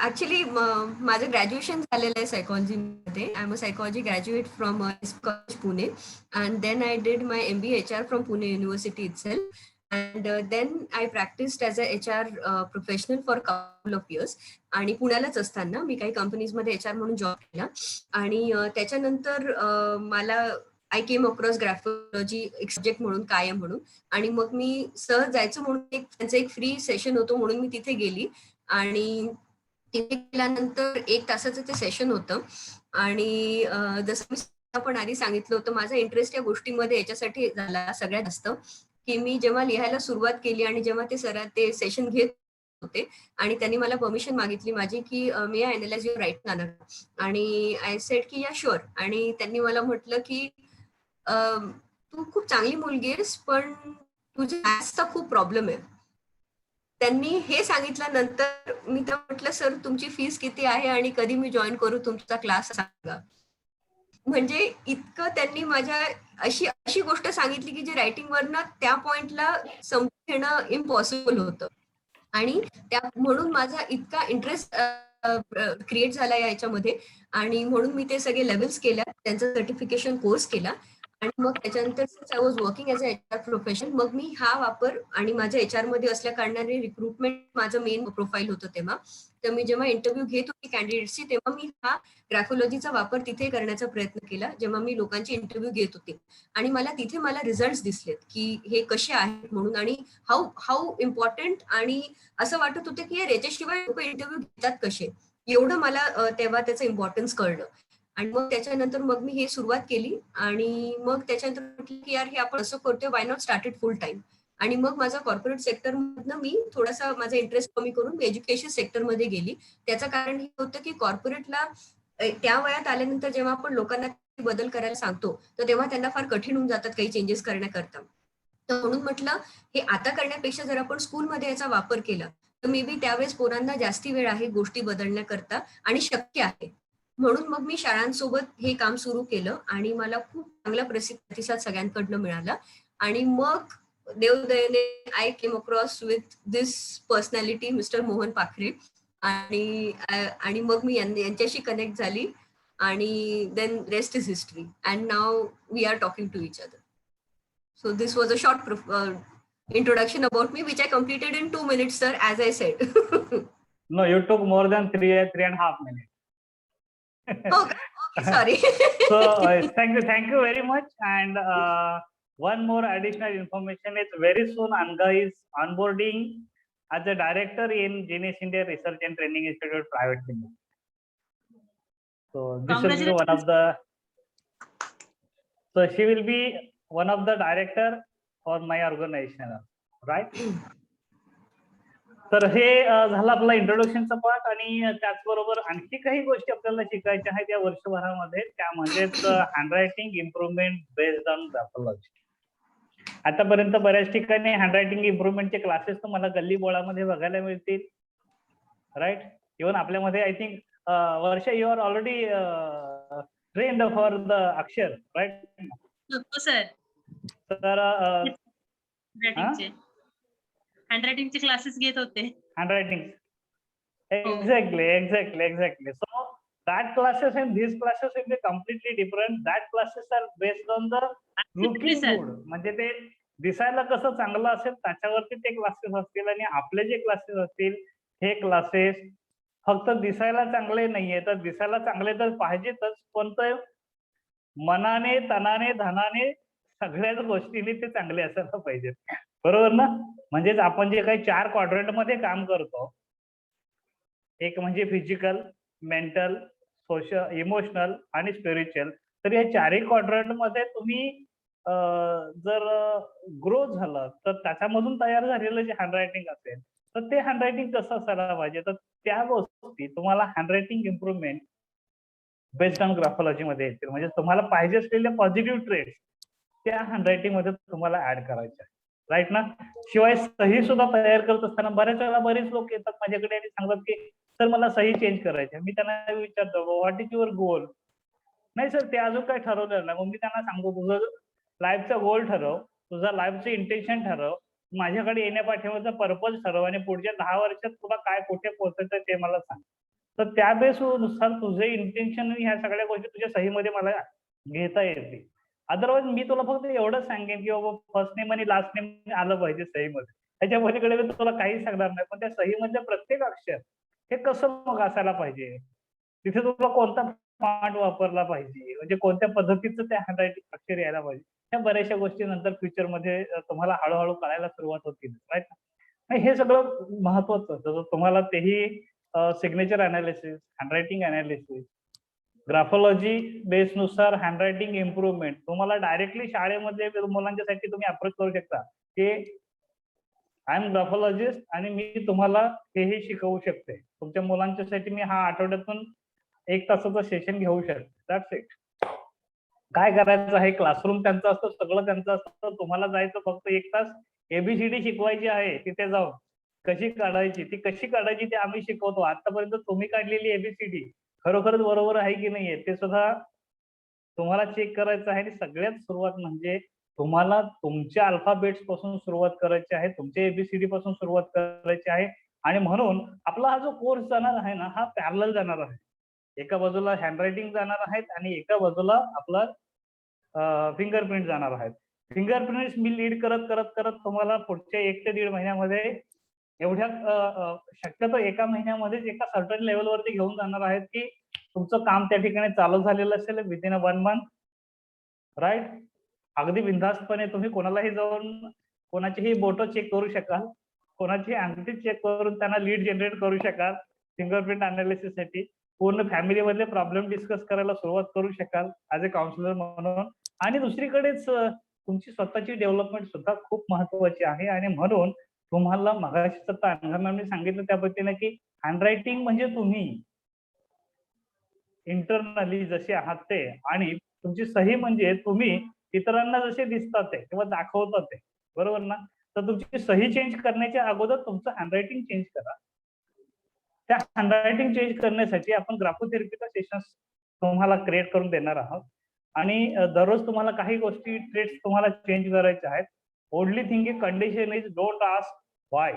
Speaker 5: Actually, माझं ग्रॅज्युएशन झालेलं आहे सायकॉलॉजीमध्ये. I am a psychology graduate from college Pune, and then I did my MBA HR from Pune university itself. And then I practiced as a HR professional for a couple of years. आणि पुण्यालाच असताना मी काही कंपनीजमध्ये HR म्हणून जॉब केला. आणि त्याच्यानंतर मला आय केम अक्रॉस ग्राफोलॉजी एक सब्जेक्ट म्हणून, कायम म्हणून. आणि मग मी सहज जायचं म्हणून त्यांचं एक फ्री सेशन होतं म्हणून मी तिथे गेली. आणि तिथे गेल्यानंतर 1 तासाचं ते सेशन होतं. आणि जसं मी पण आधी सांगितलं होतं, माझा इंटरेस्ट या गोष्टीमध्ये याच्यासाठी झाला सगळ्यात जास्त, की मी जेव्हा लिहायला सुरुवात केली आणि जेव्हा ते सेशन घेत होते आणि त्यांनी मला परमिशन मागितली माझी, की मे आय अनलाइज युअर राईटिंग. आणि आय सेड की या शुअर. आणि त्यांनी मला म्हटलं की तू खूप चांगली मुलगी आहेस, पण तुझ्या मॅथ्सचा खूप प्रॉब्लेम आहे. त्यांनी हे सांगितल्यानंतर मी तर म्हटलं, सर तुमची फीस किती आहे आणि कधी मी जॉईन करू तुमचा क्लास सांगा. म्हणजे इतकं त्यांनी माझ्या अशी गोष्ट सांगितली की जे रायटिंगवरनं त्या पॉइंटला समजून घेणं इम्पॉसिबल होतं. आणि म्हणून माझा इतका इंटरेस्ट क्रिएट झाला याच्यामध्ये. आणि म्हणून मी ते सगळे लेवल्स केल्या, त्यांचा सर्टिफिकेशन कोर्स केला. आणि मग त्याच्यानंतर I was working as a HR profession. मग मी हा वापर, आणि माझ्या HR मध्ये असल्या कारणाने रिक्रुटमेंट माझं मेन प्रोफाईल होतं तेव्हा. तर मी जेव्हा इंटरव्ह्यू घेत होती कॅन्डिडेट्सची, तेव्हा मी हा ग्राफोलॉजीचा वापर तिथे करण्याचा प्रयत्न केला, जेव्हा मी लोकांचे इंटरव्ह्यू घेत होते. आणि तिथे मला रिझल्ट दिसलेत की हे कसे आहेत म्हणून, आणि हाऊ इम्पॉर्टंट. आणि असं वाटत होतं की याच्याशिवाय लोक इंटरव्ह्यू घेतात कसे, एवढं मला तेव्हा त्याचं इम्पॉर्टन्स कळलं. आणि मग त्याच्यानंतर मग मी हे सुरुवात केली. आणि मग त्याच्यानंतर म्हटलं की यार हे आपण असं करतोय, why not started full time. आणि मग माझा कॉर्पोरेट सेक्टरमधनं मी थोडासा माझा इंटरेस्ट कमी करून मी एज्युकेशन सेक्टरमध्ये गेली. त्याचं कारण हे होतं की कॉर्पोरेटला त्या वयात आल्यानंतर जेव्हा आपण लोकांना बदल करायला सांगतो, तर तेव्हा त्यांना फार कठीण होऊन जातात काही चेंजेस करण्याकरता. तर म्हणून म्हटलं हे आता करण्यापेक्षा जर आपण स्कूलमध्ये याचा वापर केला तर मे बी त्यावेळेस पोरांना जास्ती वेळ आहे गोष्टी बदलण्याकरता आणि शक्य आहे. म्हणून मग मी शाळांसोबत हे काम सुरू केलं आणि मला खूप चांगला प्रतिसाद सगळ्यांकडनं मिळाला. आणि मग देवदयेने I came across with this personality mister Mohan Pakhare. आणि मग मी यांच्याशी कनेक्ट झाली. आणि then rest is history, and now we are talking to each other. So this was a short introduction about me, which I completed in 2 minutes, sir, as I said.
Speaker 1: No, you took more than 3.5 minutes.
Speaker 5: Okay, sorry.
Speaker 1: So thank you very much. And one more additional information is very soon Anga is onboarding as a director in Genius India Research and Training Institute Private Limited. So this will be one of the. So she will be one of the director for my organization, right? तर हे झालं आपला इंट्रोडक्शनचा पार्ट, आणि त्याचबरोबर आणखी काही गोष्टी आपल्याला शिकायच्या आहेत या वर्षभरामध्ये, त्या म्हणजेच handwriting improvement based on graphology. आतापर्यंत बऱ्याच ठिकाणी हँडरायटिंग इम्प्रुव्हमेंटचे क्लासेस तुम्हाला गल्ली बोळामध्ये बघायला मिळतील, राईट. इव्हन आपल्यामध्ये आय थिंक वर्ष you are already trained for the अक्षर, राईट.
Speaker 4: हो सर,
Speaker 1: तर
Speaker 4: हँडरायटिंगचे क्लासेस घेत होते.
Speaker 1: handwriting, exactly. So that classes and these classes will be completely different. That classes are based on the looking
Speaker 4: sir.
Speaker 1: good, म्हणजे ते दिसायला कसं चांगलं असेल त्याच्यावरती ते क्लासेस असतील, आणि आपले जे क्लासेस असतील हे क्लासेस फक्त दिसायला चांगले नाहीये, तर दिसायला चांगले तर पाहिजेतच, पण ते मनाने, तनाने, धनाने सगळ्याच गोष्टींनी ते चांगले असायला पाहिजेत, बरोबर ना. म्हणजेच आपण जे काही 4 क्वाड्रंट मध्ये काम करतो, एक म्हणजे फिजिकल, मेंटल, सोशल, इमोशनल आणि स्पिरिच्युअल, तर या 4ही क्वाड्रंट मध्ये तुम्ही जर ग्रो झालं तर त्याच्यामधून तयार झालेलं जे हँडरायटिंग असेल तर ते हँडरायटिंग कसं असायला पाहिजे, तर त्या गोष्टी तुम्हाला handwriting improvement based on graphology मध्ये येतील. म्हणजे तुम्हाला पाहिजे असलेले पॉझिटिव्ह ट्रेड्स त्या हँडरायटिंग मध्ये तुम्हाला ऍड करायच्या, राईट ना. शिवाय सही सुद्धा तयार करत असताना बऱ्याच वेळा बरेच लोक येतात माझ्याकडे आणि सांगतात की सर मला सही चेंज करायची. मी त्यांना विचारतो व्हॉट इज युअर गोल. नाही सर ते अजून काही ठरवलेलं नाही. मग मी त्यांना सांगतो तुझं लाईफचा गोल ठरव, तुझा लाईफचं इंटेन्शन ठरव, माझ्याकडे येण्यापाठीमागचा पर्पज ठरव, आणि पुढच्या 10 वर्षात तुला काय कुठे पोहोचायचं ते मला सांग. तर त्या बेसनुसार तुझे इंटेन्शन ह्या सगळ्या गोष्टी तुझ्या सहीमध्ये मला घेता येतील. अदरवाईज मी तुला फक्त एवढंच सांगेन की बाबा फर्स्ट नेम आणि लास्ट नेम आलं पाहिजे सहीमध्ये, त्याच्या पलीकडे मी तुला काही सांगणार नाही. पण त्या सहीमधलं प्रत्येक अक्षर हे कसं मग असायला पाहिजे, तिथे तुला कोणता फॉन्ट वापरला पाहिजे, म्हणजे कोणत्या पद्धतीचं त्या हँडरायटिंग अक्षर यायला पाहिजे, ह्या बऱ्याचशा गोष्टी नंतर फ्युचरमध्ये तुम्हाला हळूहळू कळायला सुरुवात होतील, राईट. हे सगळं महत्वाचं जसं तुम्हाला तेही signature analysis, handwriting analysis, graphology बेसनुसार हँडरायटिंग इम्प्रुव्हमेंट तुम्हाला डायरेक्टली शाळेमध्ये मुलांच्यासाठी तुम्ही अप्रोच करू शकता की आय एम ग्राफोलॉजिस्ट आणि मी तुम्हाला हेही शिकवू शकते. तुमच्या मुलांच्यासाठी मी हा आठवड्यातून 1 तासाचं सेशन घेऊ शकते. That's it. काय करायचं आहे, क्लासरूम त्यांचं असतं, सगळं त्यांचं असतं, तुम्हाला जायचं फक्त 1 तास ABCD शिकवायची आहे. तिथे जाऊन कशी काढायची, ती कशी काढायची ते आम्ही शिकवतो. आतापर्यंत तुम्ही काढलेली ABCD खरोखरच बरोबर आहे की नाहीये ते सुद्धा तुम्हाला चेक करायचं आहे. आणि सगळ्यात सुरुवात म्हणजे तुम्हाला तुमच्या अल्फाबेट्स पासून सुरुवात करायची आहे, तुमच्या ABCD पासून सुरुवात करायची आहे. आणि म्हणून आपला हा जो कोर्स जाणार आहे ना, हा पॅरलल जाणार आहे. एका बाजूला हँडरायटिंग जाणार आहेत आणि एका बाजूला आपला फिंगरप्रिंट जाणार आहेत. फिंगरप्रिंट्स मी लीड करत करत करत तुम्हाला पुढच्या 1 ते 1.5 महिन्यामध्ये एवढ्या शक्यतो एका महिन्यामध्येच एका सर्टन लेवलवरती घेऊन जाणार आहेत की तुमचं काम त्या ठिकाणी चालू झालेलं असेल विदिन 1 मंथ, राईट. अगदी बिनधास्तपणे तुम्ही कोणालाही जाऊन कोणाचीही बोटं चेक करू शकाल, कोणाची अंगठी चेक करून त्यांना लीड जनरेट करू शकाल फिंगरप्रिंट अनालिसिस साठी. पूर्ण फॅमिलीमधले प्रॉब्लेम डिस्कस करायला सुरुवात करू शकाल ऍज अ काउन्सिलर म्हणून. आणि दुसरीकडेच तुमची स्वतःची डेव्हलपमेंट सुद्धा खूप महत्वाची आहे. आणि म्हणून तुम्हाला मगाशीच आता अनघा मॅमने सांगितलं त्या पद्धतीने की हँडरायटिंग म्हणजे तुम्ही इंटरनली जसे आहात ते, आणि तुमची सही म्हणजे तुम्ही इतरांना जसे दिसतात ते किंवा दाखवतात ते, बरोबर ना. तर तुमची सही चेंज करण्याच्या अगोदर तुमचं हँडरायटिंग चेंज करा. त्या हँडरायटिंग चेंज करण्यासाठी आपण ग्राफोथेरपीचा सेशन्स तुम्हाला क्रिएट करून देणार आहोत. आणि दररोज तुम्हाला काही गोष्टी ट्रेड्स तुम्हाला चेंज करायच्या आहेत. Only thing is condition is don't ask why.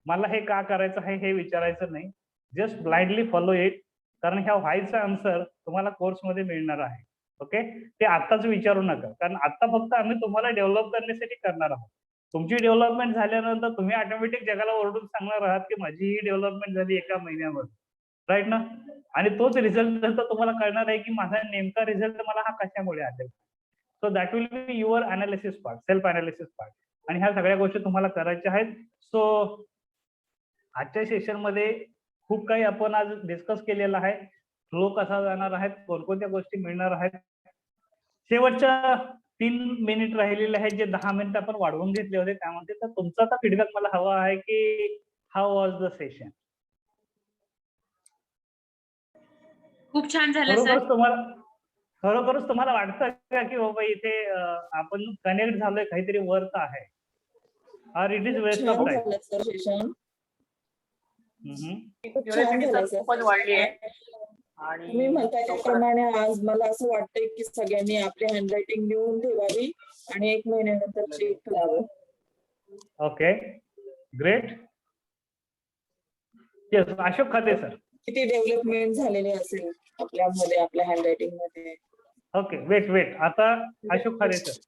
Speaker 1: मला हे का करायचं आहे हे विचारायचं नाही, जस्ट ब्लाइंडली फॉलो इट. कारण ह्या व्हायचा आन्सर तुम्हाला कोर्समध्ये मिळणार आहे. ओके, ते आताच विचारू नका, कारण आता फक्त आम्ही तुम्हाला डेव्हलप करण्यासाठी करणार आहोत. तुमची डेव्हलपमेंट झाल्यानंतर तुम्ही ऑटोमॅटिक जगाला ओरडून सांगणार आहात की माझी ही डेव्हलपमेंट झाली एका महिन्यामध्ये, राईट ना. आणि तोच रिझल्ट नंतर तुम्हाला कळणार आहे की माझा नेमका रिझल्ट मला हा कशामुळे आलेला. So that will be your analysis part, self analysis part. आणि ह्या सगळ्या गोष्टी तुम्हाला करायच्या आहेत. सो आजच्या सेशन मध्ये खूप काही आपण आज डिस्कस केलेलं आहे. फ्लो कसा जाणार आहे, कोणकोणत्या गोष्टी मिळणार आहेत. शेवटच्या 3 मिनिट राहिलेले आहेत, जे 10 मिनिट आपण वाढवून घेतले होते त्यामध्ये. तर तुमचा आता फीडबॅक मला हवा आहे की हाऊ वॉज द सेशन?
Speaker 4: खूप छान झालं सर.
Speaker 1: खरोखरच तुम्हाला वाटतं का की बाबा इथे आपण कनेक्ट झालोय, काहीतरी वर्क आहे, और it is waste of time?
Speaker 8: झालं सर सेशन. खूप छान
Speaker 3: क्युरिओसिटी
Speaker 8: झालं
Speaker 3: सर
Speaker 8: सर.
Speaker 3: खूपच वाढली आहे.
Speaker 8: तुम्ही
Speaker 3: आणि
Speaker 8: म्हणताय त्याप्रमाणे आज मला असं वाटतंय की सगळ्यांनी आपली हँडरायटिंग लिहून ठेवावी आणि 1 महिन्यानंतर चेक करावं.
Speaker 1: Okay, great. येस, अशोक खाते सर.
Speaker 8: किती डेव्हलपमेंट झालेली असेल आपल्यामध्ये, आपल्या हँडरायटिंग मध्ये.
Speaker 1: ओके, वेट, आता अशोक खाते सर.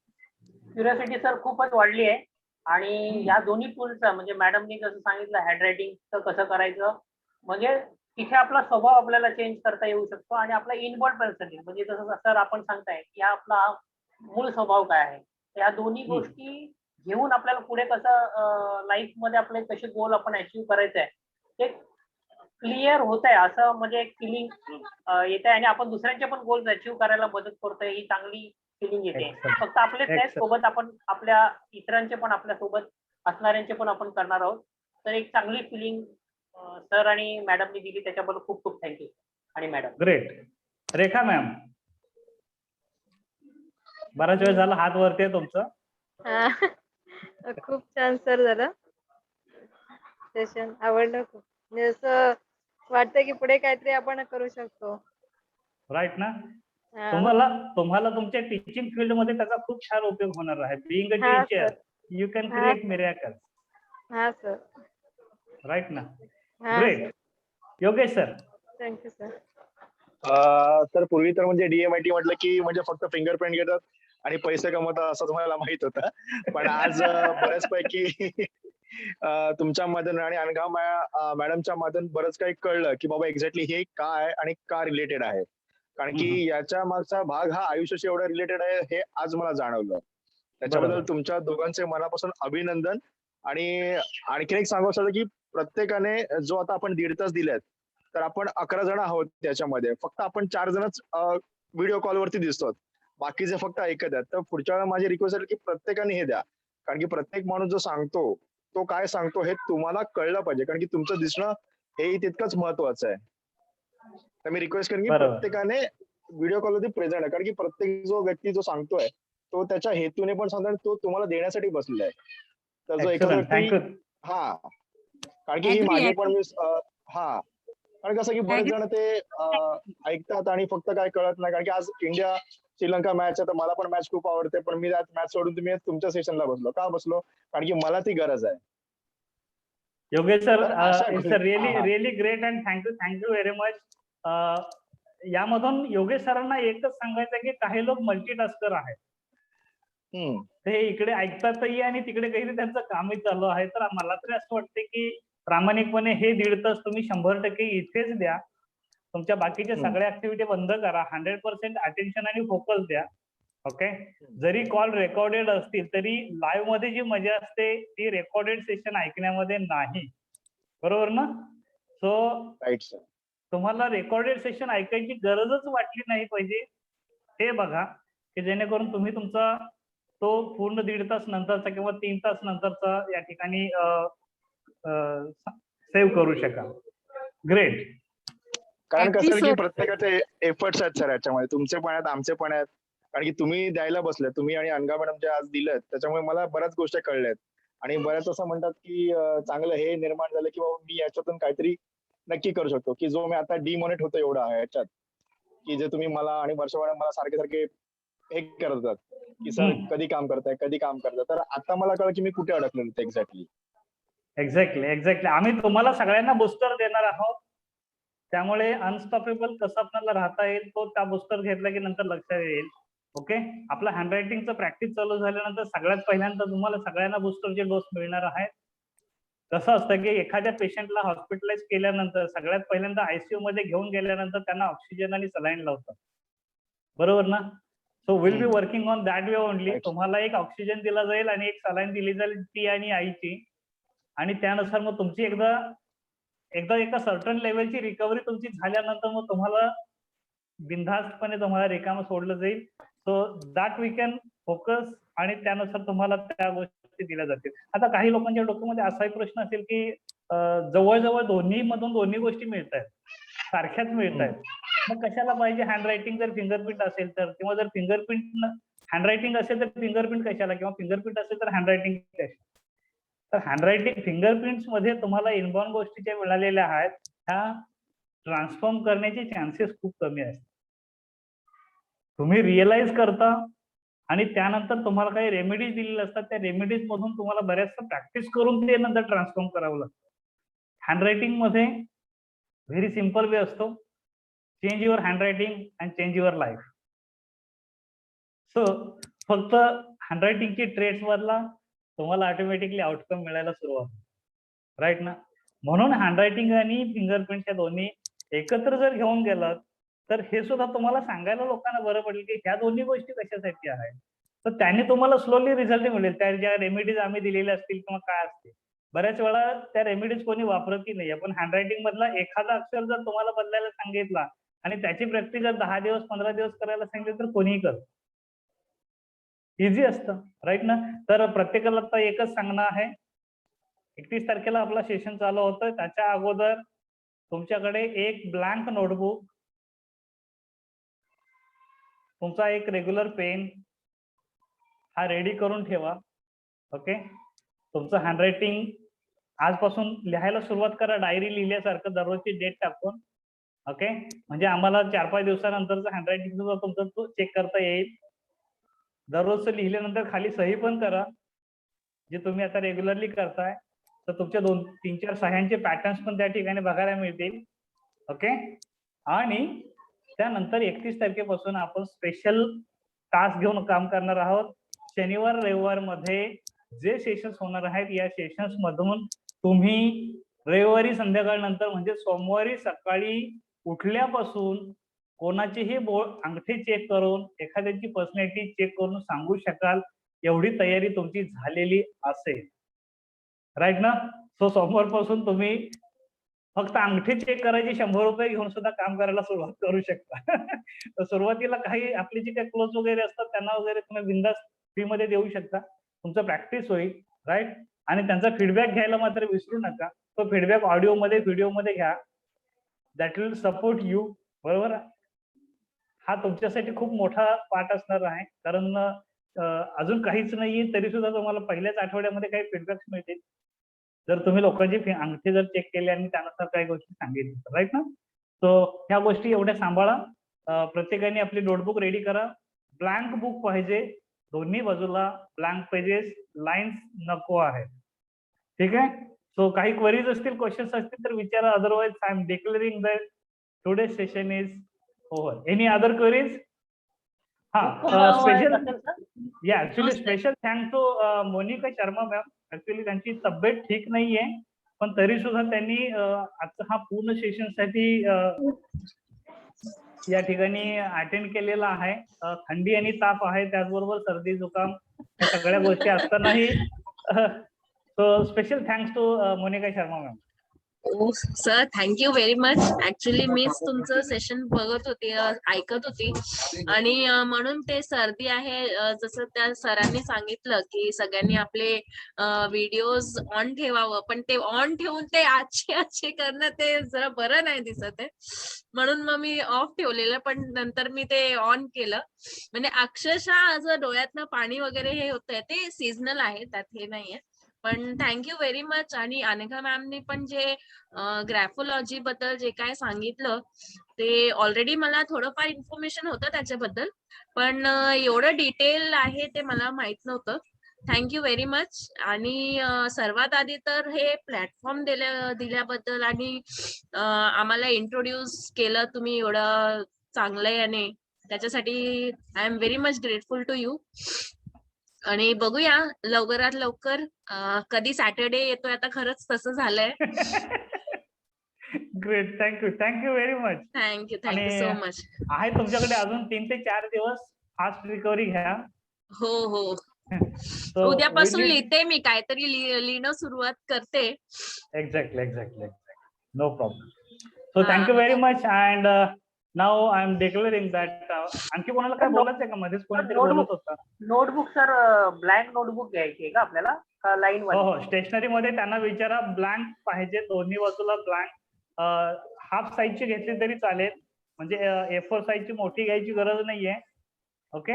Speaker 3: क्युरिओसिटी सर खूपच वाढली आहे. आणि या दोन्ही टूलचा म्हणजे मॅडमनी जसं सांगितलं हँडरायटिंगचं कसं करायचं, म्हणजे तिथे आपला स्वभाव आपल्याला चेंज करता येऊ शकतो आणि आपला इनबॉर्ड पर्सनॅलिटी म्हणजे जसं सर आपण सांगताय की हा आपला मूळ स्वभाव काय आहे, या दोन्ही गोष्टी घेऊन आपल्याला पुढे कसं लाईफ मध्ये आपले कसे गोल आपण अचीव्ह करायचे आहे ते क्लिअर होत आहे, असं म्हणजे एक फिलिंग येत आहे. आणि आपण दुसऱ्यांचे पण गोल्स अचीव्ह करायला मदत करतोय, ही चांगली फिलिंग येते.
Speaker 1: Excellent.
Speaker 3: फक्त आपले नाही,
Speaker 1: Excellent.
Speaker 3: सोबत आपण आपल्या इतरांचे पण, आपल्या सोबत असणाऱ्यांचे पण आपण करणार आहोत. तर एक चांगली फिलिंग सर आणि मॅडमनी दिली, त्याच्याबद्दल खूप खूप थँक्यू. आणि मॅडम
Speaker 1: ग्रेट. रेखा मॅम, बराच वेळ झाला हात वरती आहे तुमचा.
Speaker 9: खूप छान सर झालं सेशन, आवडलं खूप. म्हणजे असं वाटतं की पुढे काहीतरी आपण करू शकतो.
Speaker 1: राईट ना?
Speaker 9: हा.
Speaker 1: तुम्हाला तुमच्या टीचिंग फील्ड मध्ये त्याचा खूप छान उपयोग होणार आहे. बीइंग अ
Speaker 9: हा,
Speaker 1: टीचर
Speaker 9: सर.
Speaker 1: यू कॅन
Speaker 9: हा,
Speaker 1: क्रिएट
Speaker 9: सर.
Speaker 1: मिरेकल्स.
Speaker 9: हा सर.
Speaker 1: राईट ना?
Speaker 9: हा
Speaker 1: great. Yogesh sir.
Speaker 9: Thank you sir.
Speaker 7: तर पूर्वी तर म्हणजे DMIT म्हटलं की म्हणजे फक्त फिंगरप्रिंट घेतात आणि पैसे कमवतात असं तुम्हाला माहित होतं. पण आज बऱ्याचपैकी तुमच्या मधून आणि अनघा मॅडमच्या मधून बरंच काही कळलं की बाबा एक्झॅक्टली हे काय आणि का रिलेटेड आहे. कारण की याच्या मागचा भाग हा आयुष्याशी एवढा रिलेटेड आहे हे आज मला जाणवलं. त्याच्याबद्दल
Speaker 1: बरोबर.
Speaker 7: तुमच्या दोघांचे मनापासून अभिनंदन. आणि आणखीन एक सांगू असं की प्रत्येकाने जो आता आपण 1.5 तास दिलेत, तर आपण 11 जण आहोत त्याच्यामध्ये. फक्त आपण 4 जणच व्हिडिओ कॉलवरती दिसतो, बाकीचे फक्त ऐकत आहेत. तर पुढच्या वेळेला माझी रिक्वेस्ट आहे की प्रत्येकाने हे द्या, कारण की प्रत्येक माणूस जो सांगतो तो काय सांगतो हे तुम्हाला कळलं पाहिजे, कारण की तुमचं दिसणं हेही तितकंच महत्वाचं आहे. तर मी रिक्वेस्ट करेन की
Speaker 1: बरोबर.
Speaker 7: प्रत्येकाने व्हिडिओ कॉलवरती प्रेझेंट आहे, कारण की प्रत्येक जो व्यक्ती जो सांगतोय तो त्याच्या हेतूने पण सांगतो आणि तो तुम्हाला देण्यासाठी बसलेला आहे. तर जो एखादा
Speaker 1: Excellent.
Speaker 7: व्यक्ती
Speaker 1: Thank you.
Speaker 7: हा, कारण की ही
Speaker 4: Agree,
Speaker 7: मागे
Speaker 4: agree.
Speaker 7: पण मी हा, कारण कसं की बरेच जण ते ऐकतात आणि फक्त काय कळत नाही. कारण की आज इंडिया श्रीलंका मॅच आहे, तर मला पण मॅच खूप आवडते, पण मी आज मॅच सोडून तुम्ही तुमच्या सेशनला बसलो. का बसलो? कारण की मला ती गरज आहे.
Speaker 1: योगेश सर,
Speaker 7: तर अशा
Speaker 1: it's really great and thank you very much. यामधून योगेश सरांना एकच सांगायचं की काही लोक मल्टीटास्कर आहेत. ते इकडे ऐकतातही आणि तिकडे काहीतरी त्यांचं कामही चालू आहे. तर मला तरी असं वाटतं की प्रामाणिकपणे हे 1.5 तास तुम्ही 100% इथेच द्या. तुमच्या बाकीच्या सगळ्या ऍक्टिव्हिटी बंद करा. 100% अटेन्शन आणि फोकस द्या. ओके. जरी कॉल रेकॉर्डेड असतील तरी लाईव्ह मध्ये जी मजा असते ती रेकॉर्डेड सेशन ऐकण्यामध्ये नाही. बरोबर ना? So
Speaker 7: right sir.
Speaker 1: तुम्हाला रेकॉर्डेड सेशन ऐकायची गरजच वाटली नाही पाहिजे, हे बघा, की जेणेकरून तुम्ही तुमचा तो पूर्ण 1.5 तास नंतरचा किंवा 3 तास नंतरचा या ठिकाणी सेव्ह करू शकाल. ग्रेट.
Speaker 7: कारण कसं आहे की
Speaker 4: Agree,
Speaker 7: प्रत्येकाचे एफर्ट्स आहेत सर याच्यामध्ये. तुमचे पण आहेत, आमचे पण आहेत. कारण की तुम्ही द्यायला बसले, तुम्ही आणि अनघा मॅडम जे आज दिलेत त्याच्यामुळे मला बऱ्याच गोष्टी कळल्यात. आणि बऱ्याच असं म्हणतात की चांगलं हे निर्माण झालं की बाबा मी याच्यातून काहीतरी नक्की करू शकतो, की जो मी आता डिमोनेट होतो एवढा आहे याच्यात, की जे तुम्ही मला आणि वर्षा मॅडम मला सारखे हे करत होतात की सर कधी काम करताय. तर आता मला कळलं की मी कुठे अडकलेलो होतो एक्झॅक्टली.
Speaker 1: एक्झॅक्टली. आम्ही तुम्हाला सगळ्यांना बुस्टर देणार आहोत. त्यामुळे अनस्टॉपेबल कसं आपल्याला राहता येईल तो त्या बुस्टर घेतला की नंतर लक्षात येईल. ओके. आपलं हँडरायटिंगचं प्रॅक्टिस चालू झाल्यानंतर सगळ्यात पहिल्यांदा तुम्हाला सगळ्यांना बुस्टरचे डोस मिळणार आहेत. कसं असतं की एखाद्या पेशंटला हॉस्पिटलाइज केल्यानंतर सगळ्यात पहिल्यांदा ICU मध्ये घेऊन गेल्यानंतर त्यांना ऑक्सिजन आणि सलाईन लावतात. बरोबर ना? So will be working on that way only. तुम्हाला एक ऑक्सिजन दिला जाईल आणि एक सलाईन दिली जाईल, ती आणि आईची. आणि त्यानुसार मग तुमची एकदा एका सर्टन लेवलची रिकव्हरी तुमची झाल्यानंतर मग तुम्हाला बिनधास्तपणे तुम्हाला रिकामं सोडलं जाईल. So that we can focus आणि त्यानुसार तुम्हाला त्या गोष्टी दिल्या जातील. आता काही लोकांच्या डोक्यामध्ये असाही प्रश्न असेल की जवळजवळ दोन्ही मधून दोन्ही गोष्टी मिळत आहेत, सारख्याच मिळत आहेत, मग कशाला पाहिजे हँडरायटिंग जर फिंगरप्रिंट असेल तर, किंवा जर फिंगरप्रिंट हँडरायटिंग असेल तर फिंगरप्रिंट कशाला, किंवा फिंगरप्रिंट असेल तर हँडरायटिंग कशाला. तर हँडरायटिंग फिंगरप्रिंट्स मध्ये तुम्हाला इनबाउंड गोष्टी ज्या मिळालेल्या आहेत ह्या ट्रान्सफॉर्म करण्याचे चान्सेस खूप कमी असतात. तुम्ही रिअलाइज करता आणि त्यानंतर तुम्हाला काही रेमेडीज दिलेले असतात, त्या रेमेडीज मधून तुम्हाला बऱ्याचदा प्रॅक्टिस करून ते नंतर ट्रान्सफॉर्म करावं लागतं. हँडरायटिंग मध्ये व्हेरी सिम्पल वे असतो, change your handwriting and change your life. So फक्त हँडरायटिंगची ट्रेड्स मधला तुम्हाला ऑटोमॅटिकली आउटकम मिळायला सुरुवात, राईट ना. म्हणून हँडरायटिंग आणि फिंगरप्रिंट या दोन्ही एकत्र जर घेऊन गेलात तर हे सुद्धा तुम्हाला सांगायला लोकांना बरं पडेल की ह्या दोन्ही गोष्टी कशासाठी आहेत. तर त्याने तुम्हाला स्लोली रिझल्ट मिळेल. त्या ज्या रेमेडीज आम्ही दिलेल्या असतील किंवा काय असतील, बऱ्याच वेळा त्या रेमेडीज कोणी वापरतही नाही. पण हँडरायटिंग मधला एखादा अक्षर जर तुम्हाला बदलायला सांगितला आणि त्याची प्रॅक्टिस जर 10 दिवस 15 दिवस करायला सांगितलं तर कोणीही करत. इझी असतं, राईट ना. तर प्रत्येकाला आता एकच सांगणं आहे, 31 तारखेला आपला सेशन चालू होतोय. त्याच्या अगोदर तुमच्याकडे एक ब्लँक नोटबुक, तुमचा एक रेग्युलर पेन हा रेडी करून ठेवा. ओके, तुमचं हँडरायटिंग आजपासून लिहायला सुरुवात करा, डायरी लिहिल्यासारखं दररोजची डेट टाकून. ओके, म्हणजे आम्हाला 4-5 दिवसानंतरचं हँडरायटिंग सुद्धा तुमचं चेक करता येईल. दररोजचं लिहिल्यानंतर खाली सही पण करा, जे तुम्ही आता रेग्युलरली करताय. तर तुमच्या 2-3-4 सह्यांचे पॅटर्न्स पण त्या ठिकाणी बघायला मिळतील. ओके, आणि त्यानंतर 31 तारखेपासून आपण स्पेशल टास्क घेऊन काम करणार आहोत. शनिवार रविवार मध्ये जे सेशन्स होणार आहेत, या सेशन्स मधून तुम्ही रविवारी संध्याकाळनंतर म्हणजे सोमवारी सकाळी उठल्यापासून कोणाचेही अंगठे चेक करून, एखाद्याची पर्सनॅलिटी चेक करून सांगू शकाल एवढी तयारी तुमची झालेली असेल, राईट ना. सो सोमवारपासून तुम्ही फक्त अंगठे चेक करायचे 100 रुपये घेऊन सुद्धा काम करायला सुरुवात करू शकता. तर सुरुवातीला काही आपले जे काही क्लोज वगैरे असतात त्यांना वगैरे तुम्ही बिंदास फ्री मध्ये देऊ शकता. तुमचं प्रॅक्टिस होईल, राईट. आणि त्यांचा फीडबॅक घ्यायला मात्र विसरू नका. तो फीडबॅक ऑडिओ मध्ये व्हिडिओ मध्ये घ्या, दॅट विल सपोर्ट यू. बरोबर, हा तुमच्यासाठी खूप मोठा पार्ट असणार आहे. कारण अजून काहीच नाहीये तरी सुद्धा तुम्हाला पहिल्याच आठवड्यामध्ये काही फीडबॅक्स मिळतील जर तुम्ही लोकांची अंगठी जर चेक केले आणि त्यानुसार काही गोष्टी सांगितल्या, राईट ना. सो ह्या गोष्टी एवढ्या सांभाळा. प्रत्येकाने आपली नोटबुक रेडी करा. ब्लँक बुक पाहिजे, दोन्ही बाजूला ब्लँक पेजेस, लाईन्स नको आहेत. ठीक आहे. सो काही क्वेरीज असतील, क्वेश्चन्स असतील तर विचारा. Otherwise I am declaring that today session is over. Any other queries? Special actually special thanks to Monika Sharma ma'am. Actually त्यांची तब्येत ठीक नाहीये, पण तरी सुद्धा त्यांनी आजचा हा पूर्ण सेशन साठी या ठिकाणी अटेंड केलेला आहे. थंडी आणि ताप आहे, त्याचबरोबर सर्दी जुकाम या सगळ्या गोष्टी असतानाही. So special thanks to Monika Sharma ma'am.
Speaker 2: Sir thank you very much. Actually मीच तुमचं सेशन बघत होते, ऐकत होती आणि म्हणून ते सर्दी आहे जसं त्या सरांनी सांगितलं की सगळ्यांनी आपले व्हिडिओज ऑन ठेवावं, पण ते ऑन ठेवून ते आजचे करणं ते जरा बरं नाही दिसत आहे, म्हणून मग मी ऑफ ठेवलेलं. पण नंतर मी ते ऑन केलं, म्हणजे अक्षरशः आज डोळ्यातनं पाणी वगैरे हे होतंय. ते सीझनल आहे, त्यात हे नाहीये. पण थँक्यू व्हेरी मच. आणि अनघा मॅमनी पण जे ग्रॅफोलॉजी बद्दल जे काय सांगितलं ते ऑलरेडी मला थोडंफार इन्फॉर्मेशन होतं त्याच्याबद्दल, पण एवढं डिटेल आहे ते मला माहित नव्हतं. Thank you very much. आणि सर्वात आधी तर हे प्लॅटफॉर्म दिल्याबद्दल आणि आम्हाला इंट्रोड्यूस केलं तुम्ही एवढं चांगलं याने, त्याच्यासाठी I am very much grateful to you. आणि बघूया लवकरात लवकर कधी सॅटर्डे येतोय, आता खरंच तसं झालंय.
Speaker 1: Great, thank you very much.
Speaker 2: Thank you so much.
Speaker 1: आहे तुमच्याकडे अजून 3 ते 4 दिवस, फास्ट रिकव्हरी घ्या.
Speaker 2: हो उद्यापासून लिहिते मी, काहीतरी लिहिणं सुरुवात करते.
Speaker 1: Exactly no problem. So thank you very much. And now I am declaring that आणखी कोणाला काय बोलायचं आहे का मध्येच कोणीतरी
Speaker 3: Notebook.
Speaker 1: बोलत होता?
Speaker 3: नोटबुक सर ब्लँक नोटबुक घ्यायची आहे का आपल्याला का लाईन
Speaker 1: हो
Speaker 3: वाली?
Speaker 1: हो, स्टेशनरी मध्ये त्यांना विचारा ब्लँक पाहिजे, दोन्ही बाजूला ब्लँक. हाफ साईजची घेतली तरी चालेल, म्हणजे A4 साईजची मोठी घ्यायची गरज नाहीये. ओके,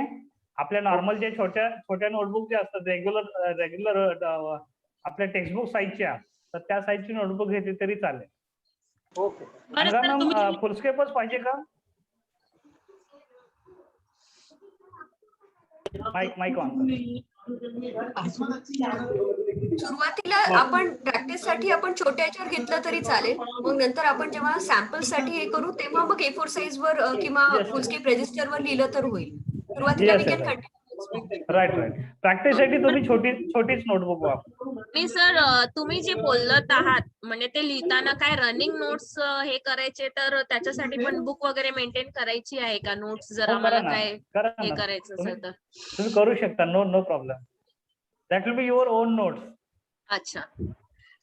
Speaker 1: आपल्या नॉर्मल जे छोट्या छोट्या नोटबुक जे असतात रेग्युलर आपल्या टेक्स्टबुक साईजच्या, तर त्या साईजची नोटबुक घेतली तरी चालेल.
Speaker 3: ओके.
Speaker 4: बरं सर,
Speaker 1: मॅम
Speaker 4: तुम्ही
Speaker 1: फुलस्केपच पाहिजे का? Mike on.
Speaker 5: सुरुवातीला आपण प्रॅक्टिस साठी आपण छोट्या याच्यावर घेतलं तरी चालेल. मग नंतर आपण जेव्हा सॅम्पल साठी हे करू तेव्हा मग A4 साईज वर किंवा फुलस्केप रजिस्टर वर लिहिलं तर होईल. सुरुवातीला
Speaker 1: Yes,
Speaker 5: we
Speaker 1: yes,
Speaker 5: can
Speaker 1: yes.
Speaker 5: continue.
Speaker 1: Right. Practice साठी तुम्ही छोटीच नोटबुक वापरा.
Speaker 2: मी सर तुम्ही जे बोलत आहात म्हणजे ते लिहिताना काय रनिंग नोट्स हे करायचे, तर त्याच्यासाठी पण बुक वगैरे मेंटेन करायची आहे का? नोट्स जर
Speaker 1: हो,
Speaker 2: आम्हाला
Speaker 1: करा ना,
Speaker 2: काय
Speaker 1: करा
Speaker 2: हे
Speaker 1: ना.
Speaker 2: करायचं असेल तर.
Speaker 1: तुम्ही करू शकता. No problem. That will be your own notes.
Speaker 2: अच्छा,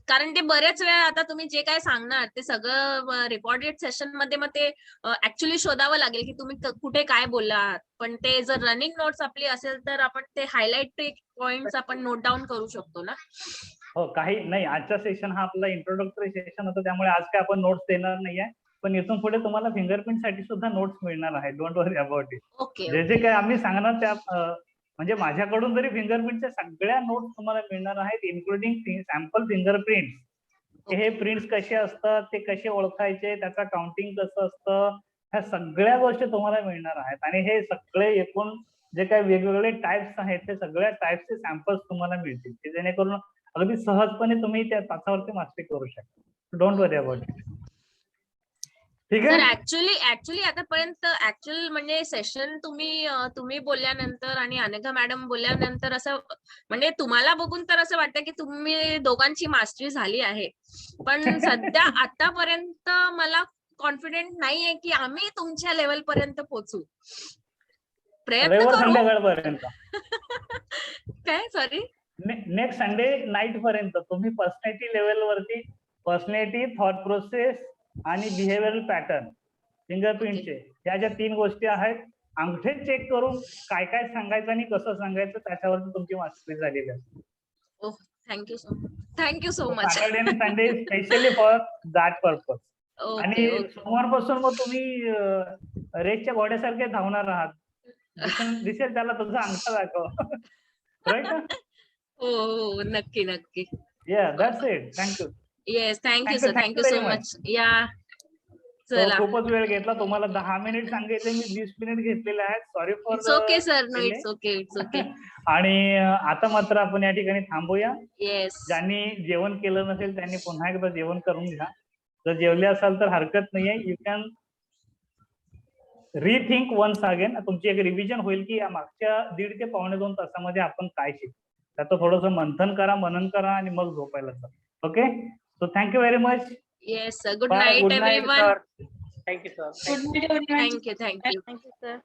Speaker 2: कारण ते बरेच वेळा आता तुम्ही जे काय सांगणार ते सगळं रेकॉर्डेड सेशन मध्ये मग ते ऍक्च्युली शोधावं लागेल की तुम्ही कुठे काय बोलला आहात. पण ते जर रनिंग नोट्स आपली असेल तर आपण ते हायलाइट पॉइंट्स आपण नोट डाऊन करू शकतो ना.
Speaker 1: हो, काही नाही. आजचा सेशन हा आपला इंट्रोडक्टरी सेशन होता, त्यामुळे आज काय आपण नोट्स देणार नाहीये. पण इथून पुढे तुम्हाला फिंगरप्रिंट साठी सुद्धा नोट्स मिळणार आहेत. Don't worry about it.
Speaker 2: Okay.
Speaker 1: जे काय आम्ही सांगणार त्या म्हणजे माझ्याकडून तरी फिंगरप्रिंटच्या सगळ्या नोट्स तुम्हाला मिळणार आहेत, इन्क्लुडिंग सॅम्पल फिंगरप्रिंट. हे प्रिंट्स कसे असतात, ते कसे ओळखायचे, त्याचं काउंटिंग कसं असतं, ह्या सगळ्या गोष्टी तुम्हाला मिळणार आहेत. आणि हे सगळे एकूण जे काही वेगवेगळे टाइप्स आहेत, ते सगळ्या टाइप्सचे सॅम्पल्स तुम्हाला मिळतील, की जेणेकरून अगदी सहजपणे तुम्ही त्या तासावरती मास्टरी करू शकता. Don't worry about it. ठीक
Speaker 2: सर
Speaker 1: आहे.
Speaker 2: ऍक्च्युली आतापर्यंत म्हणजे सेशन तुम्ही बोलल्यानंतर आणि अनघा मॅडम बोलल्यानंतर असं म्हणजे तुम्हाला बघून तर असं वाटतं की तुम्ही दोघांची मास्टरी झाली आहे. पण सध्या आतापर्यंत मला कॉन्फिडेंट नाहीये की आम्ही तुमच्या लेवल पर्यंत पोहोचू. प्रयत्न
Speaker 1: रविवार
Speaker 2: करू.
Speaker 1: संध्याकाळपर्यंत.
Speaker 2: काय सॉरी,
Speaker 1: नेक्स्ट संडे नाईट पर्यंत तुम्ही पर्सनॅलिटी लेवल वरती, पर्सनॅलिटी, थॉट प्रोसेस आणि बिहेवियरल पॅटर्न फिंगरप्रिंटचे या ज्या 3 गोष्टी आहेत, अंगठे चेक करून काय काय सांगायचं आणि कसं सांगायचं त्याच्यावरती तुमची मास्टरी झालेली आहे.
Speaker 2: Thank you so much.
Speaker 1: सॅटर्डे आणि Sunday specially for that purpose. आणि
Speaker 2: ओके.
Speaker 1: सोमवारपासून मग तुम्ही रेसच्या घोड्यासारखे धावणार आहात. दिसेल त्याला तुझा अंगठा दाखव. राईट.
Speaker 2: हो, नक्की.
Speaker 1: या, that's it. Thank you.
Speaker 2: Yes, thank you
Speaker 1: Thank you,
Speaker 2: sir.
Speaker 1: thank you
Speaker 2: thank you so
Speaker 1: very
Speaker 2: much. या चला.
Speaker 1: खूपच वेळ घेतला. तुम्हाला 10 मिनिट सांगितले, मी 20 मिनिट घेतलेले आहेत. Sorry for
Speaker 2: it's okay sir. No, it's okay.
Speaker 1: आणि आता मात्र आपण या ठिकाणी थांबूया.
Speaker 2: येस.
Speaker 1: ज्यांनी जेवण केलं नसेल त्यांनी पुन्हा एकदा जेवण करून घ्या. जर जेवले असाल तर हरकत नाहीये. You can rethink once again. तुमची एक रिव्हिजन होईल की या मागच्या 1.5 ते पावणे 2 तासामध्ये आपण काय शिकलो. त्याचं थोडंसं मनन करा आणि मग झोपायला जा. Okay. So thank you very much.
Speaker 2: Yes sir. Good night everyone.
Speaker 3: Thank you sir.
Speaker 4: Good night.
Speaker 2: Thank you.
Speaker 9: Thank you sir.